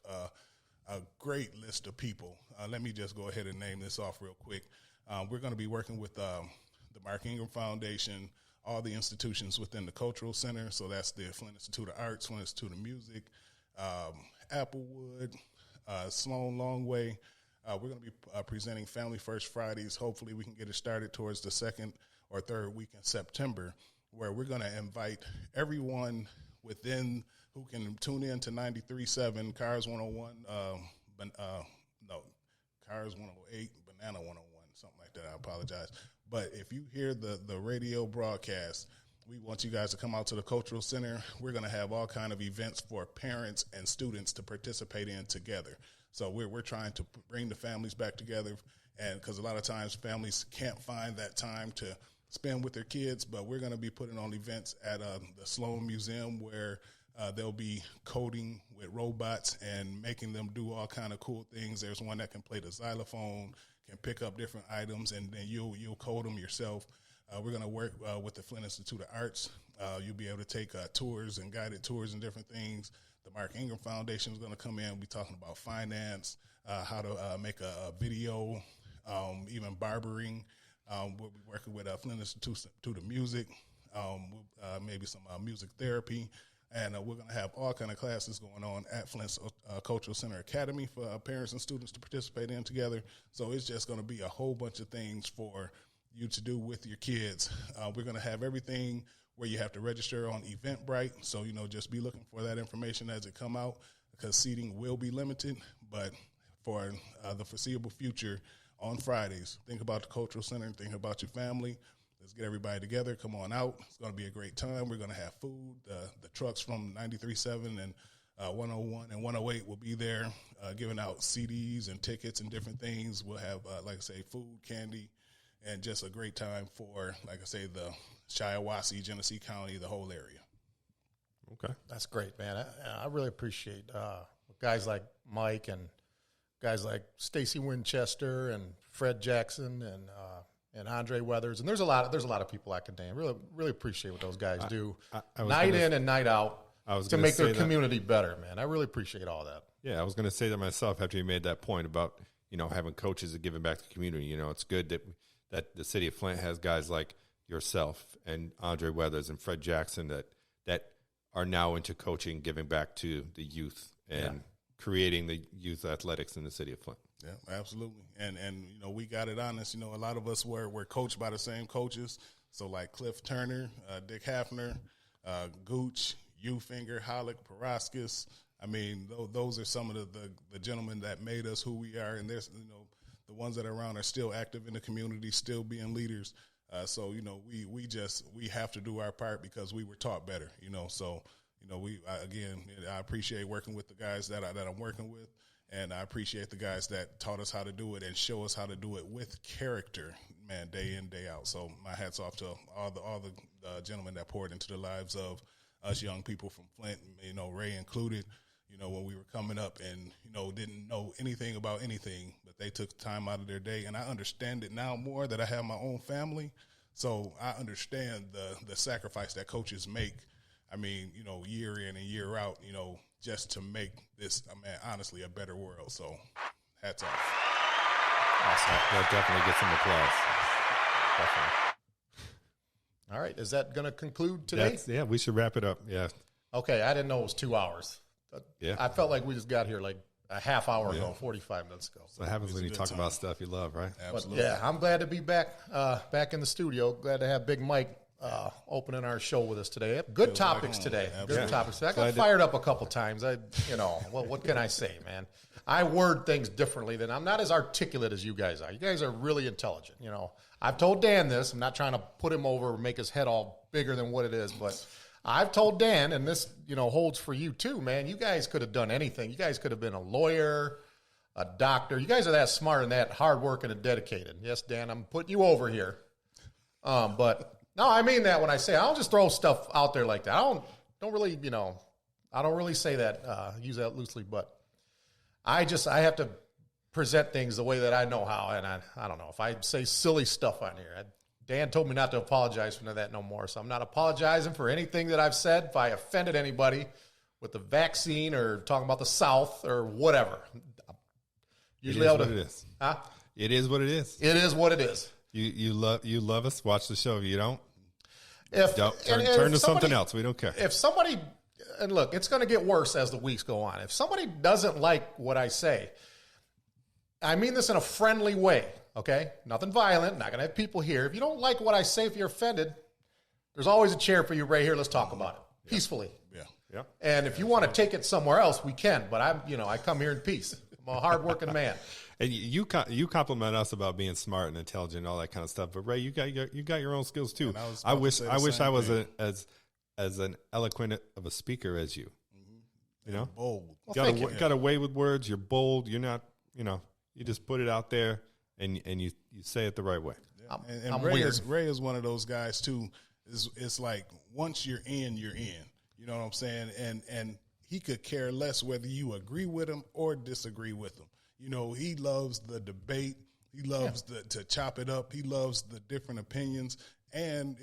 a great list of people. Let me just go ahead and name this off real quick. We're going to be working with the Mark Ingram Foundation, all the institutions within the Cultural Center. So that's the Flint Institute of Arts, Flint Institute of Music, Applewood, Sloan Longway. We're going to be presenting Family First Fridays. Hopefully we can get it started towards the second or third week in September, where we're going to invite everyone within who can tune in to 93.7, Cars 101, Cars 108, Banana 101, something like that. I apologize. But if you hear the radio broadcast, we want you guys to come out to the Cultural Center. We're going to have all kind of events for parents and students to participate in together. So we're trying to bring the families back together, and because a lot of times families can't find that time to spend with their kids, but we're going to be putting on events at the Sloan Museum where they'll be coding with robots and making them do all kind of cool things. There's one that can play the xylophone, can pick up different items, and then you'll code them yourself. We're going to work with the Flint Institute of Arts. You'll be able to take tours and guided tours and different things. The Mark Ingram Foundation is going to come in. We'll be talking about finance, how to make a video, even barbering. We'll be working with Flint Institute of Music, maybe some music therapy. And we're going to have all kind of classes going on at Flint's Cultural Center Academy for parents and students to participate in together. So it's just going to be a whole bunch of things for you to do with your kids. We're going to have everything where you have to register on Eventbrite. So, just be looking for that information as it come out, because seating will be limited. But for the foreseeable future, on Fridays, think about the Cultural Center, think about your family. Let's get everybody together. Come on out. It's going to be a great time. We're going to have food. The trucks from 93.7 and 101 and 108 will be there giving out CDs and tickets and different things. We'll have, like I say, food, candy, and just a great time for, like I say, the Shiawassee, Genesee County, the whole area. Okay. That's great, man. I really appreciate guys like Mike and guys like Stacy Winchester and Fred Jackson and Andre Weathers, and there's a lot of people I could name. Really appreciate what those guys do, night in and night out, to make their community better, man. I really appreciate all that. Yeah, I was going to say that myself after you made that point about having coaches and giving back to the community. It's good that the city of Flint has guys like yourself and Andre Weathers and Fred Jackson that are now into coaching, giving back to the youth and creating the youth athletics in the city of Flint. Yeah, absolutely. And we got it honest. A lot of us were coached by the same coaches. So like Cliff Turner, Dick Hafner, Gooch, Ufinger, Hollick, Paraskis. I mean, those are some of the gentlemen that made us who we are. And there's, the ones that are around are still active in the community, still being leaders. So, we have to do our part because we were taught better, So, I appreciate working with the guys that I'm working with. And I appreciate the guys that taught us how to do it and show us how to do it with character, man, day in, day out. So my hat's off to all the gentlemen that poured into the lives of us young people from Flint, Ray included, when we were coming up and, didn't know anything about anything, but they took time out of their day. And I understand it now more that I have my own family. So I understand the sacrifice that coaches make. I mean, year in and year out, just to make this, honestly, a better world. So hats off. Awesome. That definitely gets some applause. Definitely. All right. Is that going to conclude today? Yeah, we should wrap it up. Yeah. Okay. I didn't know it was 2 hours. Yeah. I felt like we just got here like a half hour ago, 45 minutes ago. So that happens when you talk about stuff you love, right? Absolutely. But yeah, I'm glad to be back in the studio. Glad to have Big Mike opening our show with us today. Good topics today. Good topics. I got fired up a couple times. Well, what can I say, man? I word things differently than I'm not as articulate as you guys are. You guys are really intelligent. I've told Dan this. I'm not trying to put him over or make his head all bigger than what it is, but I've told Dan, and this, holds for you too, man. You guys could have done anything. You guys could have been a lawyer, a doctor. You guys are that smart and that hardworking and dedicated. Yes, Dan, I'm putting you over here. But no, I mean that when I say I don't just throw stuff out there like that. I don't really, I don't really say that, use that loosely, but I have to present things the way that I know how, and I don't know if I say silly stuff on here. Dan told me not to apologize for that no more, so I'm not apologizing for anything that I've said. If I offended anybody with the vaccine or talking about the South or whatever, usually what it is. Huh? It is what it is. It is what it is. You love us. Watch the show. If you don't, turn if to something else. We don't care. If somebody, and look, it's going to get worse as the weeks go on. If somebody doesn't like what I say, I mean this in a friendly way, okay? Nothing violent. Not going to have people here. If you don't like what I say, if you're offended, there's always a chair for you right here. Let's talk about it peacefully. Yeah. And if you want to take it somewhere else, we can. But I come here in peace. I'm a hardworking man. And you compliment us about being smart and intelligent and all that kind of stuff. But Ray, you got your own skills too. I wish I was as an eloquent of a speaker as you. Bold. Got a way with words. You're bold. You're not. You just put it out there and you say it the right way. Yeah. And Ray is one of those guys too. It's like once you're in, you're in. You know what I'm saying? And he could care less whether you agree with him or disagree with him. He loves the debate. He loves to chop it up. He loves the different opinions. And,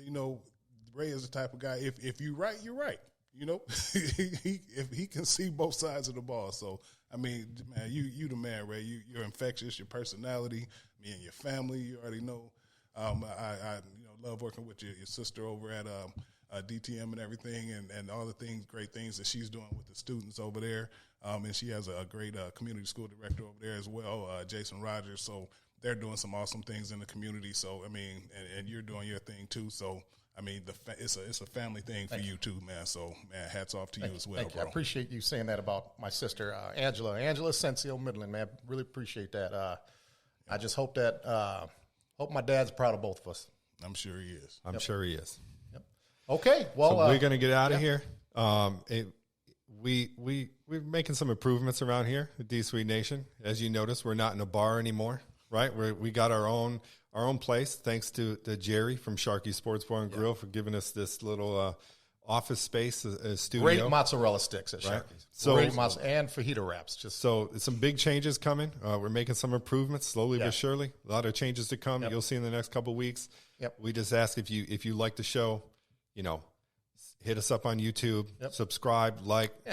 Ray is the type of guy, if you're right, you're right. If he can see both sides of the ball. So, I mean, man, you the man, Ray. You're infectious, your personality, me and your family, you already know. I love working with your sister over at DTM and everything and all the great things that she's doing with the students over there. And she has a great community school director over there as well, Jason Rogers. So they're doing some awesome things in the community. So, I mean, and you're doing your thing too. So, I mean, it's a family thing for you too, man. So, man, hats off to you as well, Thank bro. you. I appreciate you saying that about my sister, Angela Ascencio Midland, man. Really appreciate that. I just hope that hope my dad's proud of both of us. I'm sure he is. I'm sure he is. Yep. Okay, well, so we're gonna get out of here. We're making some improvements around here at D Suite Nation. As you notice, we're not in a bar anymore, right? We got our own place. Thanks to Jerry from Sharky Sports Bar and Grill for giving us this little office space, a studio. Great mozzarella sticks at right? Sharky's. So, great and fajita wraps. So some big changes coming. We're making some improvements slowly but surely. A lot of changes to come. You'll see in the next couple of weeks. Yep. We just ask if you like the show, hit us up on YouTube, subscribe,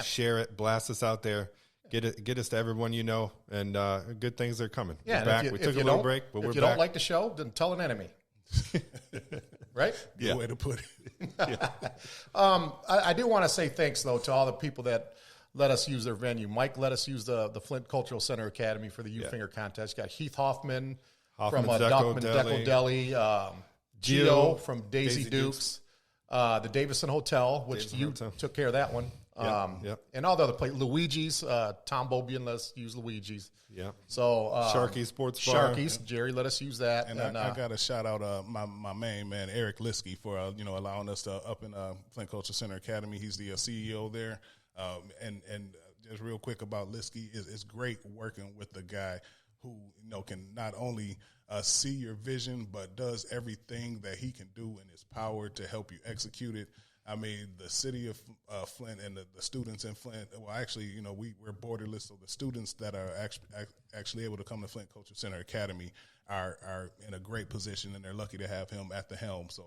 share it, blast us out there. Get us to everyone you know, and good things are coming. Yeah, we're back. We took a little break, but we're back. If you don't like the show, then tell an enemy. Right? Good way to put it. I do want to say thanks, though, to all the people that let us use their venue. Mike let us use the Flint Cultural Center Academy for the U-Finger contest. Got Heath Hoffman from Deco Deli, Gio from Daisy Dukes, the Davison Hotel, which you took care of that one. And all the other places, Luigi's, Tom Bobian let us use Luigi's. Yeah. So Sharky Sports Bar. Sharky's, Jerry let us use that. And I got to shout out my main man, Eric Liskey, for allowing us to up in Flint Culture Center Academy. He's the CEO there. And just real quick about Liskey, it's great working with the guy who can not only see your vision, but does everything that he can do in his power to help you execute it. I mean, the city of Flint and the students in Flint, well, actually, we're borderless, so the students that are actually able to come to Flint Culture Center Academy are in a great position, and they're lucky to have him at the helm. So,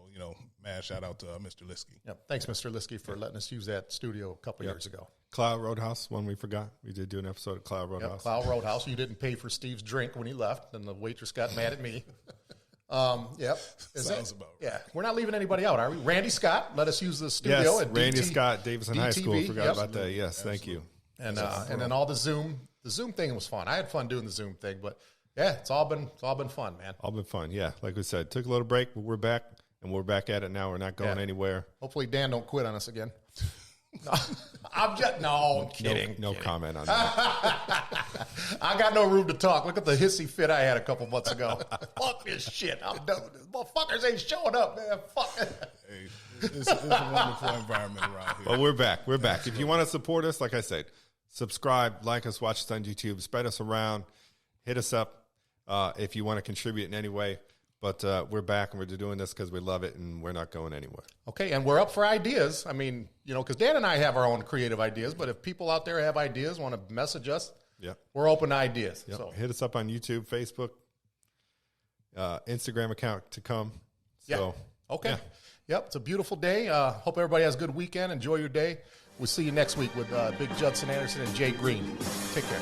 mad shout out to Mr. Liskey. Yep. Thanks, Mr. Liskey, for letting us use that studio a couple years ago. Cloud Roadhouse, one we forgot. We did do an episode of Cloud Roadhouse. Yep, Cloud Roadhouse. You didn't pay for Steve's drink when he left, and the waitress got mad at me. Yep. Sounds about right. Yeah. We're not leaving anybody out, are we? Randy Scott let us use the studio. Yes, at Randy Scott, Davidson High School. DTV. Forgot Yep. about that. Yes, thank you. And then all the Zoom thing was fun. I had fun doing the Zoom thing, but yeah, it's all been fun, man. All been fun. Yeah, like we said, took a little break, but we're back, and we're back at it now. We're not going anywhere. Hopefully Dan don't quit on us again. No, I'm kidding. No comment on that. I got no room to talk. Look at the hissy fit I had a couple months ago. Fuck this shit. I'm done with this. Motherfuckers ain't showing up, man. Fuck it. Hey, it's a wonderful environment around here. But we're back. We're back. If you want to support us, like I said, subscribe, like us, watch us on YouTube, spread us around, hit us up if you want to contribute in any way. But we're back, and we're doing this because we love it, and we're not going anywhere. Okay, and we're up for ideas. I mean, because Dan and I have our own creative ideas, but if people out there have ideas, want to message us, we're open to ideas. Yep. So hit us up on YouTube, Facebook, Instagram account to come. So, okay. Yeah. Yep, it's a beautiful day. Hope everybody has a good weekend. Enjoy your day. We'll see you next week with Big Judson Anderson and Jay Green. Take care.